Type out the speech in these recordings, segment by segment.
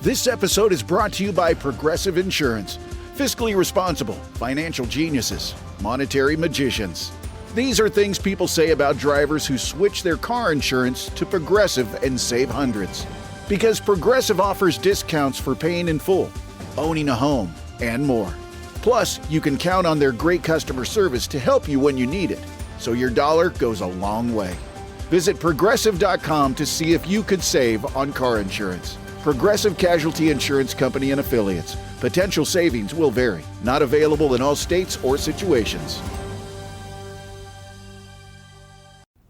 This episode is brought to you by Progressive Insurance. Fiscally responsible, financial geniuses, monetary magicians. These are things people say about drivers who switch their car insurance to Progressive and save hundreds. Because Progressive offers discounts for paying in full, owning a home, and more. Plus, you can count on their great customer service to help you when you need it, so your dollar goes a long way. Visit Progressive.com to see if you could save on car insurance. Progressive Casualty Insurance Company and Affiliates. Potential savings will vary. Not available in all states or situations.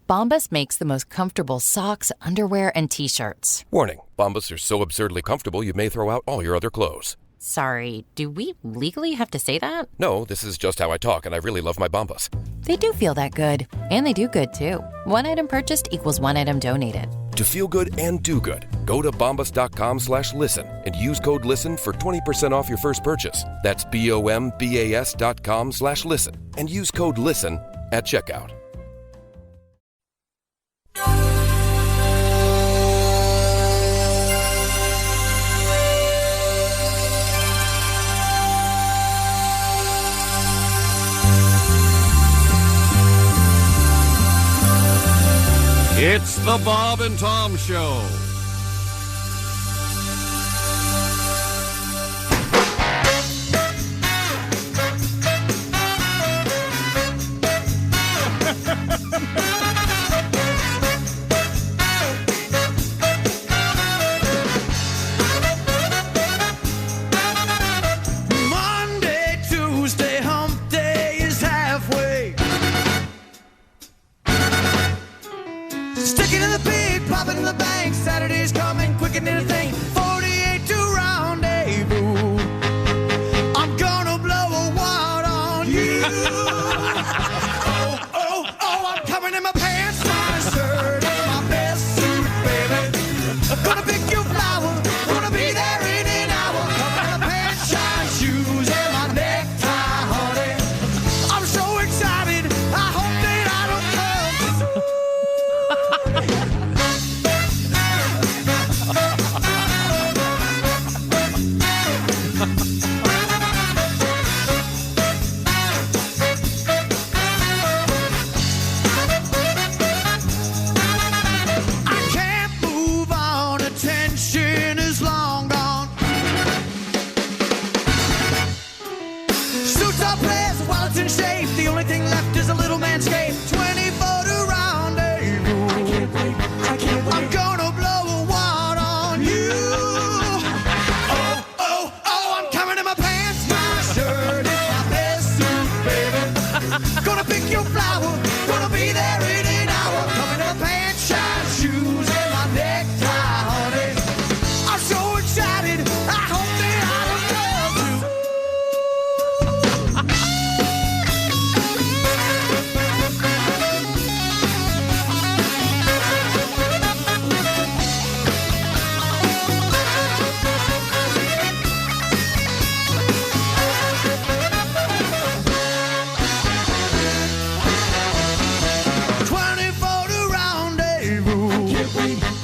Bombas makes the most comfortable socks, underwear, and T-shirts. Warning, Bombas are so absurdly comfortable you may throw out all your other clothes. Sorry, do we legally have to say that? No, this is just how I talk, and I really love my Bombas. They do feel that good. And they do good, too. One item purchased equals one item donated. To feel good and do good, go to bombas.com/listen and use code LISTEN for 20% off your first purchase. That's BOMBAS.com/listen and use code LISTEN at checkout. It's the Bob and Tom Show. Monday, Tuesday, hump day is halfway. Sticking in the pig, popping in the bank. Saturday's coming quicker than anything. 48 to rendezvous. I'm gonna blow a wad on you. I'm coming in my pants, my shirt, and my best suit, baby. Gonna pick your flower, gonna be there in an hour. Coming in my pants, shine shoes, and my necktie, honey. I'm so excited, I hope that I don't come soon. I can't move on, attention is long gone. Suits are pressed, wallets in shape. The only thing left is a little manscape. 24 to rendezvous. I can't wait. I'm gonna blow a wad on you. I'm coming in my pants, my shirt, and my best suit, baby. Gonna pick your flower, gonna be there in an hour. Coming in my pants, shine shoes, and my necktie, honey. I'm so excited, I hope that I don't come too.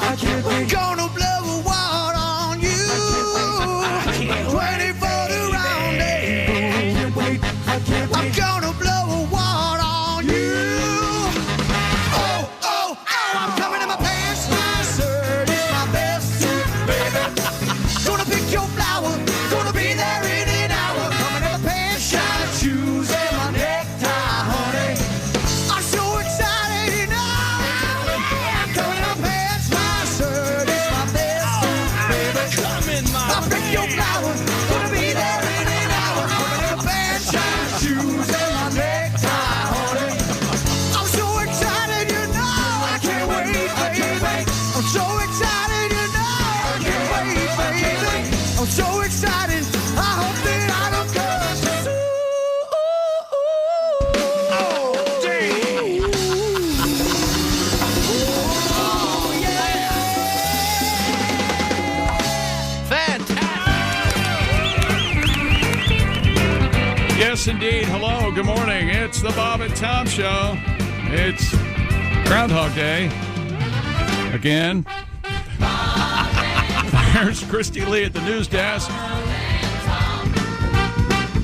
I can't wait. Gonna blow a wad on you. 24 to rendezvous. I'm gonna blow a wad on you. I'm coming in my pants, my shirt is my best suit, baby. Gonna pick your flower, gonna be there in an hour. Coming in my pants, shine shoes, and my necktie, honey. I'm so excited, you know. I'm coming in my pants, my shirt is my best suit, baby. I'll pick your flower, gonna be there in an hour. Coming in my pants, shine shoes, and my necktie, honey. I'm so excited, you know. I can't wait, baby. I'm so excited, you know. I can't wait, baby. I'm so excited. I hope that I don't come soon. Oh, dang. Oh, yeah. Fantastic. Yes, indeed. Hello, good morning. It's the Bob and Tom Show. It's Groundhog Day. Again. There's Christy Lee at the news desk.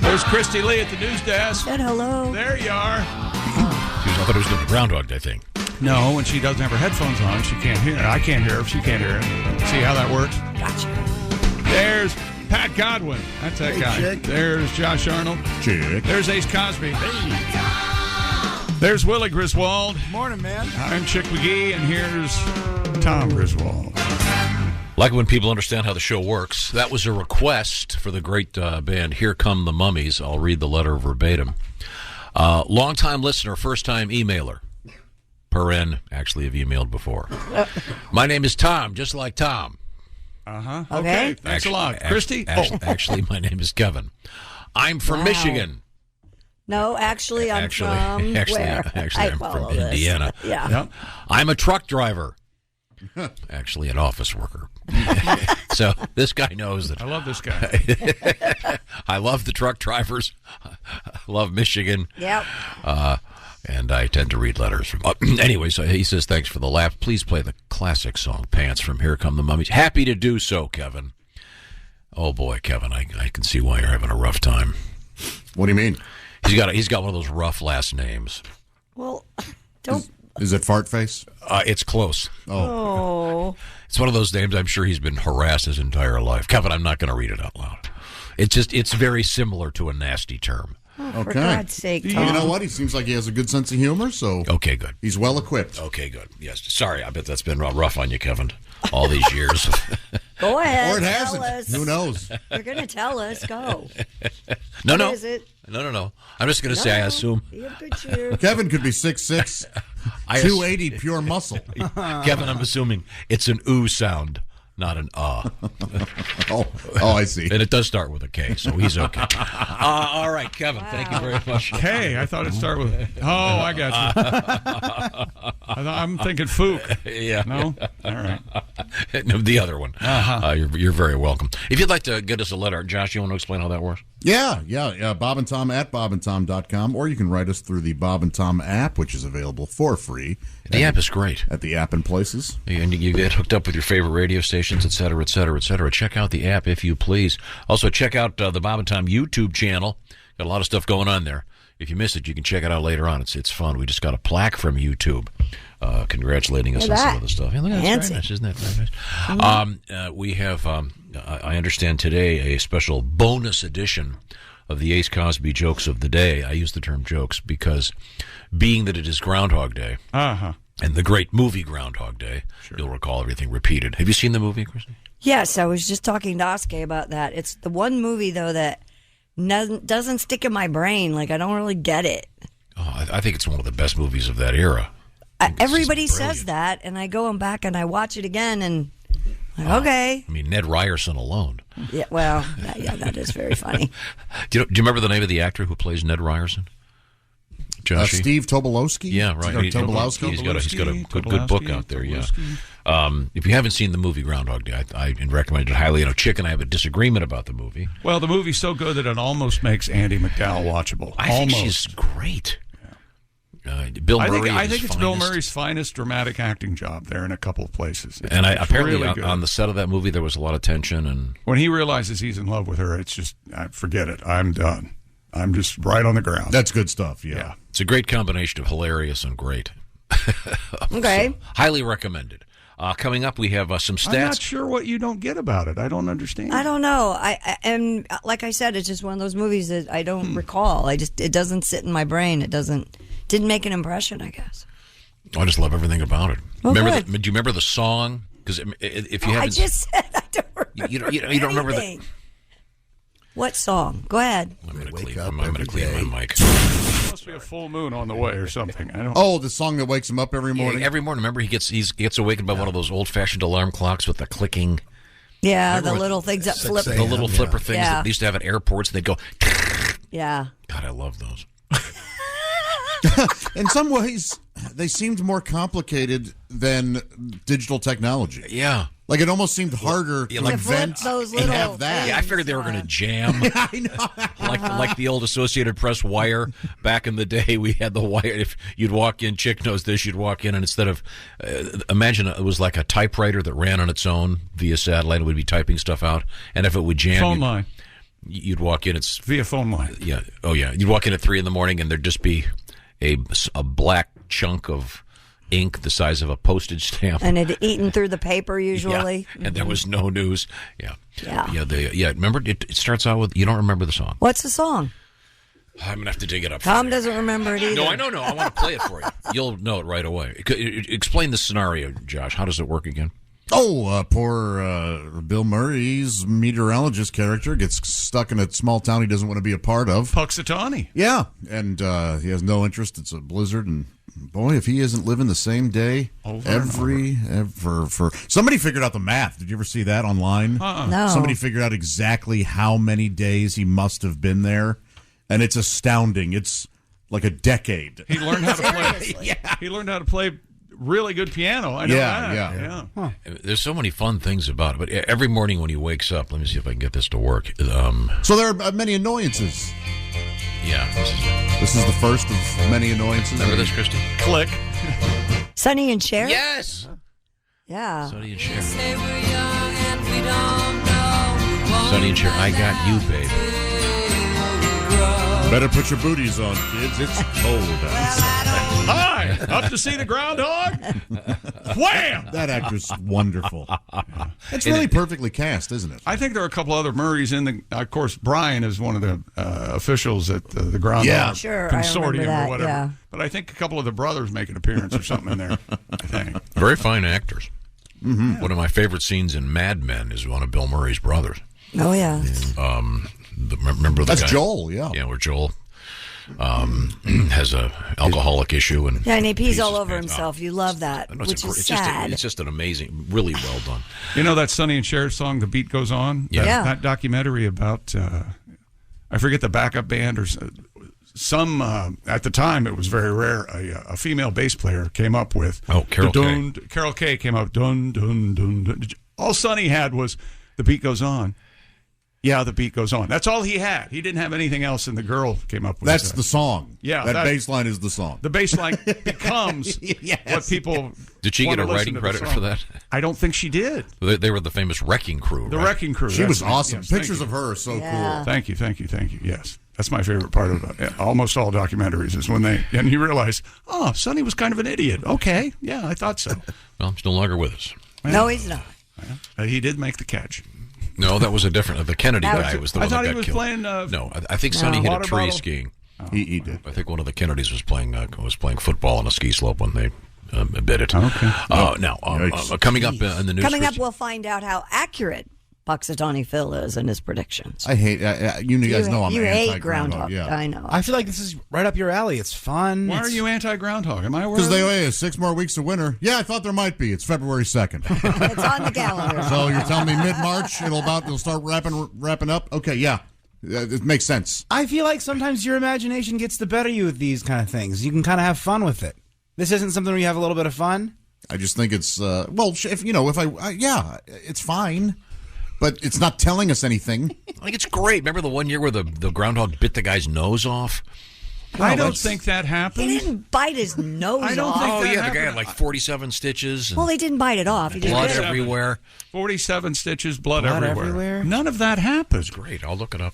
There's Christy Lee at the news desk. Said hello. There you are. I thought it was doing the Groundhog Day thing. No, when she doesn't have her headphones on, she can't hear. I can't hear her if she can't hear it. See how that works? Gotcha. There's Pat Godwin. That's that guy. Chick. There's Josh Arnold. Chick. There's Ace Cosby. There's Willie Griswold. Morning, man. I'm Chick McGee, and here's Tom Griswold. Like when people understand how the show works. That was a request for the great band Here Come the Mummies. I'll read the letter verbatim. Long-time listener, first-time emailer. Actually have emailed before. My name is Tom, just like Tom. Uh-huh. Okay. Thanks a lot. Christy? Actually, my name is Kevin. I'm from Michigan. No, actually, I'm from where? I'm from Indiana. Yeah. Yep. I'm a truck driver. Actually, an office worker. So this guy knows that. I love this guy. I love the truck drivers. I love Michigan. Yep. And I tend to read letters from. Anyway, so he says, thanks for the laugh. Please play the classic song, Pants, from Here Come the Mummies. Happy to do so, Kevin. Oh, boy, Kevin, I can see why you're having a rough time. What do you mean? He's got one of those rough last names. Well, don't. Is it Fartface? It's close. Oh. It's one of those names I'm sure he's been harassed his entire life. Kevin, I'm not going to read it out loud. It's very similar to a nasty term. Oh, for God's sake, Tom. You know what? He seems like he has a good sense of humor, so Okay, good. he's well equipped. Okay, good. Yes. Sorry, I bet that's been rough on you, Kevin, all these years. Go ahead. Or it tell hasn't. us. Who knows? You're going to tell us. Go. No. What is it? No. I'm just going to say I assume. Be of good cheer. Kevin could be 6'6", 280 pure muscle. Kevin, I'm assuming it's an ooh sound, not an Oh, I see. And it does start with a K, so he's okay. All right, Kevin, thank you very much. K, I thought it started with. Oh, I got you. I'm thinking Fook. Yeah. No? All right. No, the other one. You're very welcome. If you'd like to get us a letter, Josh, you want to explain how that works? Yeah. Bob and Tom at bobandtom.com, or you can write us through the Bob and Tom app, which is available for free. The app is great. At the app and places. And you get hooked up with your favorite radio stations, et cetera, et cetera, et cetera. Check out the app if you please. Also, check out the Bob and Tom YouTube channel. Got a lot of stuff going on there. If you miss it, you can check it out later on. It's fun. We just got a plaque from YouTube congratulating us on some of the stuff. Yeah, look at that. That's very nice. Isn't that very nice? We have, I understand today, a special bonus edition of the Ace Cosby jokes of the day. I use the term jokes because being that it is Groundhog Day, and the great movie Groundhog Day, you'll recall everything repeated. Have you seen the movie, Christy? Yes, I was just talking to Oskay about that. It's the one movie, though, that doesn't stick in my brain. Like, I don't really get it. Oh, I think it's one of the best movies of that era. Everybody says that, and I go back and I watch it again, and okay. I mean, Ned Ryerson alone. Yeah, well, that is very funny. Do you remember the name of the actor who plays Ned Ryerson? Steve Tobolowsky? Yeah, right. Tobolowsky? He's got a good book out there, yeah. If you haven't seen the movie Groundhog Day, I recommend it highly. Chick and I have a disagreement about the movie. Well, the movie's so good that it almost makes Andie MacDowell watchable. I think she's great. Bill Murray. I think it's Bill Murray's finest dramatic acting job there in a couple of places. And apparently really on the set of that movie there was a lot of tension. And when he realizes he's in love with her, it's just, forget it. I'm done. I'm just right on the ground. That's good stuff, yeah. It's a great combination of hilarious and great. Okay. So, highly recommended. Coming up, we have some stats. I'm not sure what you don't get about it. I don't understand. I don't know. And like I said, it's just one of those movies that I don't recall. It doesn't sit in my brain. Didn't make an impression, I guess. I just love everything about it. Oh, do you remember the song? Because if you haven't, I just said I don't remember. You don't remember the. What song? Go ahead. I'm going to clean my mic. There must be a full moon on the way or something. I don't. Oh, the song that wakes him up every morning. Yeah, every morning. Remember, he gets awakened by one of those old-fashioned alarm clocks with the clicking. Yeah, the little things that flip. The little flipper things that they used to have at airports, and they'd go. Yeah. God, I love those. In some ways, they seemed more complicated than digital technology. Yeah. Like, it almost seemed harder to like vent those and little have that. Yeah, I figured they were going to jam. I know. Like the old Associated Press wire back in the day. We had the wire. If you'd walk in, Chick knows this, you'd walk in, and instead of, imagine it was like a typewriter that ran on its own via satellite. It would be typing stuff out. And if it would jam. Phone line. You'd walk in. It's via phone line. Yeah. Oh, yeah. You'd walk in at 3 a.m, and there'd just be a black chunk of ink the size of a postage stamp. And it eaten through the paper usually. Yeah. And there was no news. Yeah. Yeah. Remember, it starts out with, you don't remember the song. What's the song? I'm going to have to dig it up. Tom doesn't remember it either. No, I know. I want to play it for you. You'll know it right away. Explain the scenario, Josh. How does it work again? Oh, poor Bill Murray's meteorologist character gets stuck in a small town he doesn't want to be a part of. Puxatawny. Yeah, and he has no interest. It's a blizzard, and boy, if he isn't living the same day for somebody figured out the math. Did you ever see that online? No. Somebody figured out exactly how many days he must have been there, and it's astounding. It's like a decade. He learned how to play. He learned how to play really good piano. I know that. Yeah. Huh. There's so many fun things about it. But every morning when he wakes up, let me see if I can get this to work. So there are many annoyances. Yeah. This is the first of many annoyances. Remember this, Christy? Click. Sonny and Cher? Yes. Yeah. Sonny and Cher. Sonny and Cher, I got you, baby. Better put your booties on, kids. It's cold outside. Hi, up to see the groundhog? Wham! That actor's wonderful. It's really perfectly cast, isn't it? I think there are a couple other Murrays in the. Of course, Brian is one of the officials at the groundhog consortium or whatever. Yeah. But I think a couple of the brothers make an appearance or something in there. I think very fine actors. Mm-hmm. One of my favorite scenes in Mad Men is one of Bill Murray's brothers. Oh yeah. Remember that's guy? Joel, yeah. Yeah, where Joel has a alcoholic issue and he pees all over himself. You love that, which is sad. It's just an amazing, really well done. You know that Sonny and Cher song, "The Beat Goes On"? Yeah. That documentary about I forget the backup band or some. At the time, it was very rare. A female bass player came up with Carol Kay. Carol Kay came out dun dun dun dun. All Sonny had was "The Beat Goes On." Yeah, the beat goes on. That's all he had. He didn't have anything else, and the girl came up with That's the song. Yeah. That bass line is the song. The bass line becomes what people Did she get a writing credit for that? I don't think she did. They were the famous Wrecking Crew, The right? Wrecking Crew. She was awesome. Yes, Pictures of her are so cool. Thank you. Yes. That's my favorite part of almost all documentaries is when and you realize, oh, Sonny was kind of an idiot. Okay. Yeah, I thought so. Well, he's no longer with us. No, he's not. He did make the catch. No, that was a different. The Kennedy guy was the one that got killed. I thought he was playing. No, I think Sonny hit a tree skiing. Oh. He did. I think one of the Kennedys was playing football on a ski slope when they bit it. Okay. Now, coming up in the news. Coming up, we'll find out how accurate Puxatawny Phil is in his predictions. I hate. You guys know I'm anti-groundhog. Yeah. I know. I feel like this is right up your alley. It's fun. Why are you anti-groundhog? Am I aware? Because they have 6 more weeks of winter. Yeah, I thought there might be. It's February 2nd. It's on the calendar. So you're telling me mid-March it'll start wrapping up? Okay, yeah. It makes sense. I feel like sometimes your imagination gets the better of you with these kind of things. You can kind of have fun with it. This isn't something where you have a little bit of fun? I just think it's, it's fine. But it's not telling us anything. I think it's great. Remember the one year where the groundhog bit the guy's nose off? I don't think that happened. He didn't bite his nose off. I don't think that the guy had like 47 stitches. Well, he didn't bite it off. He just blood bit it. everywhere. 47 stitches, blood everywhere. None of that happened. Great. I'll look it up.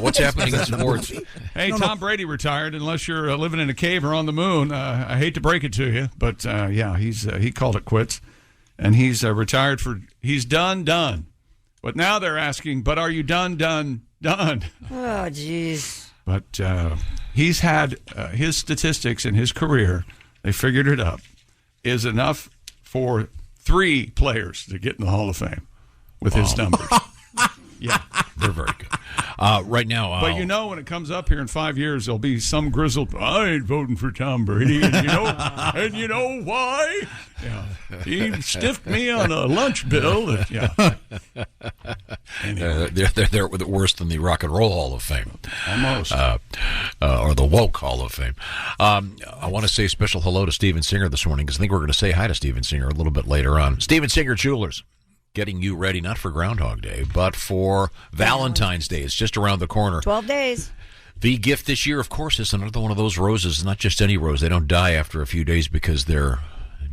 What's happening in sports? Hey, Tom Brady retired. Unless you're living in a cave or on the moon. I hate to break it to you, but he called it quits, and he's retired he's done. But now they're asking, but are you done? Oh, jeez. But he's had his statistics in his career, they figured it up, is enough for 3 players to get in the Hall of Fame with his numbers. Yeah. They're very good. Right now, But you know, when it comes up here in 5 years, there'll be some grizzled. I ain't voting for Tom Brady, and you know why? Yeah, he stiffed me on a lunch bill. Yeah, anyway. they're worse than the Rock and Roll Hall of Fame, Almost, or the Woke Hall of Fame. I want to say a special hello to Steven Singer this morning because I think we're going to say hi to Steven Singer a little bit later on. Steven Singer Jewelers. Getting you ready, not for Groundhog Day, but for Valentine's Day. It's just around the corner. 12 days. The gift this year, of course, is another one of those roses. Not just any rose. They don't die after a few days because they're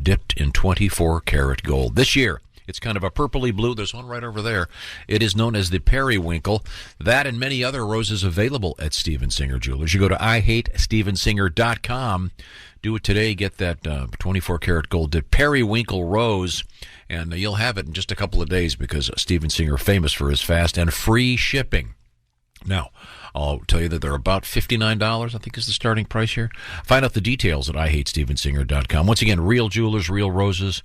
dipped in 24-karat gold. This year, it's kind of a purpley blue. There's one right over there. It is known as the periwinkle. That and many other roses available at Steven Singer Jewelers. You go to IHateStevenSinger.com. Do it today. Get that 24-karat gold dipped periwinkle rose. And you'll have it in just a couple of days because Steven Singer, famous for his fast and free shipping. Now, I'll tell you that they're about $59, I think is the starting price here. Find out the details at IHateStevenSinger.com. Once again, real jewelers, real roses,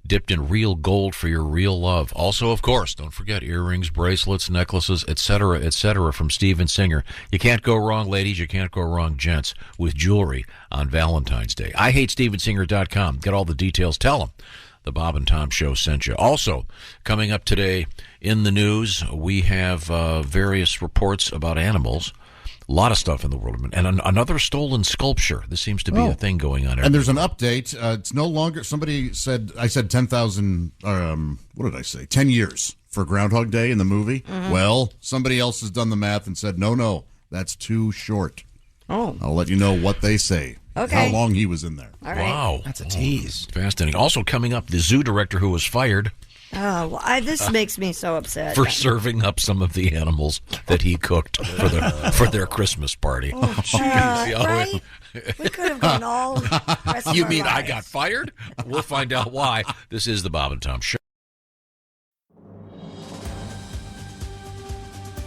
dipped in real gold for your real love. Also, of course, don't forget earrings, bracelets, necklaces, etc., from Steven Singer. You can't go wrong, ladies. You can't go wrong, gents, with jewelry on Valentine's Day. IHateStevenSinger.com. Get all the details. Tell them the Bob and Tom Show sent you. Also, coming up today in the news, we have various reports about animals. A lot of stuff in the world. And another stolen sculpture. This seems to be a thing going on everywhere. And there's an update. It's no longer, somebody said, I said 10,000, what did I say? 10 years for Groundhog Day in the movie. Mm-hmm. Well, somebody else has done the math and said, no, that's too short. Oh. I'll let you know what they say. Okay. How long he was in there. All right. Wow. That's a tease. Fascinating. Also coming up, the zoo director who was fired Oh, well, this makes me so upset. for serving up some of the animals that he cooked for their Christmas party. Right? We could have gone all the rest of You our mean I lives. got fired? We'll find out why. This is the Bob and Tom Show.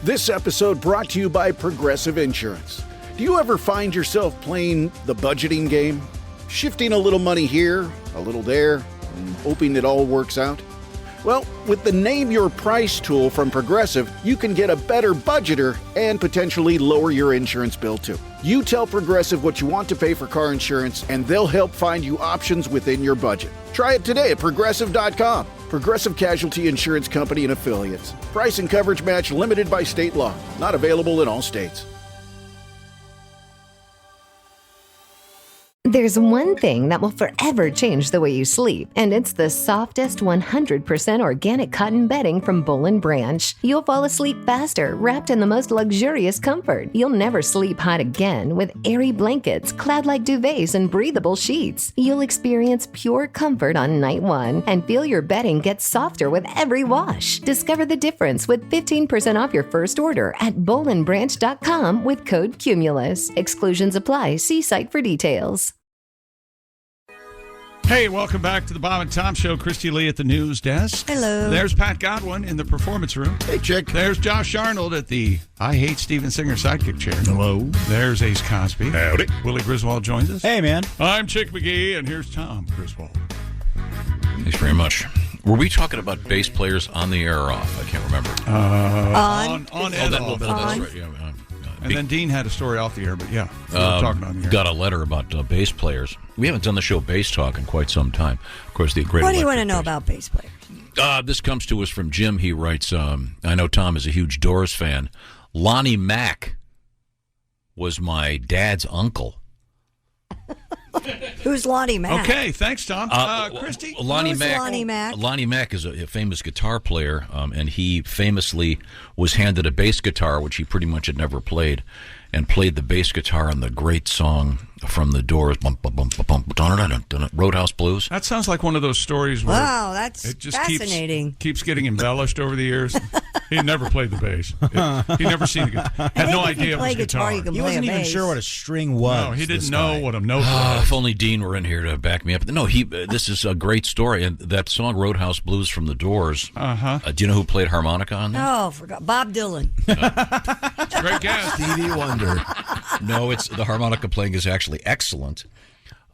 This episode brought to you by Progressive Insurance. Do you ever find yourself playing the budgeting game? Shifting a little money here, a little there, and hoping it all works out? Well, with the Name Your Price tool from Progressive, you can get a better budgeter and potentially lower your insurance bill too. You tell Progressive what you want to pay for car insurance, and they'll help find you options within your budget. Try it today at Progressive.com. Progressive Casualty Insurance Company and Affiliates. Price and coverage match limited by state law. Not available in all states. There's one thing that will forever change the way you sleep, and it's the softest 100% organic cotton bedding from Boll & Branch. You'll fall asleep faster, wrapped in the most luxurious comfort. You'll never sleep hot again with airy blankets, cloud-like duvets, and breathable sheets. You'll experience pure comfort on night one and feel your bedding get softer with every wash. Discover the difference with 15% off your first order at bollandbranch.com with code CUMULUS. Exclusions apply. See site for details. Hey, welcome back to the Bob and Tom Show. Christy Lee at the news desk. Hello. There's Pat Godwin in the performance room. Hey, chick. There's Josh Arnold at the I Hate Steven Singer sidekick chair. Hello. There's Ace Cosby. Howdy. Willie Griswold joins us. Hey, man. I'm Chick McGee, and here's Tom Griswold. Thanks very much. Were we talking about bass players on the air or off? I can't remember. On and off. That's right. Yeah, And then Dean had a story off the air, but yeah, we were talking on the air. got a letter about bass players. We haven't done the show Bass Talk in quite some time. Of course, the great. What do you want to electric know bass. about bass players? This comes to us from Jim. He writes, I know Tom is a huge Doors fan. Lonnie Mack was my dad's uncle. Who's Lonnie Mack? Okay, thanks, Tom. Christy? Lonnie Who's Mack. Lonnie Mack? Lonnie Mack is a famous guitar player, and he famously was handed a bass guitar, which he pretty much had never played, and played the bass guitar on the great song from the Doors, Roadhouse Blues. That sounds like one of those stories where Wow, that's it just fascinating. keeps getting embellished over the years. He never played the bass. He never seen a guitar. Had no idea it was guitar. You can He play wasn't a even bass. sure what a string was. No, he didn't this know guy. what a note was. If only Dean were in here to back me up. No, this is a great story. And that song, Roadhouse Blues from the Doors, do you know who played harmonica on that? Oh, forgot. Bob Dylan. It's a great guess. Stevie Wonder. No, the harmonica playing is actually excellent.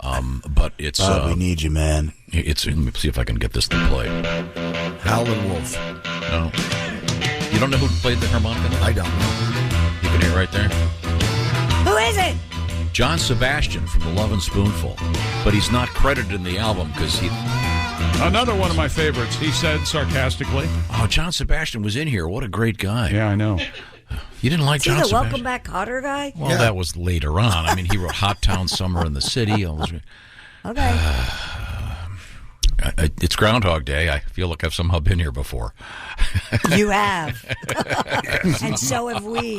But it's we need you, man. let me see if I can get this to play. Howlin' Wolf. No. You don't know who played the harmonica? I don't know. You can hear it right there. Who is it? John Sebastian from The Lovin' Spoonful. But he's not credited in the album because he... Another one of my favorites, he said sarcastically. Oh, John Sebastian was in here. What a great guy. Yeah, I know. You didn't like Is he John the Sebastian? Welcome Back Kotter guy? Well, that was later on. I mean, he wrote Hot Town Summer in the City. Okay. It's Groundhog Day. I feel like I've somehow been here before. You have. And so have we.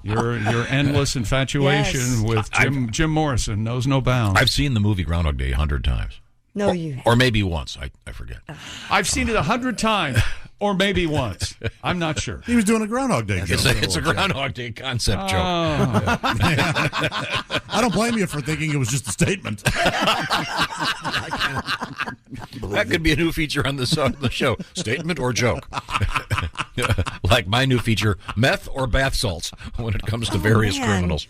Your endless infatuation with Jim Morrison knows no bounds. I've seen the movie Groundhog Day 100 times. No, you Or maybe once. I forget. I've seen it 100 times, or maybe once. I'm not sure. He was doing a Groundhog Day joke. It's a Groundhog Day concept joke. I don't blame you for thinking it was just a statement. That could be a new feature on the show. Statement or joke. Like my new feature, meth or bath salts, when it comes to various criminals.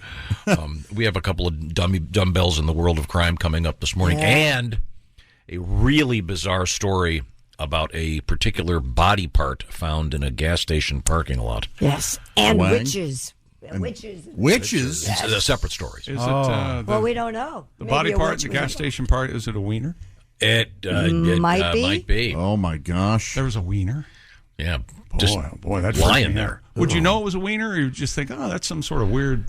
We have a couple of dumbbells in the world of crime coming up this morning. And a really bizarre story about a particular body part found in a gas station parking lot. Yes. And Wang? witches. Witches? It's a separate story. Is it Well, we don't know. the Maybe body a part, witch the was gas involved. station part? Is it a wiener? It might be. Oh, my gosh. There was a wiener. Yeah. Boy, that's lying freaking me there. out. Would you know it was a wiener, or you just think, oh, that's some sort of weird?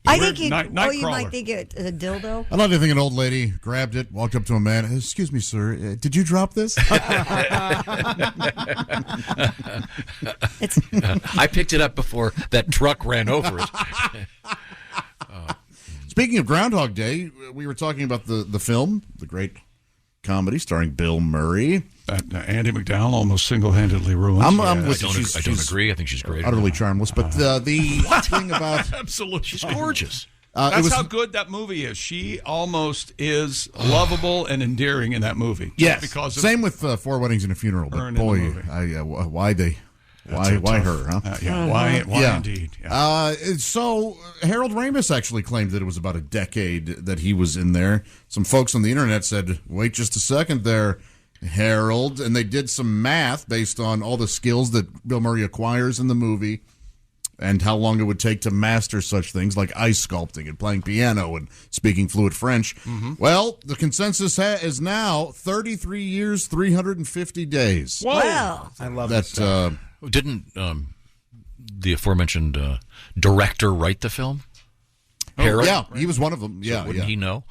I think you. night You might think it a dildo. I love to think an old lady grabbed it, walked up to a man. Excuse me, sir. Did you drop this? I picked it up before that truck ran over it. Speaking of Groundhog Day, we were talking about the film, the great comedy starring Bill Murray. Andy McDowell almost single-handedly ruined. I'm I with don't you. agree. I think she's great. Utterly charmless. But the thing about... Absolutely. She's gorgeous. That's how good that movie is. She almost is lovable and endearing in that movie. Yes. Because of Same with Four Weddings and a Funeral. But her in the boy, movie. why her, huh? Why indeed? Yeah. So Harold Ramis actually claimed that it was about a decade that he was in there. Some folks on the internet said, wait just a second there, Harold. And they did some math based on all the skills that Bill Murray acquires in the movie and how long it would take to master such things like ice sculpting and playing piano and speaking fluent French. Mm-hmm. Well, the consensus is now 33 years, 350 days. Whoa. Well, I love that. Didn't the aforementioned director write the film? Harold? Yeah, he was one of them. Yeah, So wouldn't he know?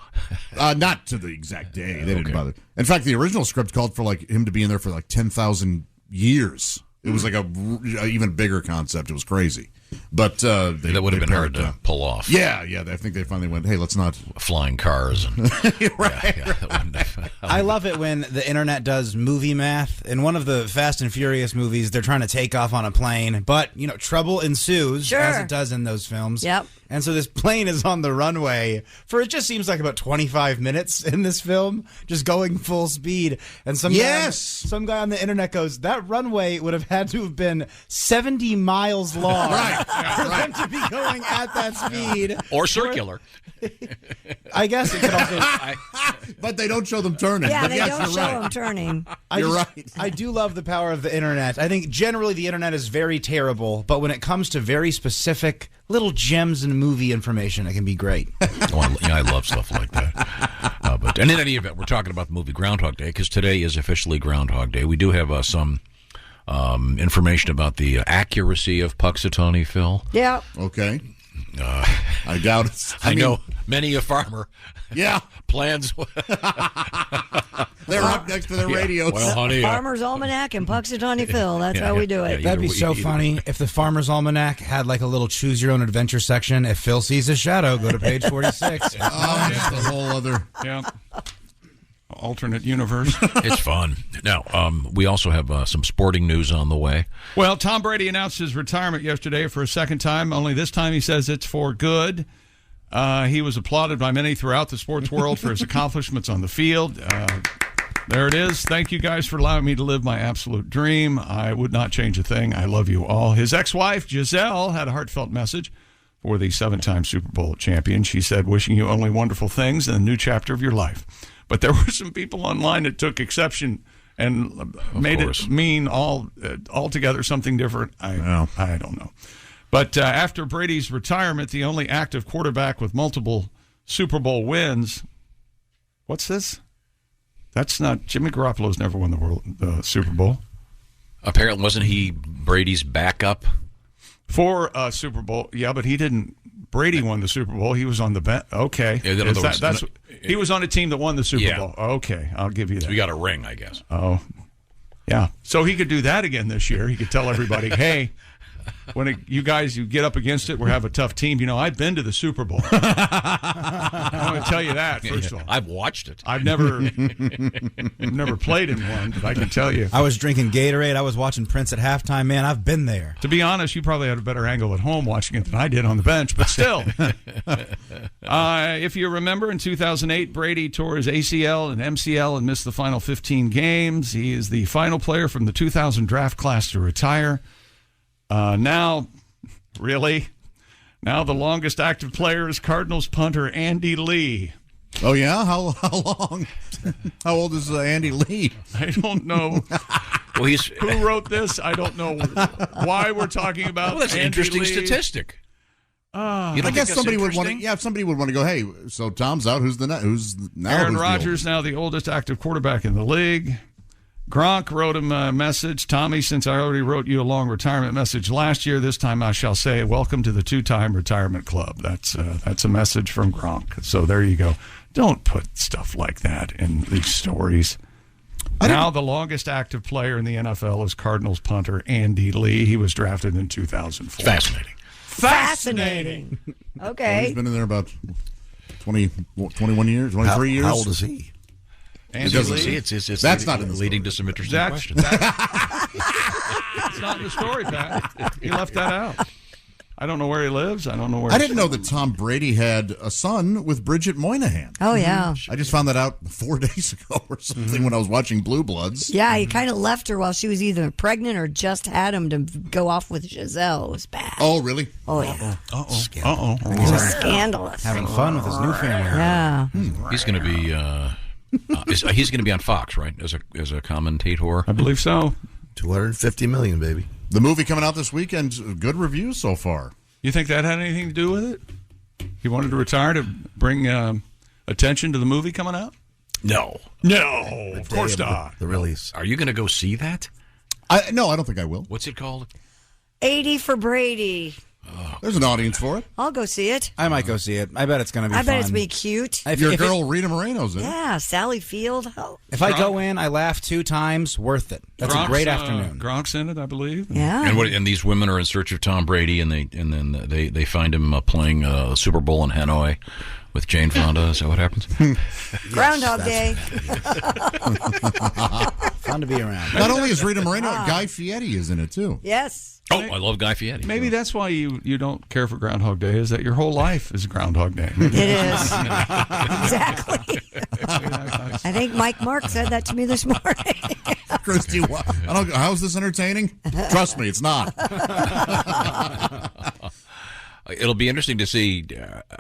Not to the exact day. They didn't bother. In fact, the original script called for like him to be in there for like 10,000 years. It was like a even bigger concept. It was crazy, but that would have been hard to pull off. Yeah. I think they finally went, "Hey, let's not flying cars." And, I love it when the internet does movie math. In one of the Fast and Furious movies, they're trying to take off on a plane, but trouble ensues as it does in those films. Yep. And so this plane is on the runway for it just seems like about 25 minutes in this film, just going full speed. And some guy on the internet goes, that runway would have had to have been 70 miles long for them to be going at that speed. Or circular. I guess it could also... But they don't show them turning. Yeah, but they yes, don't you're show right. them turning. Right. I do love the power of the internet. I think generally the internet is very terrible, but when it comes to very specific little gems in movie information, it can be great. I love stuff like that. But in any event, we're talking about the movie Groundhog Day because today is officially Groundhog Day. We do have some information about the accuracy of Puxatawny, Phil. Yeah. Okay. I doubt it. I know many a farmer. Yeah. Plans. They're up next to their radios. Well, honey, Farmer's Almanac and Puxatawny Phil. That's how we do it. That'd be so funny if the Farmer's Almanac had like a little choose your own adventure section. If Phil sees a shadow, go to page 46. Oh, that's the whole other. Yeah. Alternate universe. It's fun. Now, we also have some sporting news on the way. Well, Tom Brady announced his retirement yesterday for a second time, only this time he says it's for good. He was applauded by many throughout the sports world for his accomplishments on the field. There it is. Thank you guys for allowing me to live my absolute dream. I would not change a thing. I love you all. His ex-wife, Giselle, had a heartfelt message for the 7-time Super Bowl champion. She said, wishing you only wonderful things in a new chapter of your life. But there were some people online that took exception and made it mean altogether something different. I don't know. But after Brady's retirement, the only active quarterback with multiple Super Bowl wins. What's this? That's not Jimmy Garoppolo's never won the Super Bowl. Apparently, wasn't he Brady's backup for Super Bowl? Yeah, but he didn't. Brady won the Super Bowl. He was on the bench. Okay, he was on a team that won the Super Bowl. Okay, I'll give you that. So he got a ring, I guess. Oh, yeah. So he could do that again this year. He could tell everybody, "Hey, when you get up against it, we have a tough team. You know, I've been to the Super Bowl. I want to tell you that, first of all. I've watched it. I've never played in one, but I can tell you. I was drinking Gatorade. I was watching Prince at halftime. Man, I've been there. To be honest, you probably had a better angle at home watching it than I did on the bench, but still. If you remember, in 2008, Brady tore his ACL and MCL and missed the final 15 games. He is the final player from the 2000 draft class to retire. Now the longest active player is Cardinals punter Andy Lee. Oh, yeah? How long? How old is Andy Lee? I don't know. Well, who wrote this? I don't know why we're talking about Well, that's an Andy interesting Lee. statistic. I guess somebody would want to. Yeah, if somebody would want to go, hey, so Tom's out. Who's now? Aaron Rodgers, now the oldest active quarterback in the league. Gronk wrote him a message. Tommy, since I already wrote you a long retirement message last year, this time I shall say, welcome to the two-time retirement club. That's a message from Gronk. So there you go. Don't put stuff like that in these stories. Now the longest active player in the NFL is Cardinals punter Andy Lee. He was drafted in 2004. Fascinating. Okay. He's been in there about 21 years, 23 years. How old is he? Andy Lee? It's that's not in the leading story. to some interesting questions. It's not in the story, Pat. He left that out. I don't know where he lives. I don't know where. I didn't know that Tom Brady had a son with Bridget Moynihan. Oh, yeah. I just found that out 4 days ago or something when I was watching Blue Bloods. Yeah, he kind of left her while she was either pregnant or just had him to go off with Giselle. It was bad. Oh, really? Oh, yeah. Uh-oh. It was scandalous. Having fun with his new family. Yeah. He's going to be. He's going to be on Fox, right? As a commentator. I believe so. $250 million, baby. The movie coming out this weekend, good reviews so far. You think that had anything to do with it? He wanted to retire to bring attention to the movie coming out? No, of course not. The release. Are you going to go see that? No, I don't think I will. What's it called? 80 for Brady. There's an audience for it. I'll go see it. I might go see it. I bet it's going to be fun. I bet it's going to be cute. Your girl Rita Moreno's in it. Yeah, Sally Field. Oh. If I go in, I laugh 2 times, worth it. That's a great afternoon. Gronk's in it, I believe. Yeah. And these women are in search of Tom Brady, and then they find him playing the Super Bowl in Hanoi with Jane Fonda. Is that what happens? Groundhog Day. Fun to be around. Not only is Rita Moreno, Guy Fieri is in it too. Yes. Oh, I love Guy Fieri. Maybe that's why you don't care for Groundhog Day, is that your whole life is Groundhog Day. It is. Exactly. I think Mike Mark said that to me this morning. Christy, how's this entertaining? Trust me, it's not. It'll be interesting to see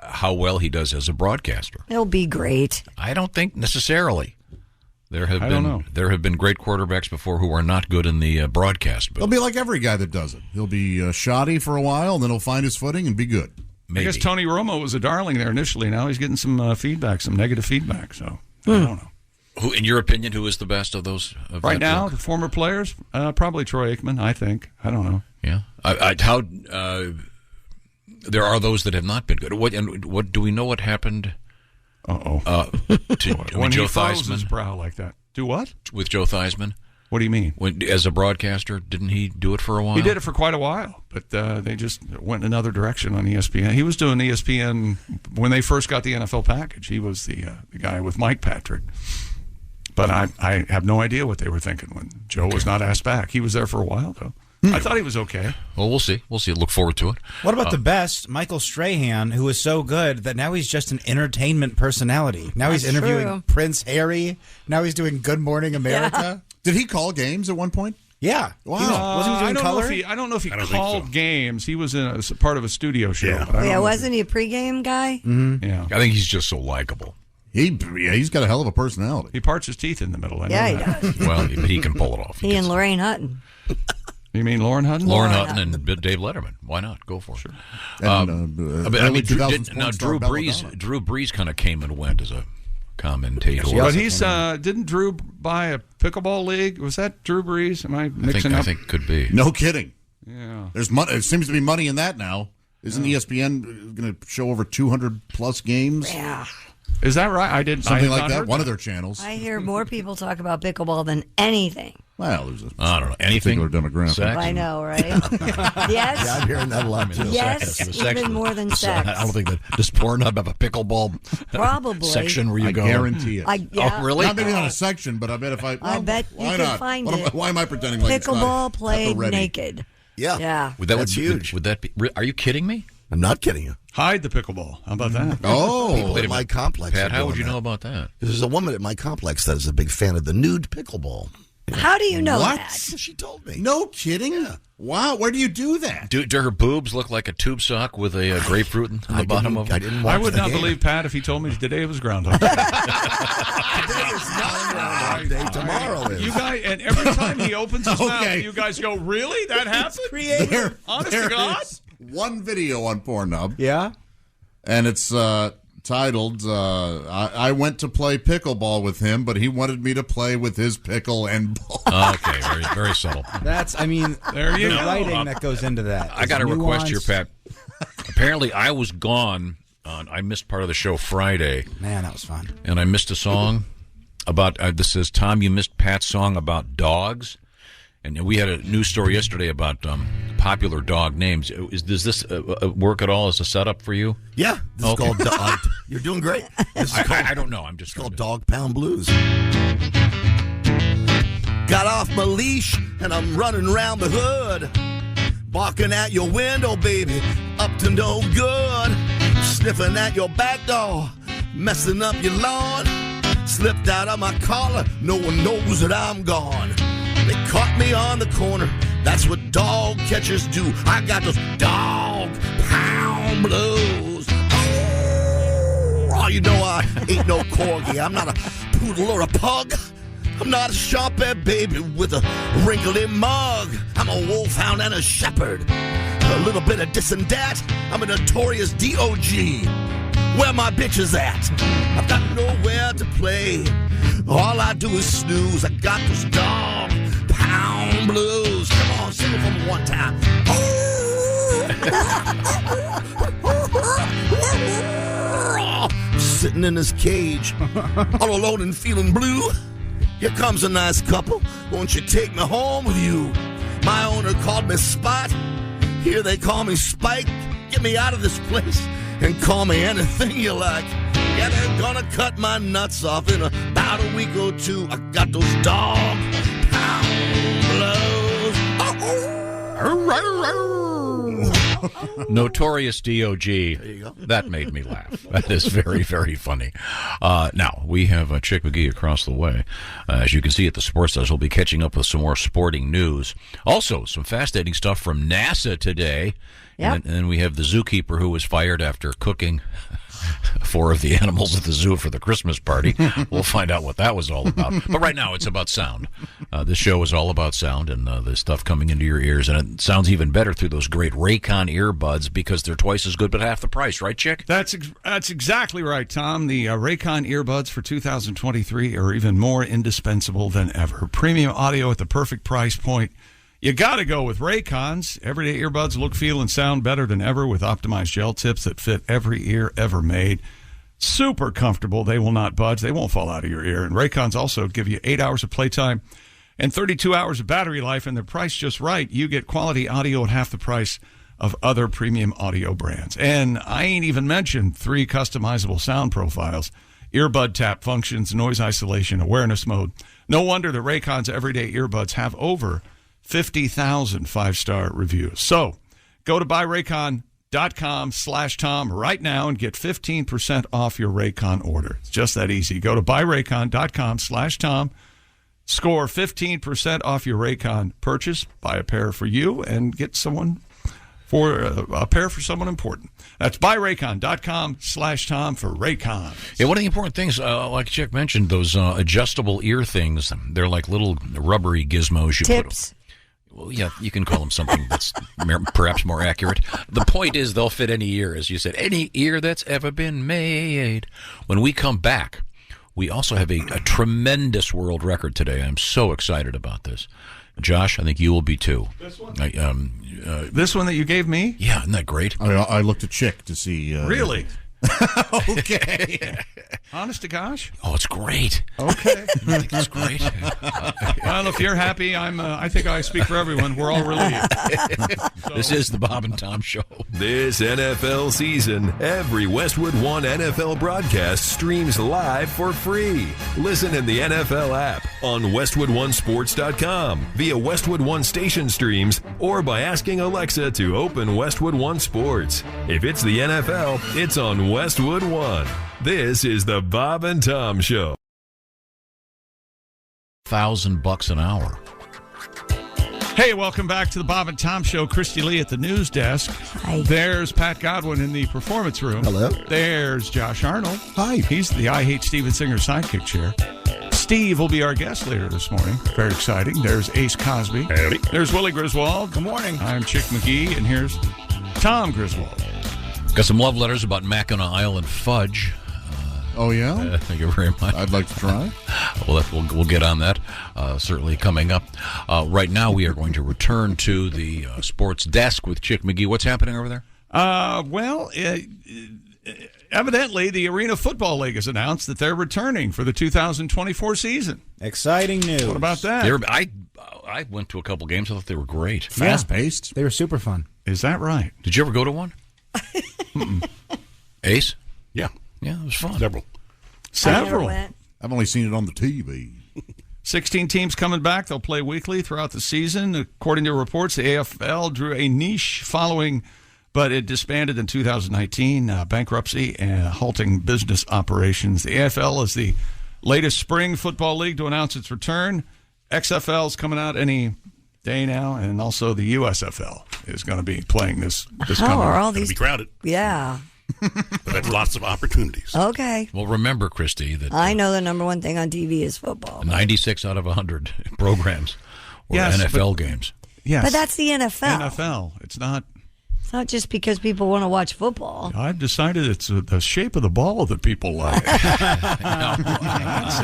how well he does as a broadcaster. It'll be great. I don't think necessarily. There have been great quarterbacks before who are not good in the broadcast. He'll be like every guy that does it. He'll be shoddy for a while, and then he'll find his footing and be good. Maybe. I guess Tony Romo was a darling there initially. Now he's getting some feedback, some negative feedback. So I don't know. Who, in your opinion, who is the best of those? Right now, the former players, probably Troy Aikman. I think. I don't know. Yeah. There are those that have not been good. What do we know? What happened? When Joe he froze Theismann, his brow like that. Do what? With Joe Theismann? What do you mean? As a broadcaster, didn't he do it for a while? He did it for quite a while, but they just went in another direction on ESPN. He was doing ESPN when they first got the NFL package. He was the guy with Mike Patrick. But I have no idea what they were thinking when Joe was not asked back. He was there for a while, though. I thought he was okay. Well, we'll see. Look forward to it. What about the best, Michael Strahan, who was so good that now he's just an entertainment personality. Now he's interviewing Prince Harry. Now he's doing Good Morning America. Yeah. Did he call games at one point? Yeah. Wow. Wasn't he doing color? I don't know if he called games. He was in part of a studio show. Yeah. Wasn't he a pregame guy? Mm-hmm. Yeah. I think he's just so likable. He's got a hell of a personality. He parts his teeth in the middle. I know Yeah, that. he does. Well, he can pull it off. He and Lorraine Hutton. You mean Lauren Hutton? Lauren Hutton and Dave Letterman. Why not? Go for it. Sure. And, Now Drew Brees kind of came and went as a commentator. But he's didn't Drew buy a pickleball league? Was that Drew Brees? Am I mixing up? I think could be. No kidding. Yeah. There's money. It seems to be money in that now. Isn't ESPN going to show over 200 plus games? Yeah. Is that right? Something like that. One of their channels. I hear more people talk about pickleball than anything. Well, there's I don't know anything. Particular demographic. Sex? I know, right? Yes. Yeah, I'm hearing that a lot too. Yes, even more than sex. I don't think that. Does Pornhub have a pickleball Probably. section where you go? I guarantee it. Yeah. Oh, really? Not maybe not a section, but I bet if I bet you why can not? find Why it. Why am I pretending like it's Pickleball not played ready? naked. Yeah. Yeah. That's huge. Would that be? Are you kidding me? I'm not kidding you. Hide the pickleball. How about that? Oh, People at my complex. Pat, are how would doing you that. know about that? There's a woman at my complex that is a big fan of the nude pickleball. How do you know What? that? She told me. No kidding. Yeah. Wow, where do you do that? Do her boobs look like a tube sock with a grapefruit in the bottom of them? I didn't. I would watch the not game. believe Pat if he told me today was Groundhog Day. Today is not Groundhog Day. Tomorrow is. You guys, and every time he opens his mouth, Okay. you guys go, "Really? That happened?" Honest to There God. is one video on Pornhub, Yeah? and it's titled I went to play pickleball with him, but he wanted me to play with his pickle and ball. Okay, very, very subtle. That's, I mean, There you the go. writing that goes into that. I is got a request here, nuanced. Pat. Apparently, I was gone. I missed part of the show Friday, Man, that was fun. and I missed a song about. This says, Tom, you missed Pat's song about dogs, and we had a news story yesterday about popular dog names. Does this work at all as a setup for you? Yeah. This is called. You're doing great. This is called. I don't know. I'm just It's called Dog Pound Blues. Got off my leash and I'm running around the hood, barking at your window, baby, up to no good. Sniffing at your back door, messing up your lawn. Slipped out of my collar, no one knows that I'm gone. They caught me on the corner, that's what dog catchers do. I got those dog pound blues. Oh, you know I ain't no corgi. I'm not a poodle or a pug. I'm not a Shar-Pei baby with a wrinkly mug. I'm a wolfhound and a shepherd. A little bit of this and that. I'm a notorious D.O.G. Where my bitches at? I've got nowhere to play. All I do is snooze. I got those dog pound blues. Come on, sing it for me one time. Sitting in this cage, all alone and feeling blue. Here comes a nice couple. Won't you take me home with you? My owner called me Spot. Here they call me Spike. Get me out of this place and call me anything you like. Yeah, they're gonna cut my nuts off in about a week or two. I got those dog pound blues. Notorious D.O.G. There you go. That made me laugh. That is very, very funny. Now, we have Chick McGee across the way. As you can see at the Sports Desk, we'll be catching up with some more sporting news. Also, some fascinating stuff from NASA today. Yep. And then we have the zookeeper who was fired after cooking 4 of the animals at the zoo for the Christmas party. We'll find out what that was all about. But right now, it's about sound. This show is all about sound and the stuff coming into your ears. And it sounds even better through those great Raycon earbuds because they're twice as good but half the price. Right, Chick? That's exactly right, Tom. The Raycon earbuds for 2023 are even more indispensable than ever. Premium audio at the perfect price point. You got to go with Raycons. Everyday earbuds look, feel, and sound better than ever with optimized gel tips that fit every ear ever made. Super comfortable. They will not budge. They won't fall out of your ear. And Raycons also give you 8 hours of playtime and 32 hours of battery life, and they're priced just right. You get quality audio at half the price of other premium audio brands. And I ain't even mentioned 3 customizable sound profiles, earbud tap functions, noise isolation, awareness mode. No wonder the Raycon's everyday earbuds have over 50,000 5-star reviews. So go to buyraycon.com/Tom right now and get 15% off your Raycon order. It's just that easy. Go to buyraycon.com/Tom. Score 15% off your Raycon purchase. Buy a pair for you and get someone for a pair for someone important. That's buyraycon.com/Tom for Raycon. Yeah, one of the important things, like Chick mentioned, those adjustable ear things, they're like little rubbery gizmos you Tips. put. Well, yeah, you can call them something that's perhaps more accurate. The point is they'll fit any ear, as you said, any ear that's ever been made. When we come back, we also have a tremendous world record today. I'm so excited about this. Josh, I think you will be too. This one? This one that you gave me? Yeah, isn't that great? I looked at Chick to see. Really? Okay. Honest to gosh? Oh, it's great. Okay. I think it's great. Well, if you're happy, I think I speak for everyone. We're all relieved. This is the Bob and Tom Show. This NFL season, every Westwood One NFL broadcast streams live for free. Listen in the NFL app, on WestwoodOneSports.com, via Westwood One station streams, or by asking Alexa to open Westwood One Sports. If it's the NFL, it's on Westwood One. This is the Bob and Tom Show. $1,000 an hour. Hey, welcome back to the Bob and Tom Show. Christy Lee at the news desk. Hi. There's Pat Godwin in the performance room. Hello. There's Josh Arnold. Hi. He's the I Hate Steven Singer sidekick chair. Steve will be our guest later this morning. Very exciting. There's Ace Cosby. Howdy. There's Willie Griswold. Good morning. I'm Chick McGee, and here's Tom Griswold. Got some love letters about Mackinac Island fudge. Oh, yeah? Thank you very much. I'd like to try. We'll get on that, certainly coming up. Right now, we are going to return to the sports desk with Chick McGee. What's happening over there? Evidently, the Arena Football League has announced that they're returning for the 2024 season. Exciting news. What about that? I went to a couple games. I thought they were great. Fast-paced. They were super fun. Is that right? Did you ever go to one? Ace? Yeah. Yeah, it was fun. Several. I never went. I've only seen it on the TV. 16 teams coming back. They'll play weekly throughout the season. According to reports, the AFL drew a niche following, but it disbanded in 2019, bankruptcy and halting business operations. The AFL is the latest spring football league to announce its return. XFL is coming out any day now, and also the USFL is going to be playing this How are all It'll these? be crowded. Yeah. But that's lots of opportunities. Okay. Well, remember, Christy, that I know the number one thing on TV is football. 96 out of 100 programs were NFL games. Yes. But that's the NFL. NFL. It's not just because people want to watch football. I've decided it's the shape of the ball that people like. That's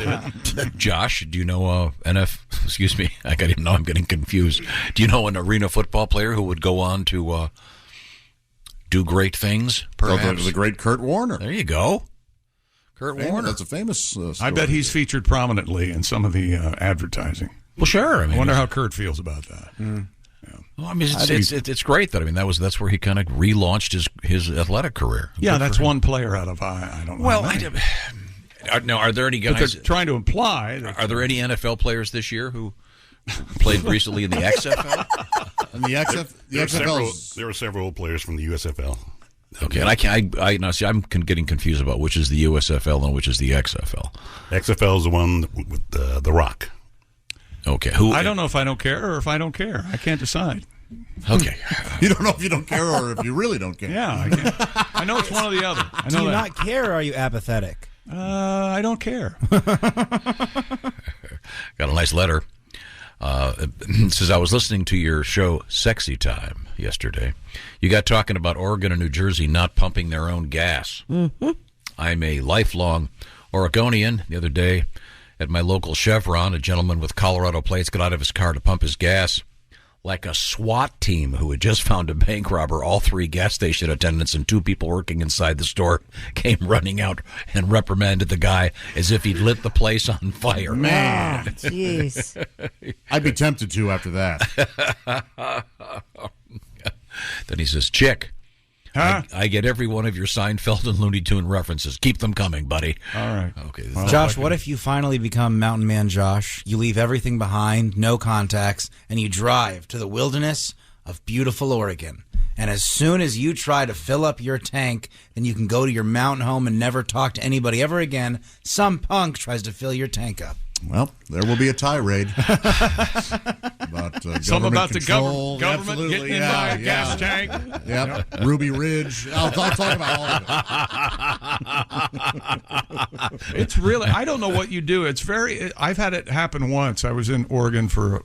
it. Josh, do you know excuse me, I'm getting confused. Do you know an arena football player who would go on to do great things, perhaps? The great Kurt Warner. There you go. Kurt Warner. That's a famous story. I bet he's featured prominently in some of the advertising. Well, sure. I wonder how Kurt feels about that. Well, I mean, it's great that that's where he kind of relaunched his athletic career. Yeah, that's one player out of I don't know. Well, now, are there any guys? But they're trying to imply. Are there any NFL players this year who played recently in the XFL? And the XFL. There were several players from the USFL. Okay, and I now see I'm getting confused about which is the USFL and which is the XFL. XFL is the one with the Rock. Okay, I don't know if I don't care or if I don't care. I can't decide. Okay, you don't know if you don't care or if you really don't care. Yeah, I know it's one or the other. I know Do you not care, or are you apathetic? I don't care. Got a nice letter. It says, I was listening to your show Sexy Time yesterday. You got talking about Oregon and New Jersey not pumping their own gas. Mm-hmm. I'm a lifelong Oregonian. The other day at my local Chevron, a gentleman with Colorado plates got out of his car to pump his gas. Like a SWAT team who had just found a bank robber, all 3 gas station attendants and 2 people working inside the store came running out and reprimanded the guy as if he'd lit the place on fire. Man. Jeez. I'd be tempted to after that. Then he says, Chick, huh? I get every one of your Seinfeld and Looney Tune references. Keep them coming, buddy. All right. Okay. Well, Josh, what if you finally become Mountain Man Josh? You leave everything behind, no contacts, and you drive to the wilderness of beautiful Oregon. And as soon as you try to fill up your tank, then you can go to your mountain home and never talk to anybody ever again. Some punk tries to fill your tank up. Well, there will be a tirade about Some about the control. government Absolutely, getting in by a gas tank. Yep. Ruby Ridge. I'll talk about all of it. It's really, I don't know what you do. I've had it happen once. I was in Oregon for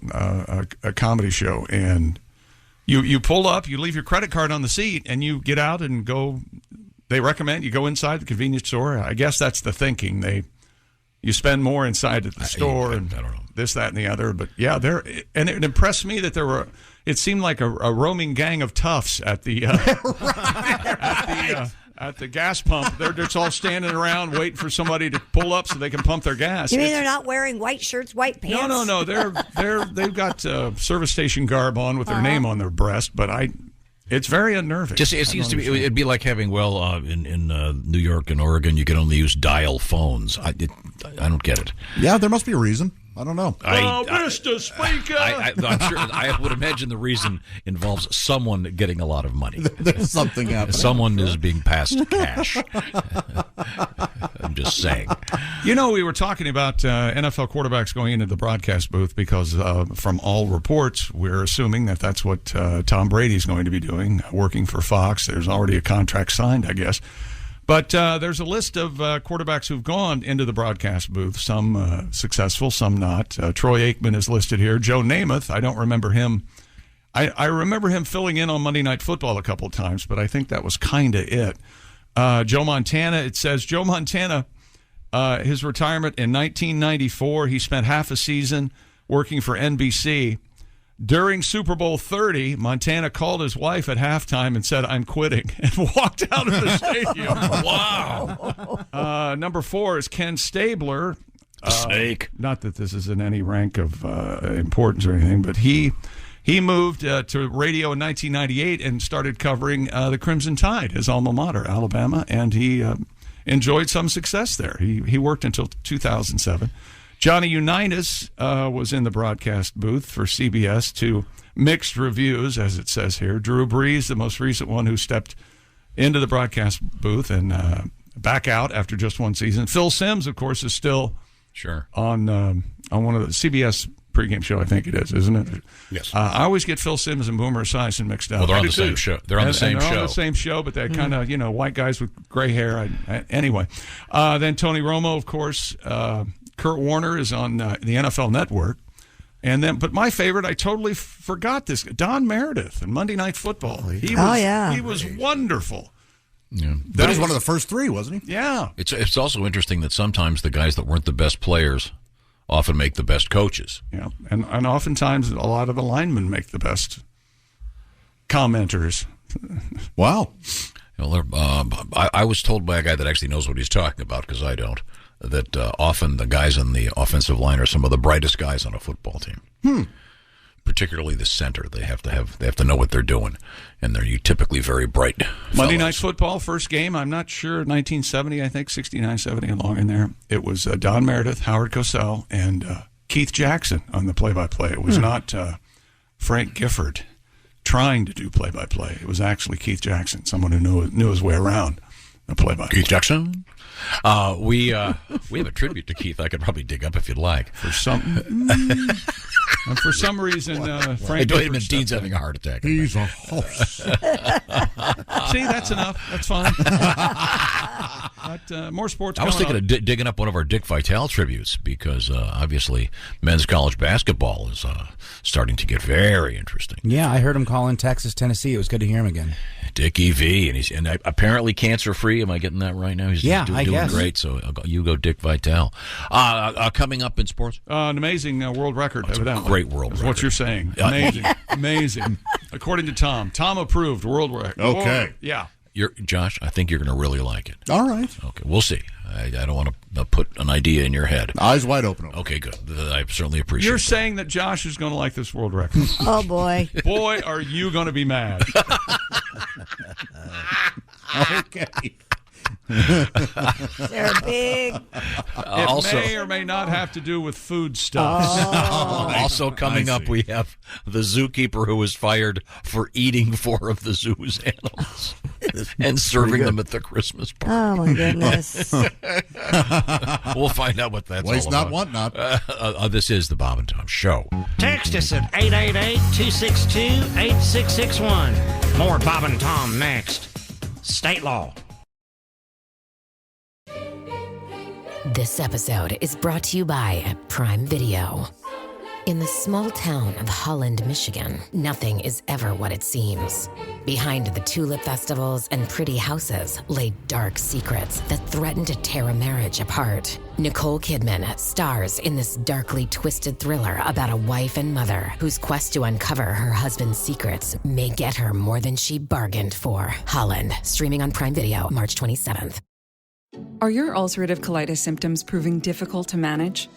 a comedy show, and you pull up, you leave your credit card on the seat, and you get out and go. They recommend you go inside the convenience store. I guess that's the thinking. You spend more inside at the store and I don't know. this, that, and the other. But yeah, and it impressed me that it seemed like a roaming gang of toughs at the at the gas pump. They're just all standing around waiting for somebody to pull up so they can pump their gas. You mean they're not wearing white shirts, white pants? No. They've got service station garb on with their name on their breast, but it's very unnerving. Just it seems to be. It'd be like having in New York and Oregon, you can only use dial phones. I don't get it. Yeah, there must be a reason. I don't know. Mr. Speaker. I'm sure. I would imagine the reason involves someone getting a lot of money. There's something happening. Someone is being passed cash. I'm just saying. We were talking about NFL quarterbacks going into the broadcast booth because from all reports, we're assuming that that's what Tom Brady's going to be doing, working for Fox. There's already a contract signed, I guess. But there's a list of quarterbacks who've gone into the broadcast booth, some successful, some not. Troy Aikman is listed here. Joe Namath, I don't remember him. I remember him filling in on Monday Night Football a couple of times, but I think that was kind of it. Joe Montana, it says Joe Montana, his retirement in 1994, he spent half a season working for NBC. During Super Bowl 30, Montana called his wife at halftime and said, "I'm quitting," and walked out of the stadium. Wow. Number 4 is Ken Stabler. Snake. Not that this is in any rank of importance or anything, but he moved to radio in 1998 and started covering the Crimson Tide, his alma mater, Alabama, and he enjoyed some success there. He worked until 2007. Johnny Unitas was in the broadcast booth for CBS to mixed reviews, as it says here. Drew Brees, the most recent one who stepped into the broadcast booth and back out after just one season. Phil Simms, of course, is still on one of the CBS pregame show, I think it is, isn't it? Yes. I always get Phil Simms and Boomer Esiason mixed up. Well, they're on the same show. They're on the same show. They're on the same show, but they're kind of, white guys with gray hair. Anyway. Then Tony Romo, of course. Kurt Warner is on the NFL Network. But my favorite, I totally forgot this, Don Meredith in Monday Night Football. He was wonderful. Yeah. That was one of the first 3, wasn't he? Yeah. It's also interesting that sometimes the guys that weren't the best players often make the best coaches. Yeah, and oftentimes a lot of the linemen make the best commenters. Wow. I was told by a guy that actually knows what he's talking about, because I don't, that often the guys on the offensive line are some of the brightest guys on a football team. Particularly the center. They have to know what they're doing, and they're typically very bright Monday fellows. Night Football, first game, I'm not sure, 1970, I think, 69, 70, along in there. It was Don Meredith, Howard Cosell, and Keith Jackson on the play-by-play. It was not Frank Gifford trying to do play-by-play. It was actually Keith Jackson, someone who knew his way around the play-by-play. Keith Jackson? We have a tribute to Keith I could probably dig up if you'd like. For some reason, Frank Gifford. Dean's having a heart attack. He's a horse. See, that's enough. That's fine. But, more sports. I was thinking of digging up one of our Dick Vitale tributes, because obviously men's college basketball is starting to get very interesting. Yeah, I heard him call in Texas, Tennessee. It was good to hear him again. Dick E.V. and he's apparently cancer-free. Am I getting that right now? He's doing great. So you go Dick Vitale. Coming up in sports? An amazing world record. It's a great world record. What you're saying. Amazing. Amazing. According to Tom approved world record. Okay. Yeah. Josh, I think you're going to really like it. All right. Okay, we'll see. I don't want to put an idea in your head. Eyes wide open. Okay, good. I certainly appreciate it. You're saying that Josh is going to like this world record. Oh, boy. Boy, are you going to be mad. Okay. They're big. It may or may not have to do with food stuff. Oh. Also coming up, we have the zookeeper who was fired for eating 4 of the zoo's animals and serving them at the Christmas party. Oh, my goodness. We'll find out what that's Waste all not, about. want not. This is the Bob and Tom Show. Text us at 888-262-8661. More Bob and Tom next. State law. This episode is brought to you by Prime Video. In the small town of Holland, Michigan, nothing is ever what it seems. Behind the tulip festivals and pretty houses lay dark secrets that threaten to tear a marriage apart. Nicole Kidman stars in this darkly twisted thriller about a wife and mother whose quest to uncover her husband's secrets may get her more than she bargained for. Holland, streaming on Prime Video March 27th. Are your ulcerative colitis symptoms proving difficult to manage?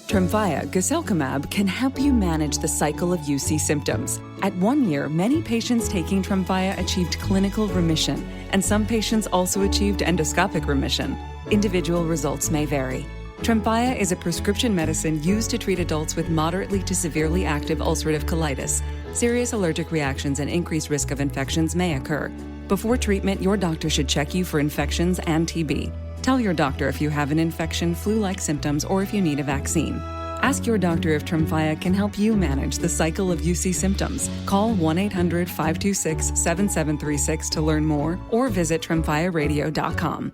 Tremfya guselkumab can help you manage the cycle of UC symptoms. At 1 year, many patients taking Tremfya achieved clinical remission, and some patients also achieved endoscopic remission. Individual results may vary. Tremfya is a prescription medicine used to treat adults with moderately to severely active ulcerative colitis. Serious allergic reactions and increased risk of infections may occur. Before treatment, your doctor should check you for infections and TB. Tell your doctor if you have an infection, flu-like symptoms, or if you need a vaccine. Ask your doctor if Tremfya can help you manage the cycle of UC symptoms. Call 1-800-526-7736 to learn more, or visit TremfyaRadio.com.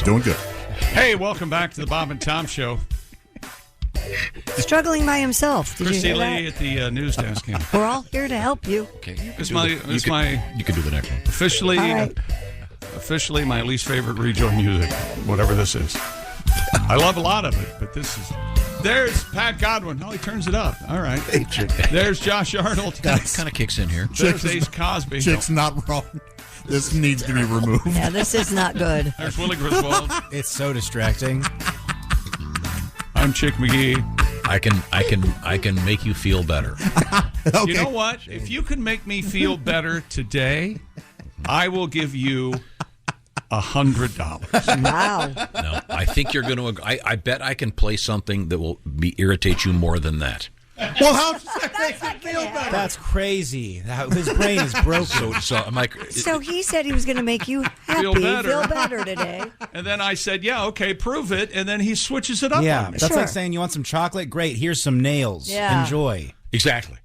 Doing good. Hey, welcome back to the Bob and Tom Show. Struggling by himself. Did Christy you hear Lee that? at the news desk. Yeah. We're all here to help you. Okay. You can do the next one. Officially, All right. officially my least favorite rejoin music, whatever this is. I love a lot of it, but this is... There's Pat Godwin. Oh, he turns it up. All right. There's Josh Arnold. That kind of kicks in here. There's Ace Cosby. Chick's not wrong. This needs to be removed. Yeah, this is not good. There's Willie Griswold. It's so distracting. I'm Chick McGee. I can make you feel better. Okay. You know what? If you can make me feel better today, I will give you $100. Wow. No, I think you're going to. I bet I can play something that will irritate you more than that. Well, how does that make you feel better? That's crazy. His brain is broken. So he said he was going to make you happy, Feel better. today. And then I said, yeah, okay, prove it. And then he switches it up Yeah, on me. that's like saying you want some chocolate. Great, here's some nails. Yeah. Enjoy. Exactly.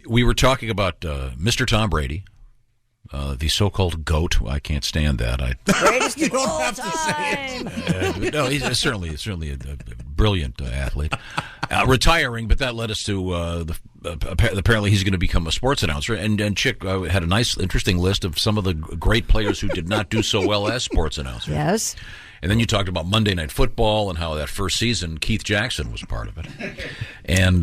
We were talking about Mr. Tom Brady, the so-called GOAT. I can't stand that. Greatest You of don't all have to say time. No, he's certainly a brilliant athlete. Retiring, but that led us to apparently he's going to become a sports announcer. And Chick had a nice, interesting list of some of the great players who did not do so well as sports announcers. Yes. And then you talked about Monday Night Football and how that first season Keith Jackson was part of it. And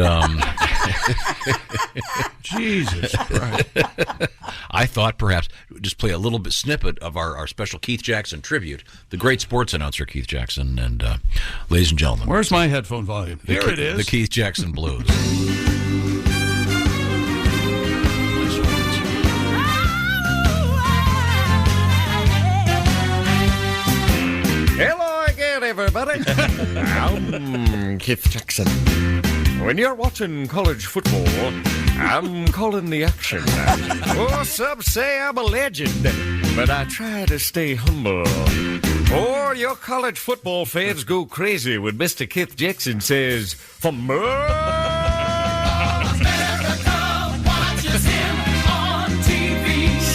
Jesus Christ. I thought perhaps just play a little bit snippet of our special Keith Jackson tribute, the great sports announcer Keith Jackson. And ladies and gentlemen, Where's my headphone volume? Here it is. The Keith Jackson Blues. Hello again, everybody. I'm Keith Jackson. When you're watching college football, I'm calling the action. Oh, some say I'm a legend, but I try to stay humble. Or your college football fans go crazy when Mr. Keith Jackson says, for more.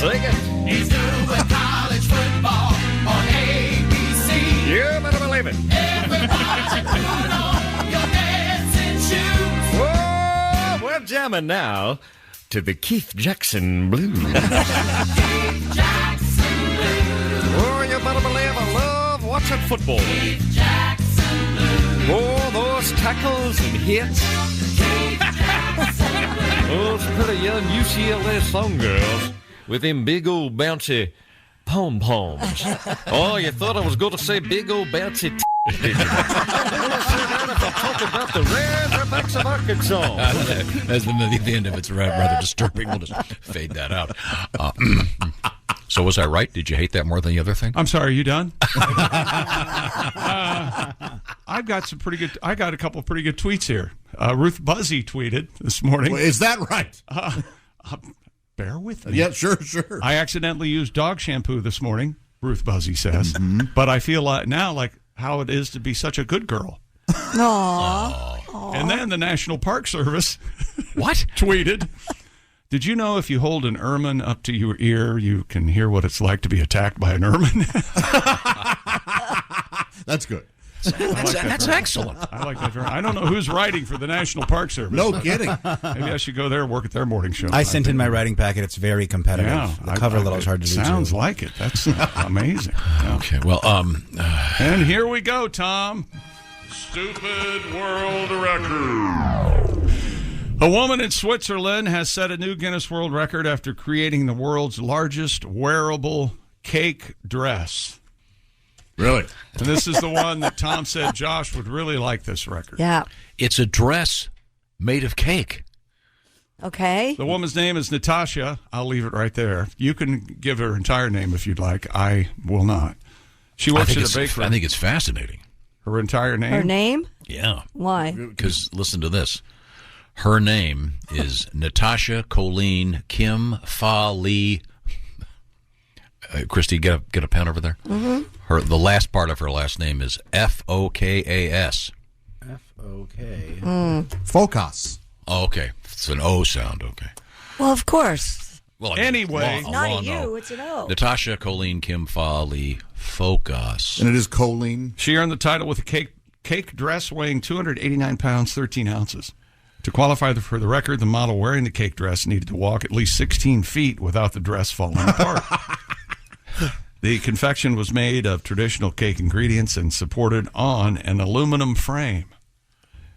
Sing it. He's doing college football on ABC. You better believe it. Everybody put on your dancing shoes. Whoa, we're jamming now to the Keith Jackson Blues. Keith Jackson Blues. Oh, you better believe I love watching football. Keith Jackson Blues. Oh, those tackles and hits. Keith Jackson Blues. Those pretty young UCLA song girls with them big old bouncy pom-poms. Oh, you thought I was going to say big old bouncy did you? I'll talk about the Razorbacks of Arkansas. As the end of it's rather disturbing. We'll just fade that out. So was I right? Did you hate that more than the other thing? I'm sorry, are you done? I've got some pretty good. I got a couple of pretty good tweets here. Ruth Buzzy tweeted this morning. Well, is that right? Bear with me. Yeah, sure. I accidentally used dog shampoo this morning, Ruth Buzzy says. But I feel now like how it is to be such a good girl. Aww. And then the National Park Service tweeted, did you know if you hold an ermine up to your ear, you can hear what it's like to be attacked by an ermine? That's good. That's excellent. I like that. I don't know who's writing for the National Park Service. No kidding. Maybe I should go there and work at their morning show. I sent in my writing packet. It's very competitive. Yeah, the cover little is hard to do. Sounds too. like it. That's amazing. Yeah. Okay, well, and here we go, Tom. Stupid world record. A woman in Switzerland has set a new Guinness World Record after creating the world's largest wearable cake dress. Really? And this is the one that Tom said Josh would really like this record. Yeah. It's a dress made of cake. Okay. The woman's name is Natasha. I'll leave it right there. You can give her entire name if you'd like. I will not. She works at a bakery. I think it's fascinating. Her entire name? Her name? Yeah. Why? Because listen to this. Her name is Natasha Colleen Kim Fa Lee. Christy, get a pen over there. Mm-hmm. The last part of her last name is Fokas. F-O-K. Focus. Oh, okay. It's an O sound. Okay. Well, of course. Well, anyway, it's not a U, it's an O. Natasha Colleen Kim Fa Lee Focus. And it is Colleen. She earned the title with a cake dress weighing 289 pounds, 13 ounces. To qualify for the record, the model wearing the cake dress needed to walk at least 16 feet without the dress falling apart. The confection was made of traditional cake ingredients and supported on an aluminum frame.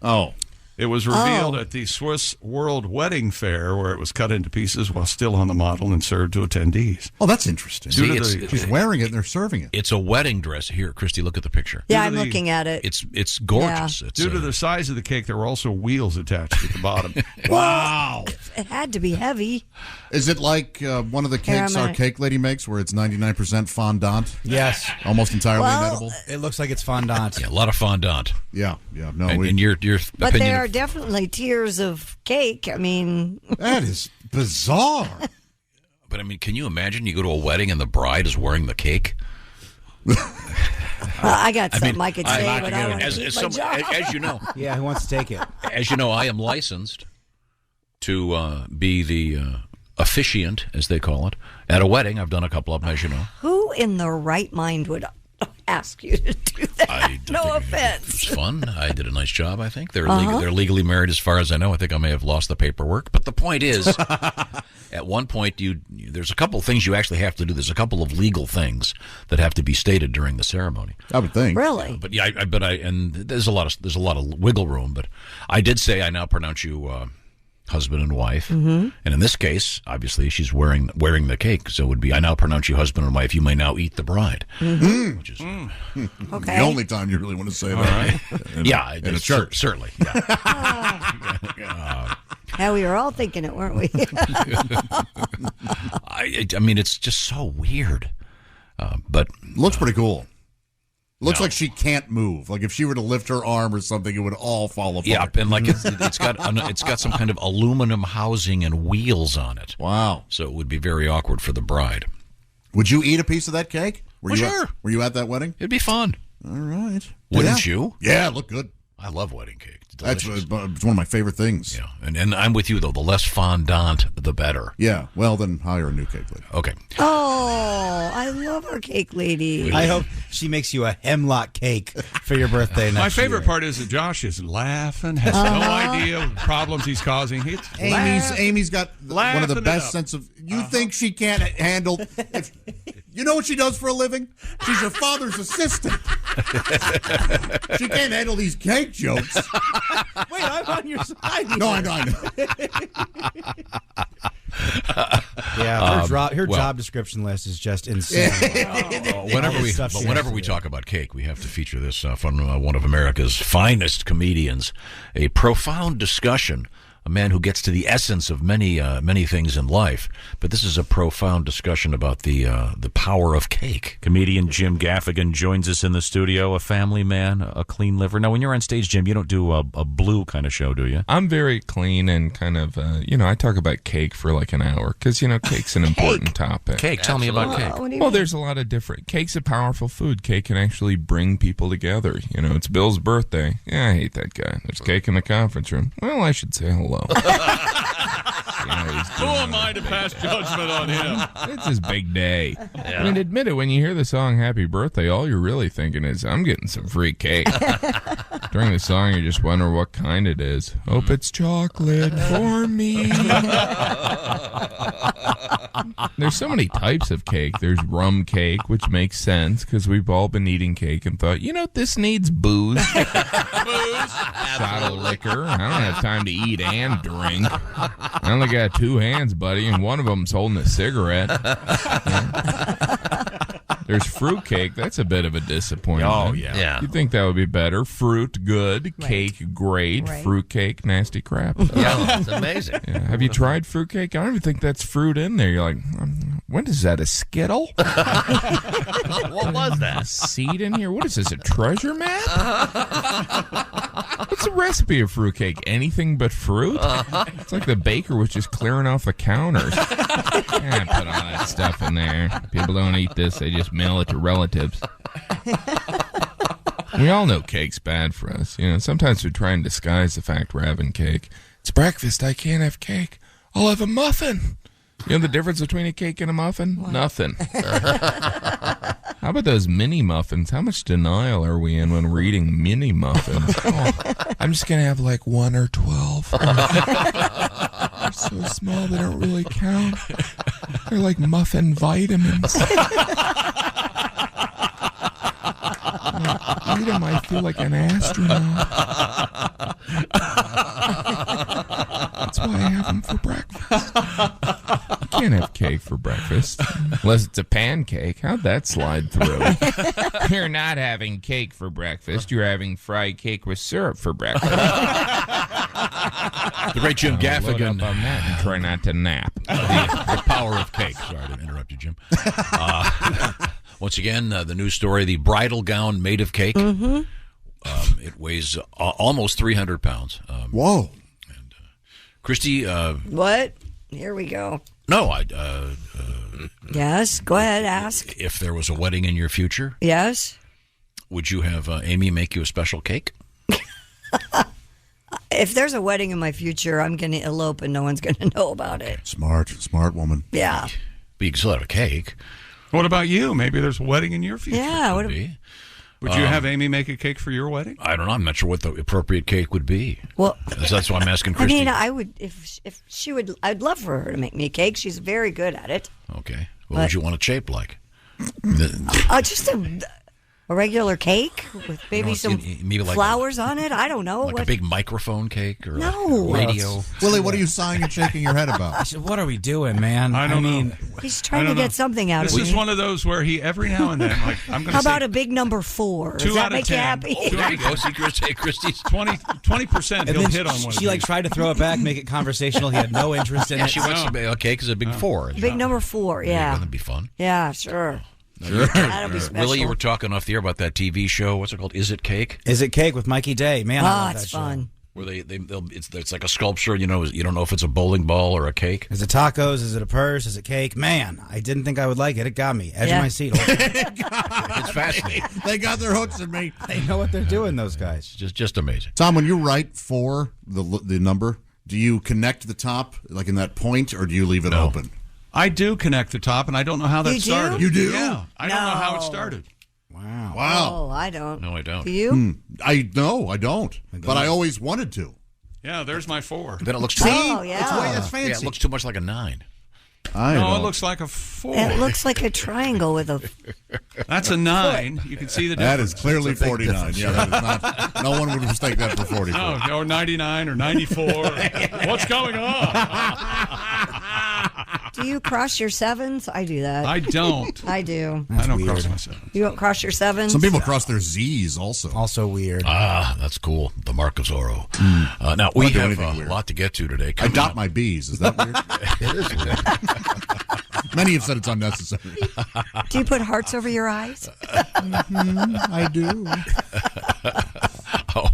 Oh. It was revealed at the Swiss World Wedding Fair, where it was cut into pieces while still on the model and served to attendees. Oh, that's interesting. She's wearing it and they're serving it. It's a wedding dress. Here, Christy, look at the picture. Yeah, I'm looking at it. It's gorgeous. Yeah. It's Due to the size of the cake, there were also wheels attached at the bottom. Wow. It had to be heavy. Is it like one of the cakes our cake lady makes where it's 99% fondant? Yes. Almost entirely inedible? It looks like it's fondant. Yeah, a lot of fondant. Yeah. No, and your But opinion there are definitely tiers of cake. I mean, that is bizarre. But I mean, can you imagine you go to a wedding and the bride is wearing the cake? I got something I could say, but I want to keep my job. As you know. Yeah, who wants to take it? As you know, I am licensed to be the officiant, as they call it, at a wedding. I've done a couple of them, as you know. Who in their right mind would ask you to do that? No offense. It was fun. I did a nice job, I think. They're legally married as far as I know. I think I may have lost the paperwork. But the point is, at one point, there's a couple of things you actually have to do. There's a couple of legal things that have to be stated during the ceremony. I would think. Really? But yeah, and there's a lot of wiggle room. But I did say I now pronounce you husband and wife. Mm-hmm. And in this case, obviously, she's wearing the cake. So it would be, I now pronounce you husband and wife. You may now eat the bride. Mm-hmm. Which is okay. The only time you really want to say that. Right. In a church. Certainly. Yeah. Yeah, we were all thinking it, weren't we? I mean, it's just so weird. But looks pretty cool. Looks like she can't move. Like if she were to lift her arm or something, it would all fall apart. Yeah, and like it's got some kind of aluminum housing and wheels on it. Wow. So it would be very awkward for the bride. Would you eat a piece of that cake? Sure. Were you at that wedding? It'd be fun. All right. Wouldn't you? Yeah, it looked good. I love wedding cake. It's one of my favorite things. Yeah, and I'm with you though. The less fondant, the better. Yeah. Well, then hire a new cake lady. Okay. Oh, I love our cake lady. I hope she makes you a hemlock cake for your birthday next My favorite year. part is that Josh is laughing, has no idea of the problems he's causing. Amy's got one of the best sense of. You think she can't handle? You know what she does for a living? She's her father's assistant. She can't handle these cake jokes. Wait, I'm on your side. No, I know. Yeah, her job description list is just insane. Whenever we talk about cake, we have to feature this from one of America's finest comedians, a profound discussion a man who gets to the essence of many things in life. But this is a profound discussion about the power of cake. Comedian Jim Gaffigan joins us in the studio, a family man, a clean liver. Now, when you're on stage, Jim, you don't do a blue kind of show, do you? I'm very clean and kind of, I talk about cake for like an hour because, cake's an important topic. Cake, tell me about cake. Well, there's a lot of different. Cake's a powerful food. Cake can actually bring people together. It's Bill's birthday. Yeah, I hate that guy. There's cake in the conference room. Well, I should say hello. Who am I to pass judgment on him? It's his big day. I mean, admit it, when you hear the song Happy Birthday, all you're really thinking is, I'm getting some free cake. During the song, you just wonder what kind it is. Hope it's chocolate for me. There's so many types of cake. There's rum cake, which makes sense because we've all been eating cake and thought, this needs booze. Shot of liquor. I don't have time to eat and drink. I only got 2 hands, buddy, and one of them's holding a cigarette. There's fruit cake. That's a bit of a disappointment. Oh, yeah. You'd think that would be better. Fruit, good. Right. Cake, great. Right. Fruit cake, nasty crap. Yeah, it's amazing. Yeah. Have you tried fruit cake? I don't even think that's fruit in there. You're like, when is that, a Skittle? What was that? A seed in here? What is this, a treasure map? What's the recipe of fruit cake? Anything but fruit? It's like the baker was just clearing off the counters. Yeah, put all that stuff in there. People don't eat this. They just mail it to relatives. We all know cake's bad for us. Sometimes we try and disguise the fact we're having cake. It's breakfast. I can't have cake. I'll have a muffin. You know the difference between a cake and a muffin? What? Nothing. How about those mini muffins? How much denial are we in when we're eating mini muffins? Oh, I'm just going to have like 1 or 12. They're so small they don't really count. They're like muffin vitamins. I eat them, I feel like an astronaut. That's why I have them for breakfast. You can't have cake for breakfast unless it's a pancake. How'd that slide through? You're not having cake for breakfast. You're having fried cake with syrup for breakfast. The great Jim Gaffigan. Load up on that and try not to nap. The power of cake. Sorry to interrupt you, Jim. Once again, the news story, the bridal gown made of cake. Mm-hmm. It weighs almost 300 pounds. Whoa. And Christy. What? Here we go. No, yes, go ahead, ask. If there was a wedding in your future. Yes. Would you have Amy make you a special cake? If there's a wedding in my future, I'm going to elope and no one's going to know about it. Smart woman. Yeah. But you can still have a cake. What about you? Maybe there's a wedding in your future. Yeah. Would be. Would you have Amy make a cake for your wedding? I don't know. I'm not sure what the appropriate cake would be. Well, that's why I'm asking Christy. I mean, I would if she would. I'd love for her to make me a cake. She's very good at it. Okay. What would you want it shaped like? Just a regular cake with maybe some flowers on it. I don't know. Like a big microphone cake or no a radio. Willie, what are you sighing and shaking your head about? I said, what are we doing, man? I don't know. He's trying to get something out of me. This is one of those where he every now and then, like, I'm going to How about a big number 4? Does that make you happy? Oh, there you go. See, Christy's 20%. He'll hit on one. She tried to throw it back, make it conversational. He had no interest in it. She wants a cake is a big 4. Big number 4. Yeah. That'd be fun. Yeah, sure. Sure. That'll be special. Willie, you were talking off the air about that TV show. What's it called? Is It Cake? Is It Cake with Mikey Day? Man, I love it's that show. fun. Where it's like a sculpture. You don't know if it's a bowling ball or a cake. Is it tacos? Is it a purse? Is it cake? Man, I didn't think I would like it. It got me. Edge of my seat. It's fascinating. They got their hooks in me. They know what they're doing, those guys. Just amazing. Tom, when you write 4, the number, do you connect the top like in that point, or do you leave it open? I do connect the top, and I don't know how that started. You do? Yeah. I don't know how it started. Wow. Oh, I don't. No, I don't. Do you? I don't. But I always wanted to. Yeah, there's my 4. Then it looks too. Oh, yeah. That's fancy. Yeah, it looks too much like a 9. No, it looks like a 4. It looks like a triangle with a. That's a 9. You can see the difference. That is clearly 49. Yeah, that is not. No one would mistake that for 44. No, or 99 or 94. What's going on? Do you cross your sevens? I do that. I don't. I do. I don't cross my sevens. You don't cross your sevens? Some people cross their Z's also. Also weird. Ah, that's cool. The mark of Zorro. Now, we have a lot to get to today. I Coming dot up- my B's. Is that weird? It is weird. Many have said it's unnecessary. Do you put hearts over your eyes? I do. Oh,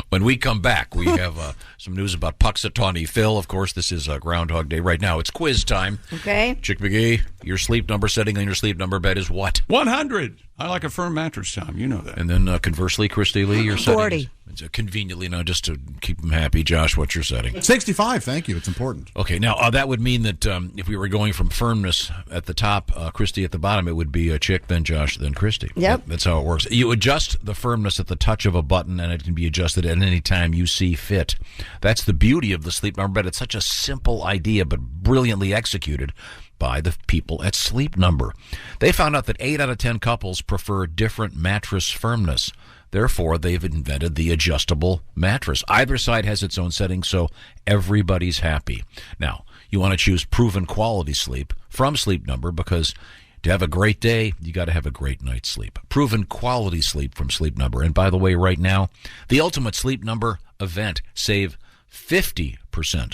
when we come back, we have some news about Puxatawney Phil. Of course, this is Groundhog Day. Right now, it's quiz time. Okay. Chick McGee, your sleep number setting on your sleep number bed is what? 100. I like a firm mattress, Tom. You know that. And then conversely, Christy Lee, your setting 40. is conveniently, now just to keep them happy. Josh, what's your setting? 65, thank you. It's important. Okay, now that would mean that if we were going from firmness at the top, Christy at the bottom, it would be Chick, then Josh, then Christy. Yep. That's how it works. You adjust the firmness at the touch of a button, and it can be adjusted at any time you see fit. That's the beauty of the Sleep Number bed. It's such a simple idea, but brilliantly executed by the people at Sleep Number. They found out that 8 out of 10 couples prefer different mattress firmness. Therefore, they've invented the adjustable mattress. Either side has its own setting, so everybody's happy. Now, you want to choose proven quality sleep from Sleep Number because to have a great day, you got to have a great night's sleep. Proven quality sleep from Sleep Number. And by the way, right now, the Ultimate Sleep Number event. Save 50%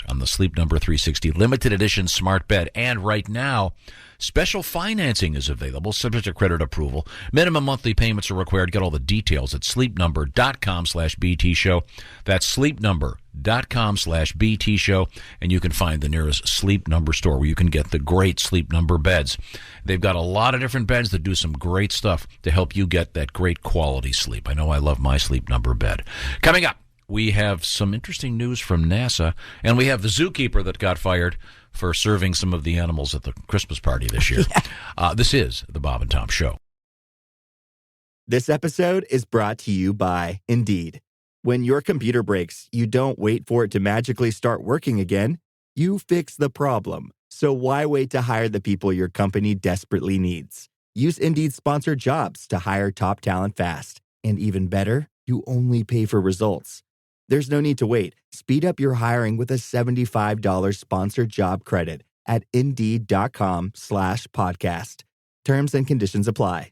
on the Sleep Number 360 limited edition smart bed. And right now, special financing is available, subject to credit approval. Minimum monthly payments are required. Get all the details at sleepnumber.com/BT show. That's sleepnumber.com/BT show. And you can find the nearest Sleep Number store where you can get the great Sleep Number beds. They've got a lot of different beds that do some great stuff to help you get that great quality sleep. I know I love my Sleep Number bed. Coming up, we have some interesting news from NASA, and we have the zookeeper that got fired for serving some of the animals at the Christmas party this year. This is the Bob and Tom Show. This episode is brought to you by Indeed. When your computer breaks, you don't wait for it to magically start working again. You fix the problem. So why wait to hire the people your company desperately needs? Use Indeed's sponsored jobs to hire top talent fast. And even better, you only pay for results. There's no need to wait. Speed up your hiring with a $75 sponsored job credit at Indeed.com/podcast. Terms and conditions apply.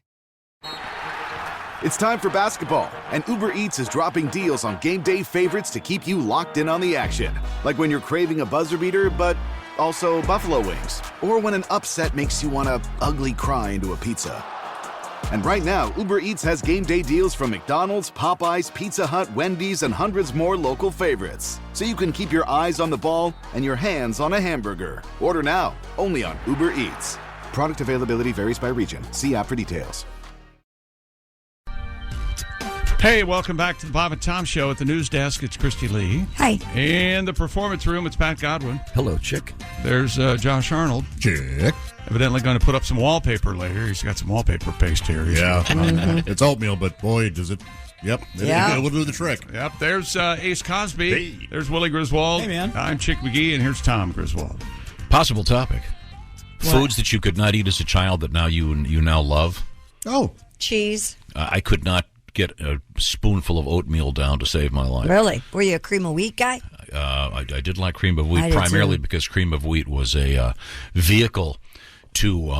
It's time for basketball, and Uber Eats is dropping deals on game day favorites to keep you locked in on the action. Like when you're craving a buzzer beater, but also buffalo wings. Or when an upset makes you want to ugly cry into a pizza. And right now, Uber Eats has game day deals from McDonald's, Popeyes, Pizza Hut, Wendy's, and hundreds more local favorites. So you can keep your eyes on the ball and your hands on a hamburger. Order now, only on Uber Eats. Product availability varies by region. See app for details. Hey, welcome back to the Bob and Tom Show. At the news desk, it's Christy Lee. Hi. In the performance room, it's Pat Godwin. Hello, Chick. There's Josh Arnold. Chick. Evidently going to put up some wallpaper later. He's got some wallpaper paste here. Yeah. It's oatmeal, but boy, does it. Yep. It will do the trick. Yep. There's Ace Cosby. Hey. There's Willie Griswold. Hey, man. I'm Chick McGee, and here's Tom Griswold. Possible topic. What? Foods that you could not eat as a child that now you now love. Oh. Cheese. I could not get a spoonful of oatmeal down to save my life. Really? Were you a cream of wheat guy? I did like cream of I wheat did primarily too. because cream of wheat was a vehicle to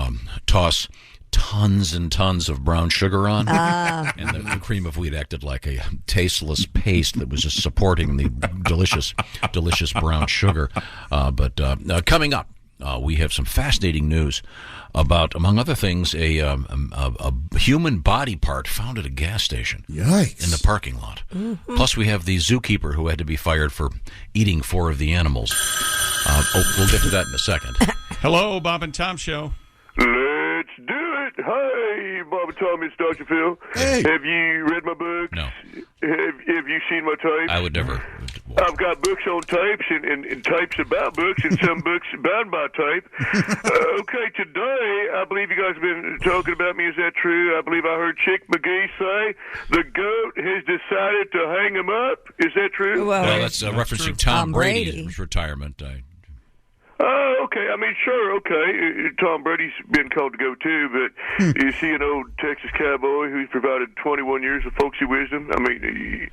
toss tons and tons of brown sugar on. And the cream of wheat acted like a tasteless paste that was just supporting the delicious brown sugar. But coming up, we have some fascinating news about, among other things, a human body part found at a gas station. Yikes. In the parking lot. Mm-hmm. Plus, we have the zookeeper who had to be fired for eating 4 of the animals. We'll get to that in a second. Hello, Bob and Tom Show. Let's do it. Hi, Bob and Tom, it's Dr. Phil. Hey. Have you read my books? No. Have you seen my types? I would never. I've got books on types and types about books and some books bound by type. Okay, today, I believe you guys have been talking about me. Is that true? I believe I heard Chick McGee say the GOAT has decided to hang him up. Is that true? Well, that's referencing Tom Brady's retirement. Oh, okay. I mean, sure, okay. Tom Brady's been called to go too, but you see an old Texas cowboy who's provided 21 years of folksy wisdom. I mean,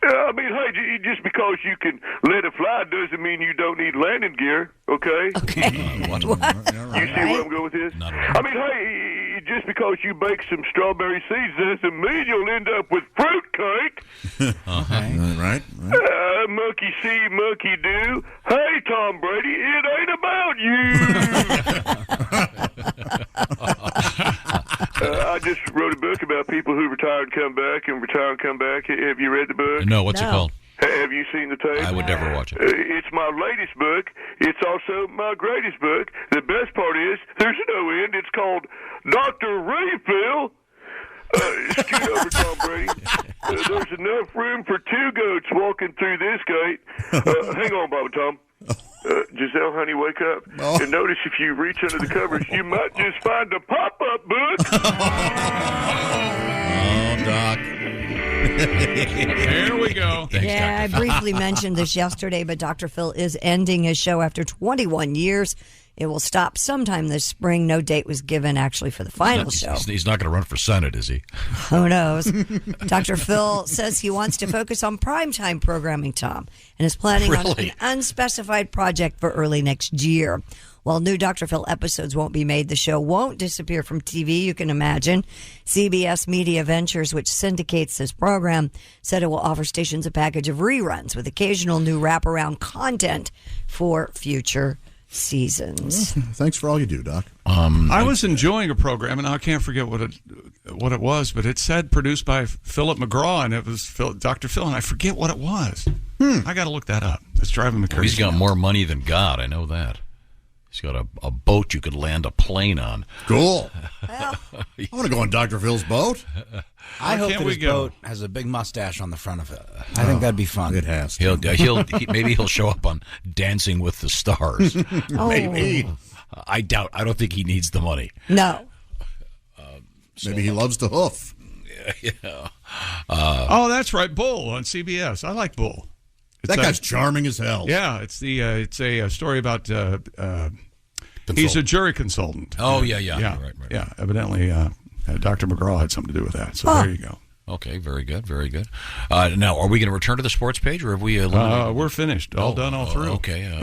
I mean, hey, just because you can let it fly doesn't mean you don't need landing gear, okay? Okay. You see where I'm going with this? I mean, hey, just because you bake some strawberry seeds doesn't mean you'll end up with fruitcake. Right. Monkey see, monkey do. Hey, Tom Brady, it ain't about you. I just wrote a book about people who retire and come back and retire and come back. Have you read the book? No, what's it called? Have you seen the tape? I would never watch it. It's my latest book. It's also my greatest book. The best part is there's no end. It's called Dr. Refill. Scoot over, Tom Brady. There's enough room for 2 goats walking through this gate. Hang on, Bob and Tom. Giselle, honey, wake up. And notice if you reach under the covers, you might just find a pop-up book. Doc. There we go. I briefly mentioned this yesterday, but Dr. Phil is ending his show after 21 years. It will stop sometime this spring. No date was given, actually, for the final show. He's not going to run for Senate, is he? Who knows? Dr. Phil says he wants to focus on primetime programming, Tom, and is planning on an unspecified project for early next year. While new Dr. Phil episodes won't be made, the show won't disappear from TV, you can imagine. CBS Media Ventures, which syndicates this program, said it will offer stations a package of reruns with occasional new wraparound content for future seasons. Thanks for all you do, Doc. I was enjoying a program, and I can't forget what it was, but it said produced by Philip McGraw, and it was Dr. Phil, and I forget what it was. I got to look that up. It's driving me crazy. He's got more money than God. I know that. He's got a boat you could land a plane on. Cool. I want to go on Dr. Phil's boat. I hope that his boat has a big mustache on the front of it. I think that'd be fun. It has. Maybe he'll show up on Dancing with the Stars. Maybe. I doubt. I don't think he needs the money. No. Maybe he loves to hoof. That's right, Bull on CBS. I like Bull. That guy's charming as hell. Yeah, it's a story about he's a jury consultant. Oh yeah. Right. Yeah, evidently Dr. McGraw had something to do with that. So there you go. Okay, very good. Now, are we going to return to the sports page, or have we eliminated? We're finished. All done, all through. Okay. Hey,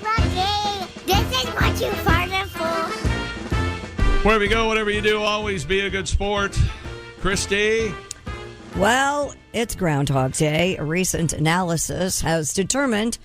Rocky, this is what you farted for. Where we go, whatever you do, always be a good sport. Christy? Well, it's Groundhog Day. A recent analysis has determined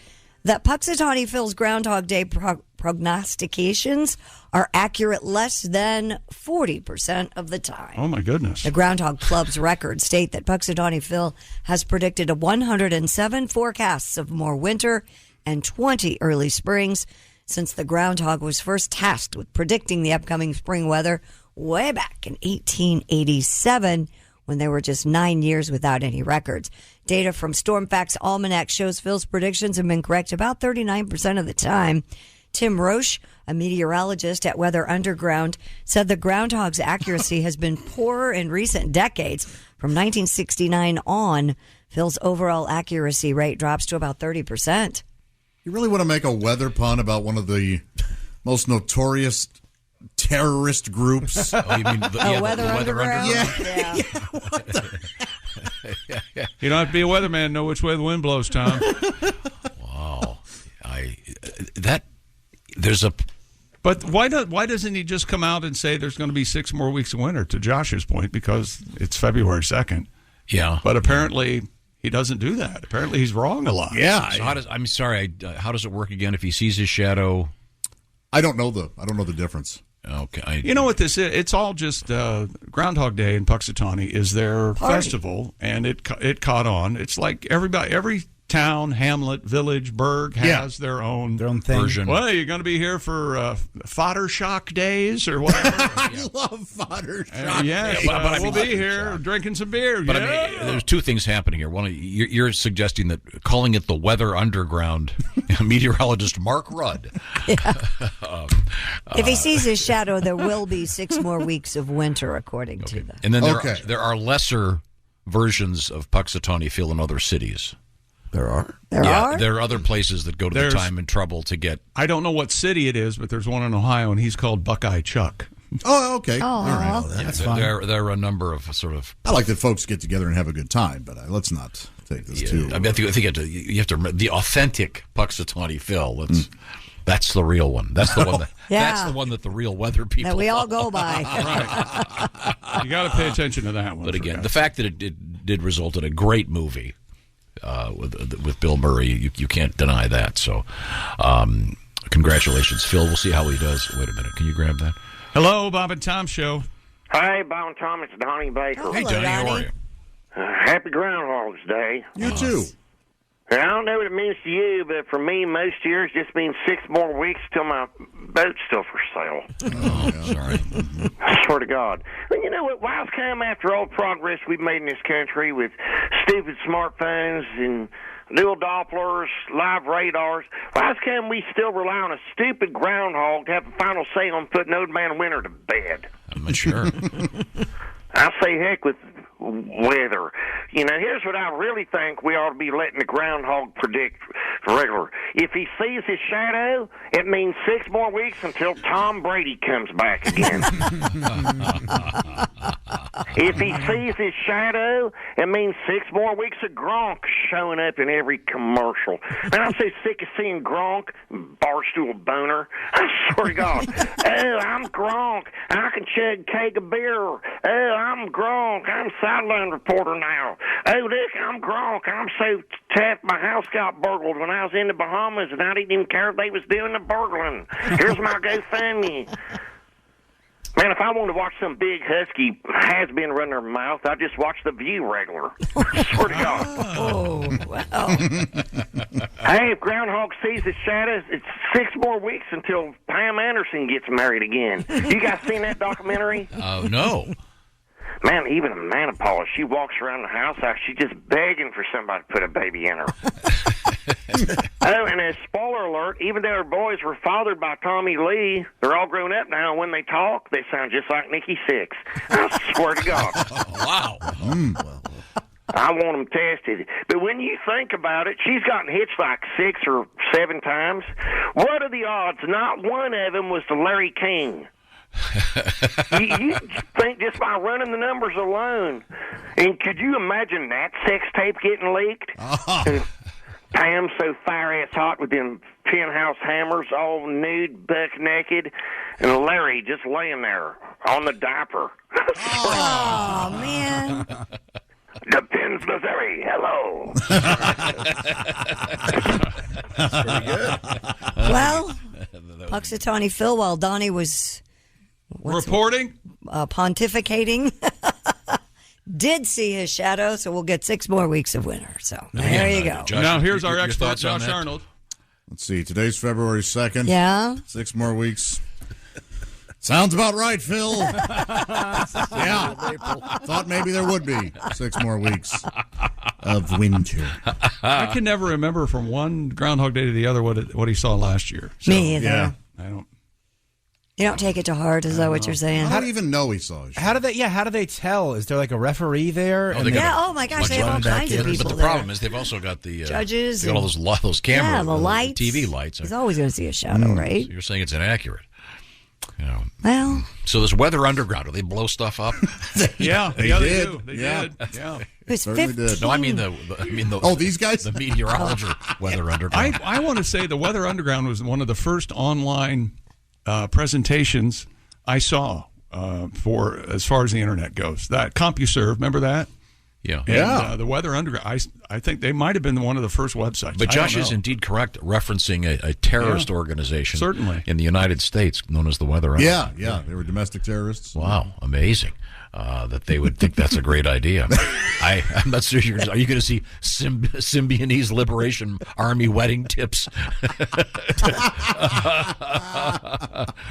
that Puxatawny Phil's Groundhog Day prognostications are accurate less than 40% of the time. Oh, my goodness. The Groundhog Club's records state that Puxatawny Phil has predicted 107 forecasts of more winter and 20 early springs since the groundhog was first tasked with predicting the upcoming spring weather way back in 1887, when there were just 9 years without any records. Data from Stormfacts Almanac shows Phil's predictions have been correct about 39% of the time. Tim Roche, a meteorologist at Weather Underground, said the groundhog's accuracy has been poorer in recent decades. From 1969 on, Phil's overall accuracy rate drops to about 30%. You really want to make a weather pun about one of the most notorious terrorist groups? Oh, you mean the Weather Underground? Yeah. What You don't have to be a weatherman to know which way the wind blows, Tom. Wow. But why doesn't he just come out and say there's going to be 6 more weeks of winter, to Josh's point, because it's February 2nd? Yeah. But apparently he doesn't do that. Apparently he's wrong a lot. Yeah. So how does it work again if he sees his shadow? I don't know the difference. Okay. You know what this is? It's all just Groundhog Day in Puxatawny is their Party. festival, and it caught on. It's like every town, hamlet, village, burg has their own thing. Version. Well, you're going to be here for Fodder Shock Days or whatever. I love Fodder Shock Days. but I we'll mean, be here drinking some beer. But I mean, there's 2 things happening here. One, you're suggesting that calling it the Weather Underground, meteorologist Mark Rudd. If he sees his shadow, there will be 6 more weeks of winter, according to them. And then there are lesser versions of Puxatawny Phil in other cities. There are. There are other places that go to the time and trouble to get. I don't know what city it is, but there's one in Ohio, and he's called Buckeye Chuck Oh, okay. Aw. All right. That's fun. There are a number of sort of. I like that folks get together and have a good time, but let's not take this too. I mean, I think you have to remember the authentic Puxatawny Phil. That's the real one. That's the one that. Yeah. That's the one that the real weather people That we all go by. You got to pay attention to that one. But again, the fact that it did result in a great movie with Bill Murray, you can't deny that. So, congratulations, Phil. We'll see how he does. Wait a minute. Can you grab that? Hello, Bob and Tom Show. Hey, Bob and Tom, it's Donnie Baker. Hey, Donnie, how are you? Happy Groundhog's Day. You too. I don't know what it means to you, but for me, most years just means 6 more weeks till my boat's still for sale. Oh, sorry. I swear to God. Well, you know what? Why's come after all the progress we've made in this country with stupid smartphones and dual Dopplers, live radars, why's come we still rely on a stupid groundhog to have the final say on putting Old Man Winter to bed? I'm not sure. I say heck with weather. You know, here's what I really think we ought to be letting the groundhog predict for regular. If he sees his shadow, it means 6 more weeks until Tom Brady comes back again. If he sees his shadow, it means 6 more weeks of Gronk showing up in every commercial. Man, I'm so sick of seeing Gronk, barstool boner. I swear to God. Oh, I'm Gronk. I can chug a keg of beer. Oh, I'm Gronk. I'm sideline reporter now. Oh, look, I'm Gronk. I'm so tough, my house got burgled when I was in the Bahamas, and I didn't even care if they was doing the burgling. Here's my GoFundMe. Man, if I want to watch some big husky has-been run their mouth, I just watch The View regular. I swear to God. Oh, wow. Hey, if Groundhog sees his shadows, it's 6 more weeks until Pam Anderson gets married again. You guys seen that documentary? Oh, no. Man, even Amanda Paula, she walks around the house like she's just begging for somebody to put a baby in her. Oh, and a spoiler alert, even though her boys were fathered by Tommy Lee, they're all grown up now, and when they talk, they sound just like Nikki Sixx. I swear to God. Wow. I want them tested. But when you think about it, she's gotten hitched like 6 or 7 times. What are the odds? Not one of them was to Larry King. you think just by running the numbers alone, and could you imagine that sex tape getting leaked? And Pam so fire-ass hot with them penthouse hammers, all nude, buck naked, and Larry just laying there on the diaper. Oh, man. Depends, Missouri. Hello. That's pretty good. Well, Puxatawny Phil, while Donnie was reporting, pontificating, did see his shadow, so we'll get 6 more weeks of winter. So there you go. Josh, now here's our expert, Josh Arnold. Let's see. Today's February 2nd. Yeah. 6 more weeks. Sounds about right, Phil. Yeah. Thought maybe there would be 6 more weeks of winter. I can never remember from one Groundhog Day to the other what he saw last year. So, Me either. Yeah. I don't. You don't take it to heart, is that what you're saying? How do you even know he saw his How do they tell? Is there like a referee there? Oh my gosh, they have all kinds of people But the there. problem is they've also got the Judges They got all those cameras, yeah, the lights. TV lights. He's always going to see a shadow, right? So you're saying it's inaccurate. You know. Well, so this Weather Underground, do they blow stuff up? Yeah, They yeah, did. They do. They Yeah. did. Yeah. It's Certainly 15. did. No, I mean the Oh, these guys? the meteorology Weather Underground. I want to say the Weather Underground was one of the first online presentations I saw for as far as the internet goes. That CompuServe, remember that? Yeah. And, the Weather Underground. I think they might have been one of the first websites. But I Josh don't is know. indeed correct, referencing a terrorist organization, Certainly. in the United States known as the Weather Yeah, Underground. yeah. They were domestic terrorists. Wow, amazing. That they would think that's a great idea. I'm not sure. Are you going to see Symbionese Liberation Army wedding tips?